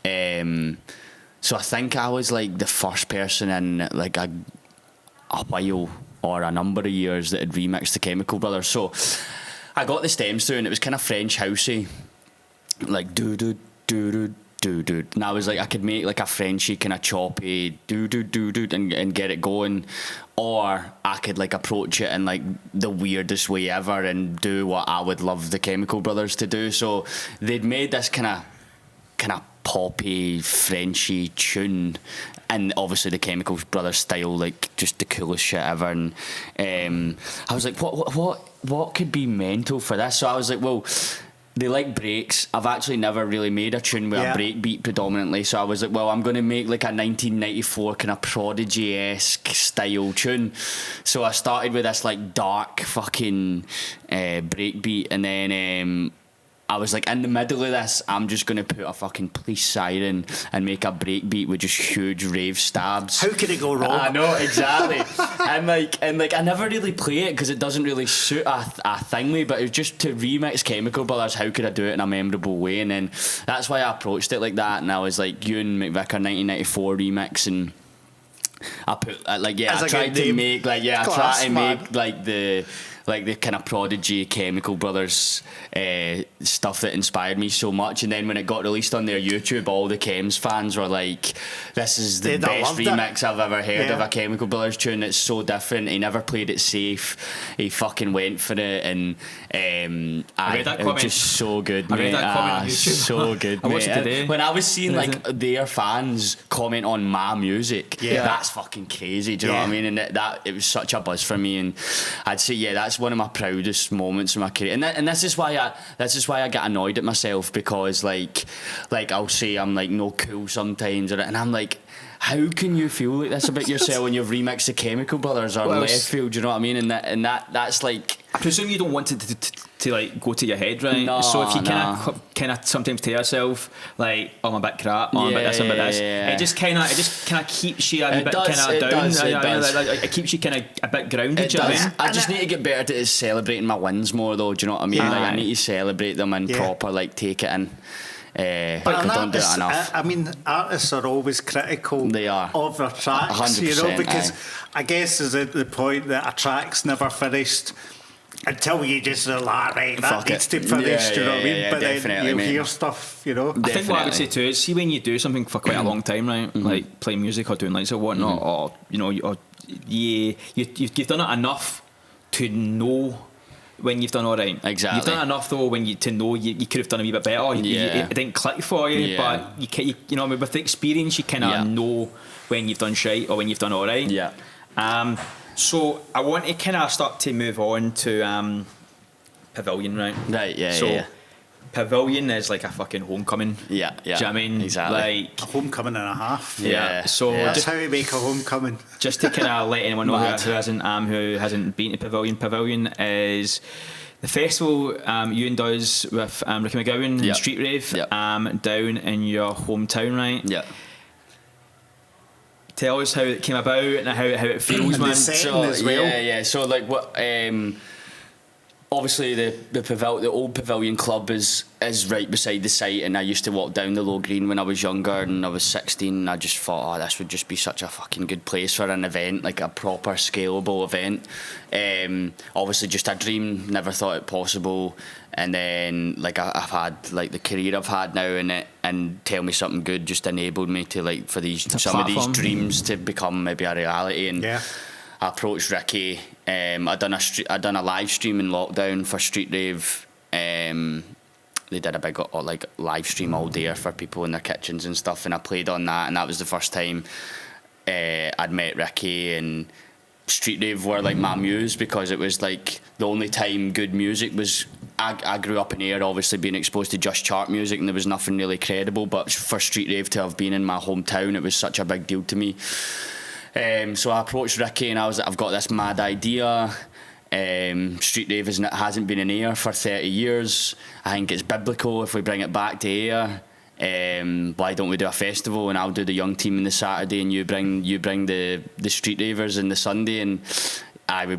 So I think I was like the first person in like a while or a number of years that had remixed the Chemical Brothers. So I got the stems through, and it was kind of French housey, like do do do do. And I was like, I could make like a Frenchy kind of choppy and get it going, or I could like approach it in like the weirdest way ever and do what I would love the Chemical Brothers to do. So they'd made this kind of poppy Frenchy tune, and obviously the Chemical Brothers style, like just the coolest shit ever. And I was like, what could be mental for this? So I was like, well, they like breaks. I've actually never really made a tune with a break beat predominantly, so I was like, well, I'm going to make like a 1994 kind of Prodigy-esque style tune. So I started with this like dark fucking break beat, and then I was like, in the middle of this, I'm just going to put a fucking police siren and make a break beat with just huge rave stabs. How could it go wrong? I know, exactly. and I never really play it because it doesn't really suit a thingy, but it was just to remix Chemical Brothers, how could I do it in a memorable way? And then that's why I approached it like that, and I was like, Ewan McVicar 1994 remix, and I put I tried to make the kind of Prodigy Chemical Brothers stuff that inspired me so much. And then when it got released on their YouTube, all the Chems fans were like, this is the best remix I've ever heard of a Chemical Brothers tune. It's so different. He never played it safe. He fucking went for it, and it was just so good, mate. I read that comment on YouTube. So good, I watched it today. When I was seeing like their fans comment on my music, that's fucking crazy. Do you know what I mean? And that it was such a buzz for me, and I'd say that's one of my proudest moments in my career, and this is why I get annoyed at myself, because like I'll say I'm like no cool sometimes, and I'm like, how can you feel like this about yourself when you've remixed the Chemical Brothers or Left Field? Do you know what I mean? And that's like, I presume you don't want it to like go to your head, right? No, so if you kind of sometimes tell yourself like, oh, I'm a bit crap, I'm a bit this, I'm a bit this, it just kind of keeps you a bit kind of down. It keeps you kind of a bit grounded. I just need to get better at celebrating my wins more, though. Do you know what I mean? Like, I need to celebrate them and proper like take it in. But I don't do it enough. I mean, artists are always critical they are. Of their tracks, you know, because I guess is at the point that a track's never finished until you just are like, right, that needs to finish, do you know what I mean? But then you'll hear stuff, you know. I think what I would say too is, see, when you do something for quite a long time, right, like playing music or doing lights or whatnot, or you know, you've done it enough to know when you've done all right. Exactly. You've done enough though to know you could have done a wee bit better. It didn't click for you, but you know, with the experience, you kind of know when you've done shite or when you've done all right. Yeah. So I want to kind of start to move on to Pavilion, right? Right, yeah, so, yeah. Pavilion is like a fucking homecoming. Yeah, yeah. Do you know what I mean? Exactly. Like A homecoming and a half. Yeah. So That's how we make a homecoming. just to kind of let anyone know who hasn't been to Pavilion. Pavilion is the festival Ewan does with Ricky McGowan and Street Rave down in your hometown, right? Yeah. Tell us how it came about and how it feels, man. So, as well. Yeah. So like what? Obviously the old Pavilion club is right beside the site, and I used to walk down the Low Green when I was younger, and I was 16, and I just thought, this would just be such a fucking good place for an event, like a proper scalable event. Obviously just a dream, never thought it possible, and then like I've had like the career I've had now in it, and Tell Me Something Good just enabled me to like for some of these dreams to become maybe a reality. And I approached Ricky. I done a live stream in lockdown for Street Rave. They did a big like live stream all day for people in their kitchens and stuff, and I played on that, and that was the first time I'd met Ricky. And Street Rave were like my muse, because it was like the only time good music was. I grew up in Ayr, obviously being exposed to just chart music, and there was nothing really credible, but for Street Rave to have been in my hometown, it was such a big deal to me. So I approached Ricky, and I was like, I've got this mad idea. Street Rave hasn't been in Ayr for 30 years. I think it's biblical if we bring it back to Ayr. Why don't we do a festival, and I'll do the young team on the Saturday, and you bring the Street Ravers on the Sunday. And we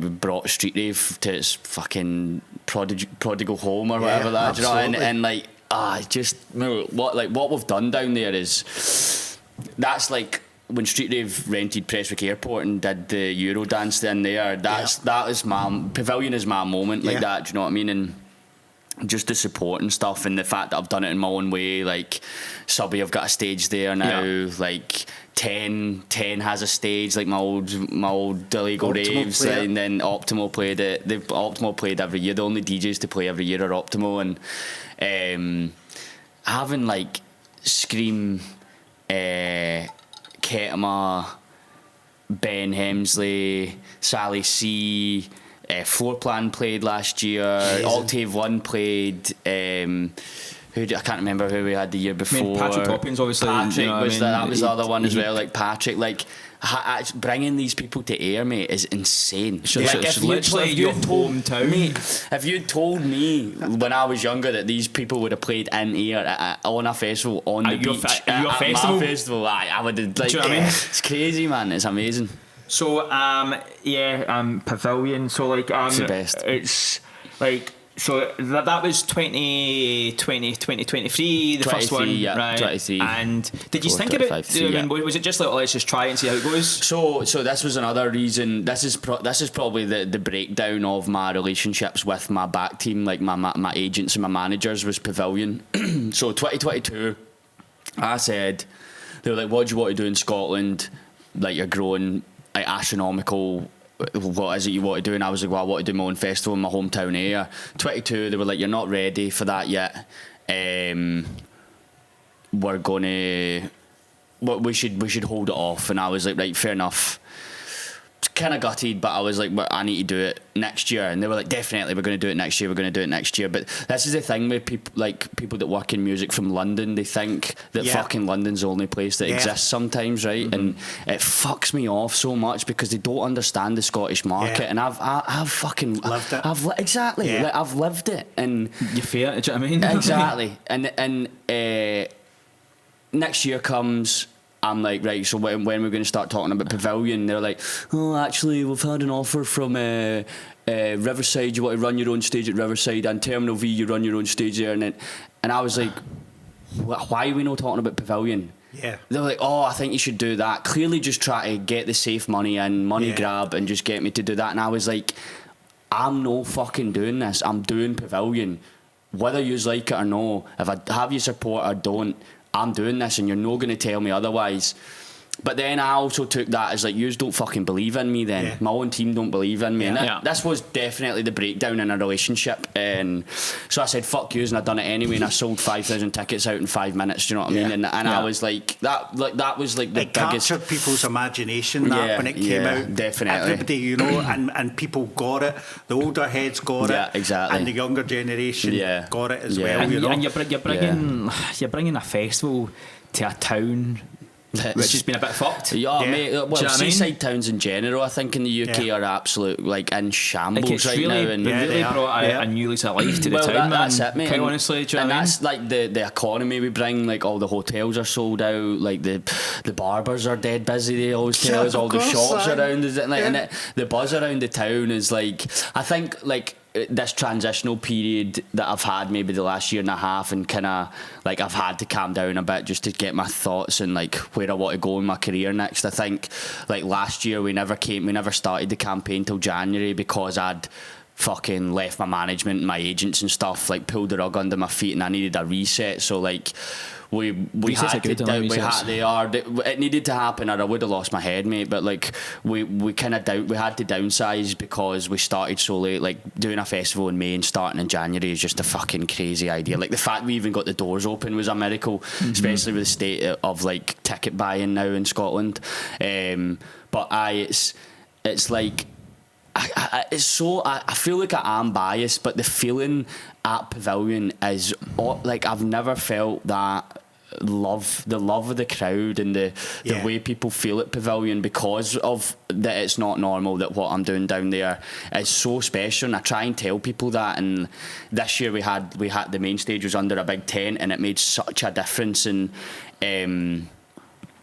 brought Street Rave to its fucking prodigal home or whatever that. You know? And like what we've done down there is that's like. When Street Rave rented Prestwick Airport and did the Euro dance in there, that is my Pavilion is my moment like that. Do you know what I mean? And just the support and stuff, and the fact that I've done it in my own way. Like Subby, I've got a stage there now. Like 10 has a stage. Like my old illegal raves, and then Optimal played it. Optimal played every year. The only DJs to play every year are Optimal, and having like Scream. Ketama, Ben Hemsley, Sally C, Floor Plan played last year. Octave One played. I can't remember who we had the year before. I mean, Patrick Toppins, obviously. Patrick that was the other one as well. Like Patrick, like bringing these people to Ayr, mate, is insane. If you'd told me when I was younger that these people would have played in Ayr on a festival on the beach at my festival, I would have. Like, do you know what I mean? It's crazy, man. It's amazing. So Pavilion. So like it's the best. It's like. So that was 2023, the first one, right? 23. And did you think about? Was it just like, let's just try and see how it goes? So this was another reason. This is probably the breakdown of my relationships with my back team, like my agents and my managers, was Pavilion. So 2022, I said, they were like, "What do you want to do in Scotland? Like, you're growing like astronomical. What is it you want to do?" And I was like, well, I want to do my own festival in my hometown Ayr. 22, they were like, "You're not ready for that yet. We should hold it off." And I was like, right, fair enough. Kind of gutted, but I was like, I need to do it next year. And they were like, definitely, we're going to do it next year. But this is the thing with people that work in music from London. They think that fucking London's the only place that exists sometimes, right? Mm-hmm. And it fucks me off so much because they don't understand the Scottish market. And I've fucking lived it. Exactly. Like, I've lived it, and you fear it. Do you know what I mean? Exactly. And next year comes. I'm like, right, so when we're going to start talking about Pavilion? They're like, oh, actually, we've had an offer from Riverside. You want to run your own stage at Riverside, and Terminal V, you run your own stage there. And I was like, why are we not talking about Pavilion? Yeah. They're like, oh, I think you should do that. Clearly just try to get the safe money and money grab and just get me to do that. And I was like, I'm no fucking doing this. I'm doing Pavilion. Whether you like it or no, if I have your support or don't, I'm doing this, and you're not going to tell me otherwise. But then I also took that as like, yous don't fucking believe in me then. My own team don't believe in me. And this was definitely the breakdown in a relationship. And so I said, fuck yous, and I done it anyway, and I sold 5,000 tickets out in 5 minutes, do you know what I mean? And I was like, that was like the it biggest... captured people's imagination when it came out. Definitely. Everybody, you know, and people got it. The older heads got it. Exactly. And the younger generation got it as well, and, you know. And you're bringing a festival to a town which has been a bit fucked. Mate. Well, seaside towns in general, I think in the UK are absolute like in shambles right now. And really brought a new lease of life to the town, man. That's it, mate. Quite honestly, do you know what I mean? That's like the economy we bring. Like all the hotels are sold out. Like the barbers are dead busy. They always tell us all the shops around. And the buzz around the town is like, I think like, this transitional period that I've had maybe the last year and a half, and kind of like I've had to calm down a bit just to get my thoughts and like where I want to go in my career next. I think like last year we never started the campaign till January because I'd fucking left my management and my agents and stuff, like pulled the rug under my feet, and I needed a reset. So like we had to it needed to happen or I would have lost my head, mate. But like we had to downsize because we started so late. Like doing a festival in May and starting in January is just a fucking crazy idea. Like the fact we even got the doors open was a miracle, especially with the state of like ticket buying now in Scotland. But it's like I feel like I am biased, but the feeling at Pavilion is like I've never felt that the love of the crowd and the way people feel at Pavilion, because of that it's not normal, that what I'm doing down there is so special. And I try and tell people that, and this year we had the main stage was under a big tent, and it made such a difference. And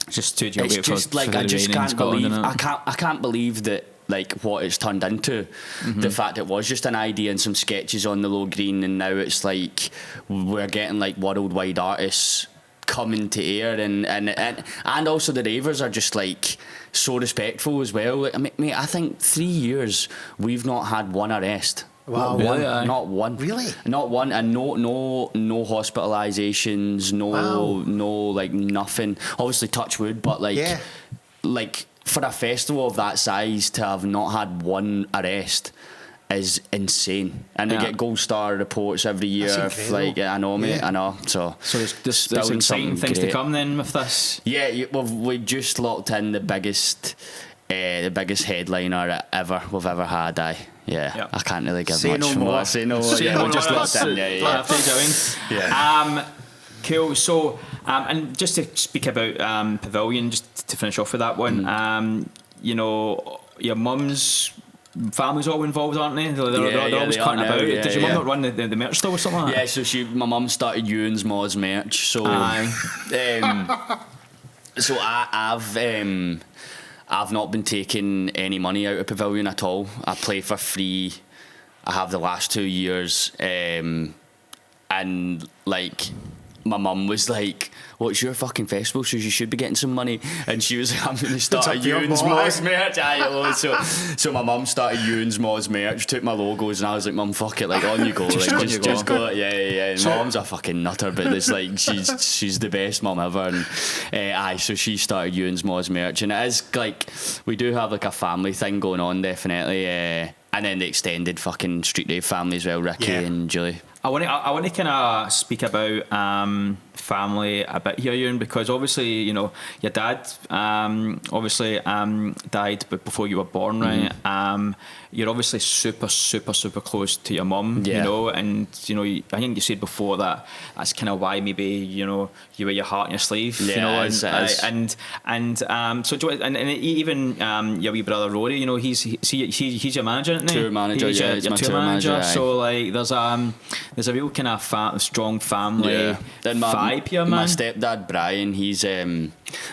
just I just can't believe I can't believe that like what it's turned into. The fact it was just an idea and some sketches on the low green, and now it's like we're getting like worldwide artists coming to air, and also the ravers are just like so respectful as well. Like, I mean, mate, I think 3 years we've not had one arrest. Wow. Not one. Really? Not one. And no hospitalizations, no like nothing. Obviously touch wood, but like like for a festival of that size to have not had one arrest is insane. And we get gold star reports every year. Like I know, mate. I know. So there's exciting things to come then with this. We just locked in the biggest headliner we've ever had. I can't really give much more. Say no more. We're just locked in. Cool. So and just to speak about Pavilion, just to finish off with that one, you know, your mum's family's all involved, aren't they? They're always cutting about. Did your mum not run the merch store or something like that? Yeah, so my mum started Ewan's Moz merch. So so I've not been taking any money out of Pavilion at all. I play for free. I have the last 2 years, and like my mum was like, what's your fucking festival? So you should be getting some money. And she was like, I'm going to start a Ewan's Moz merch. So my mum started Ewan's Moz merch, took my logos, and I was like, Mum, fuck it, like on you go. Just go. Yeah. And my mum's a fucking nutter, but it's like she's the best mum ever. And so she started Ewan's Moz merch, and it is like we do have like a family thing going on, definitely. And then the extended fucking Street Rave family as well, Ricky and Julie. I want to kind of speak about family a bit here, Ewan, because obviously, you know, your dad died before you were born, right? You're obviously super close to your mum, you know, and you know, I think you said before that that's kind of why maybe, you know, you wear your heart on your sleeve, you know, even your wee brother Rory, you know, he's your manager, isn't he? Tour manager, he's my tour manager. So like, there's a real kind of strong family vibe here, man. My stepdad Brian, he's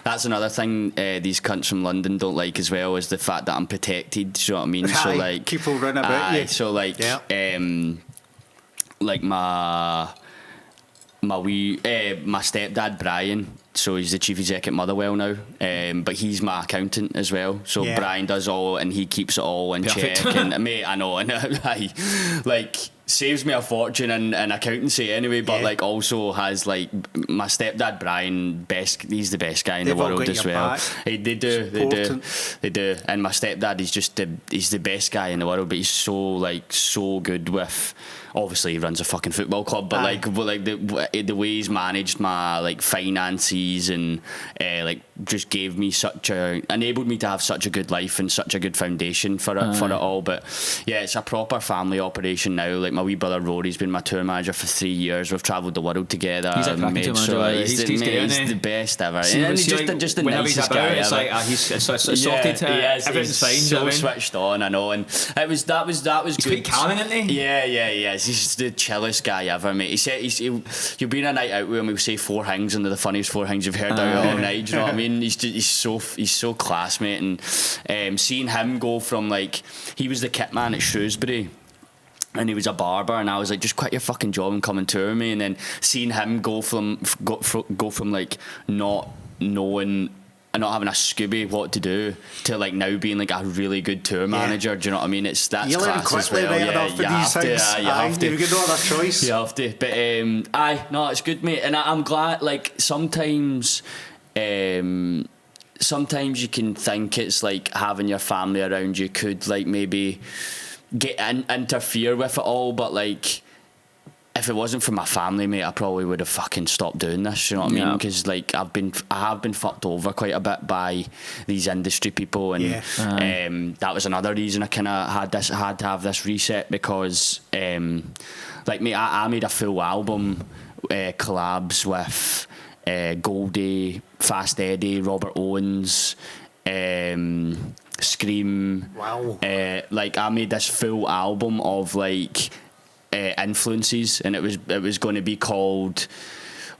that's another thing these cunts from London don't like as well, is the fact that I'm protected. Do you know what I mean? So like people run about you. So like like my stepdad Brian, so he's the chief exec at Motherwell now, but he's my accountant as well. So Brian does all, and he keeps it all in check. And mate, I know, and like saves me a fortune in accountancy anyway, but like also has like my stepdad Brian, he's the best guy in the world as well. They do, and my stepdad is just he's the best guy in the world, but he's so good with, obviously he runs a fucking football club, but the way he's managed my like finances and like just enabled me to have such a good life and such a good foundation for it all. But yeah, it's a proper family operation now. Like my wee brother Rory's been my tour manager for 3 years. We've travelled the world together. He's a cracking tour manager. He's the best ever. See, and he's just the nicest guy it's ever. Like he's sorted. Everything's fine. So switched on, I know, and that was he's good. He's quite calming, isn't he? Yeah. He's the chillest guy ever, mate. He said you'll be in a night out with him. We'll say 4 things, and they're the funniest 4 things you've heard out all night. Do you know what I mean? He's so class, mate. And seeing him go from like, he was the kit man at Shrewsbury, and he was a barber, and I was like, just quit your fucking job and come and tour me. And then seeing him go from like not knowing and not having a Scooby what to do to like now being like a really good tour manager. Do you know what I mean? That's class as well. You have to. You've got no other choice. You have to. But it's good, mate. And I'm glad. Like sometimes you can think it's like having your family around you could like maybe interfere with it all, but like if it wasn't for my family, mate, I probably would have fucking stopped doing this. You know what I mean? Because like I have been fucked over quite a bit by these industry people, and that was another reason I kind of had to have this reset, because like mate, I made a full album, collabs with Goldie, Fast Eddie, Robert Owens, Scream. Wow. Like I made this full album of like influences, and it was going to be called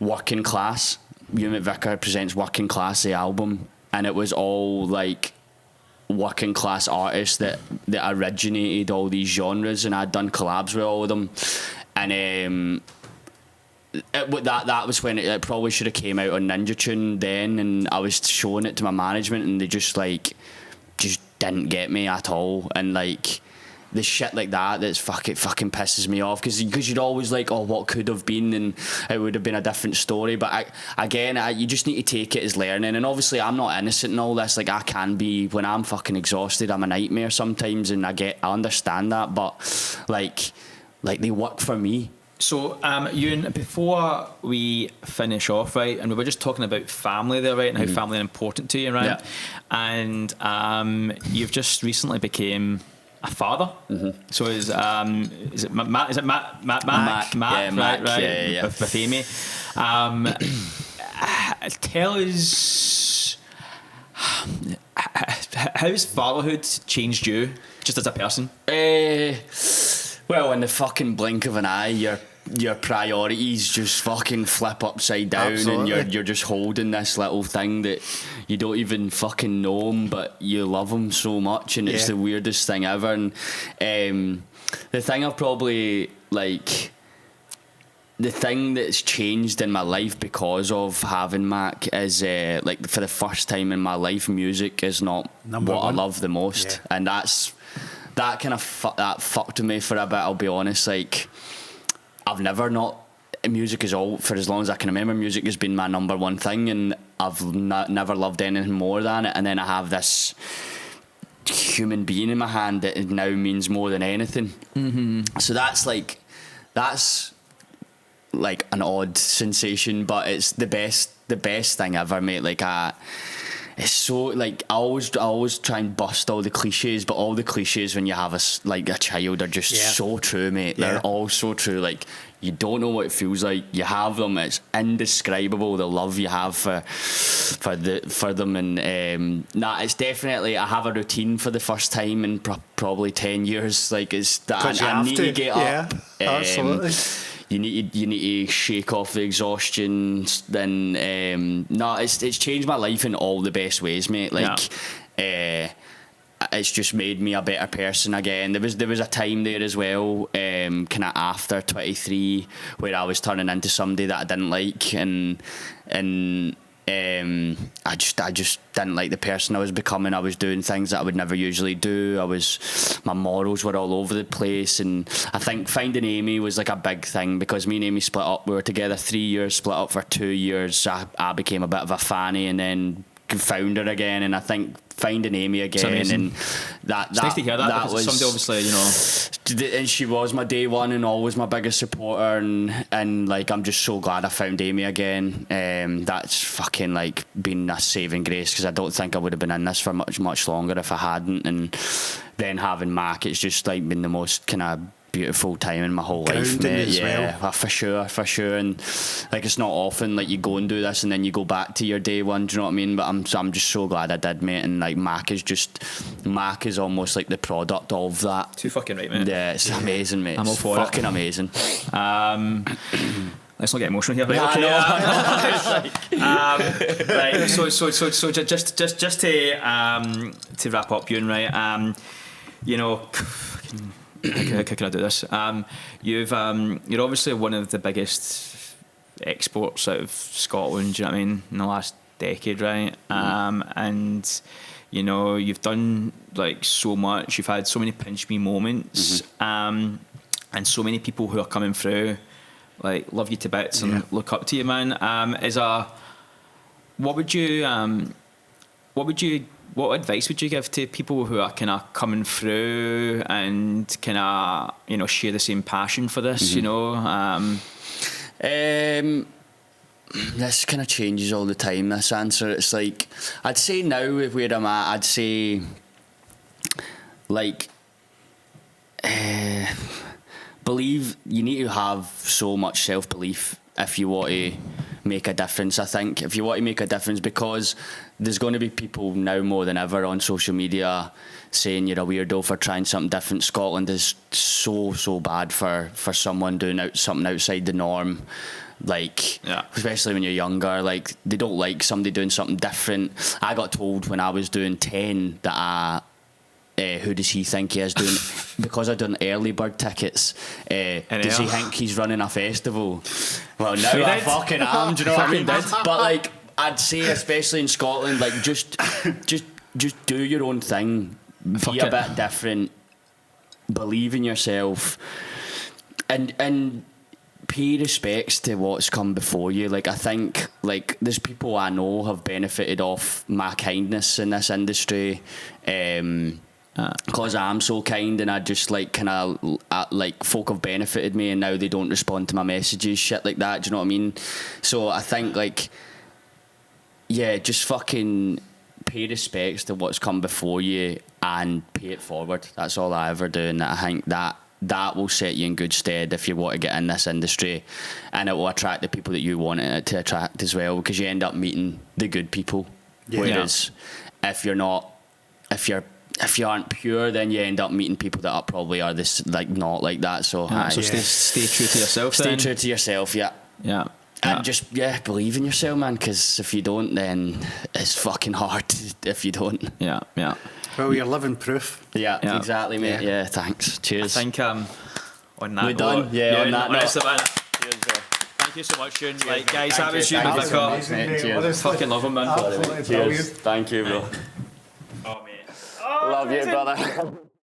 Working Class. Ewan McVicar presents Working Class, the album, and it was all like working class artists that originated all these genres, and I'd done collabs with all of them, and that was when it probably should have came out on Ninja Tune then, and I was showing it to my management, and they just didn't get me at all. And like the shit like that's fucking pisses me off, because you'd always like, oh, what could have been, and it would have been a different story. But you just need to take it as learning. And obviously I'm not innocent in all this. Like I can be, when I'm fucking exhausted, I'm a nightmare sometimes, and I understand that, but like they work for me. So, Ewan, before we finish off, right, and we were just talking about family there, right, and how family is important to you, right? Yeah. And you've just recently became a father. Mm-hmm. So is it Matt? Is it Matt? Matt, yeah, Matt, right? Yeah. With Amy. Tell us, how's fatherhood changed you, just as a person? Well, in the fucking blink of an eye, your priorities just fucking flip upside down. Absolutely. And you're just holding this little thing that you don't even fucking know him, but you love him so much, and it's the weirdest thing ever. And the thing I've probably like, the thing that's changed in my life because of having Mac is like for the first time in my life, music is not Number what one. I love the most, and that kind of fucked with me for a bit, I'll be honest. Like, I've never not... Music is all... For as long as I can remember, music has been my number one thing, and I've never loved anything more than it. And then I have this human being in my hand that now means more than anything. Mm-hmm. So that's like an odd sensation, but it's the best thing ever, mate. Like, it's so, like, I always try and bust all the cliches, but all the cliches when you have a child are just so true, mate. They're all so true. Like, you don't know what it feels like. You have them. It's indescribable, the love you have for them. And it's definitely, I have a routine for the first time in probably 10 years. Like, it's that I need to get up. Absolutely. You need to shake off the exhaustion. Then it's changed my life in all the best ways, mate. Like, it's just made me a better person again. There was a time there as well, kind of after 23, where I was turning into somebody that I didn't like, and I just didn't like the person I was becoming. I was doing things that I would never usually do. My morals were all over the place, and I think finding Amy was like a big thing, because me and Amy split up. We were together 3 years, split up for 2 years. I became a bit of a fanny, and then found her again, and I think finding Amy again, and that it's nice to hear that was somebody, obviously, you know, and she was my day one and always my biggest supporter, and like I'm just so glad I found Amy again. That's fucking like been a saving grace, because I don't think I would have been in this for much longer if I hadn't. And then having Mac, it's just like been the most kind of beautiful time in my whole life, mate. Yeah, well. For sure. And like, it's not often like you go and do this and then you go back to your day one, do you know what I mean? But I'm just so glad I did, mate. And like Mac is almost like the product of that. Too fucking right, mate. Yeah, it's amazing, mate. I'm all for it. Fucking amazing. Let's not get emotional here, right? Right. So just to wrap up, Ewan, right? You know, how can I do this? You're obviously one of the biggest exports out of Scotland, do you know what I mean, in the last decade, right? And you know, you've done like so much. You've had so many pinch me moments, and so many people who are coming through like love you to bits and look up to you, man. What advice would you give to people who are kind of coming through and kind of, you know, share the same passion for this, you know? This kind of changes all the time, this answer. It's like, I'd say now where I'm at, I'd say like believe. You need to have so much self-belief if you want to make a difference. I think if you want to make a difference, because there's going to be people now more than ever on social media saying you're a weirdo for trying something different. Scotland is so bad for someone doing something outside the norm, like especially when you're younger. Like, they don't like somebody doing something different. I got told when I was doing 10 that who does he think he is doing? Because I done early bird tickets. Does he think he's running a festival? Well, now I fucking am. Do you know what I mean? But like, I'd say, especially in Scotland, like just do your own thing. Be a bit different. Believe in yourself, and pay respects to what's come before you. Like, I think like there's people I know have benefited off my kindness in this industry. Because I'm so kind, and I just like kind of like folk have benefited me, and now they don't respond to my messages, shit like that. Do you know what I mean? So I think like, yeah, just fucking pay respects to what's come before you and pay it forward. That's all I ever do, and I think that will set you in good stead if you want to get in this industry, and it will attract the people that you want it to attract as well, because you end up meeting the good people. Whereas if you aren't pure, then you end up meeting people that probably are this like not like that. So stay true to yourself. Stay true to yourself. Yeah. And just believe in yourself, man. Because if you don't, then it's fucking hard. If you don't. Yeah. Well, you're living proof. Yeah. Exactly, mate. Yeah. Thanks. Cheers. I think on that we're done. Yeah. On that note. Cheers, thank you so much, Ewan. Like, guys, that was Ewan McVicar. Cheers. Fucking love him, man. Cheers. Thank you, bro. Oh, mate. Love you, brother.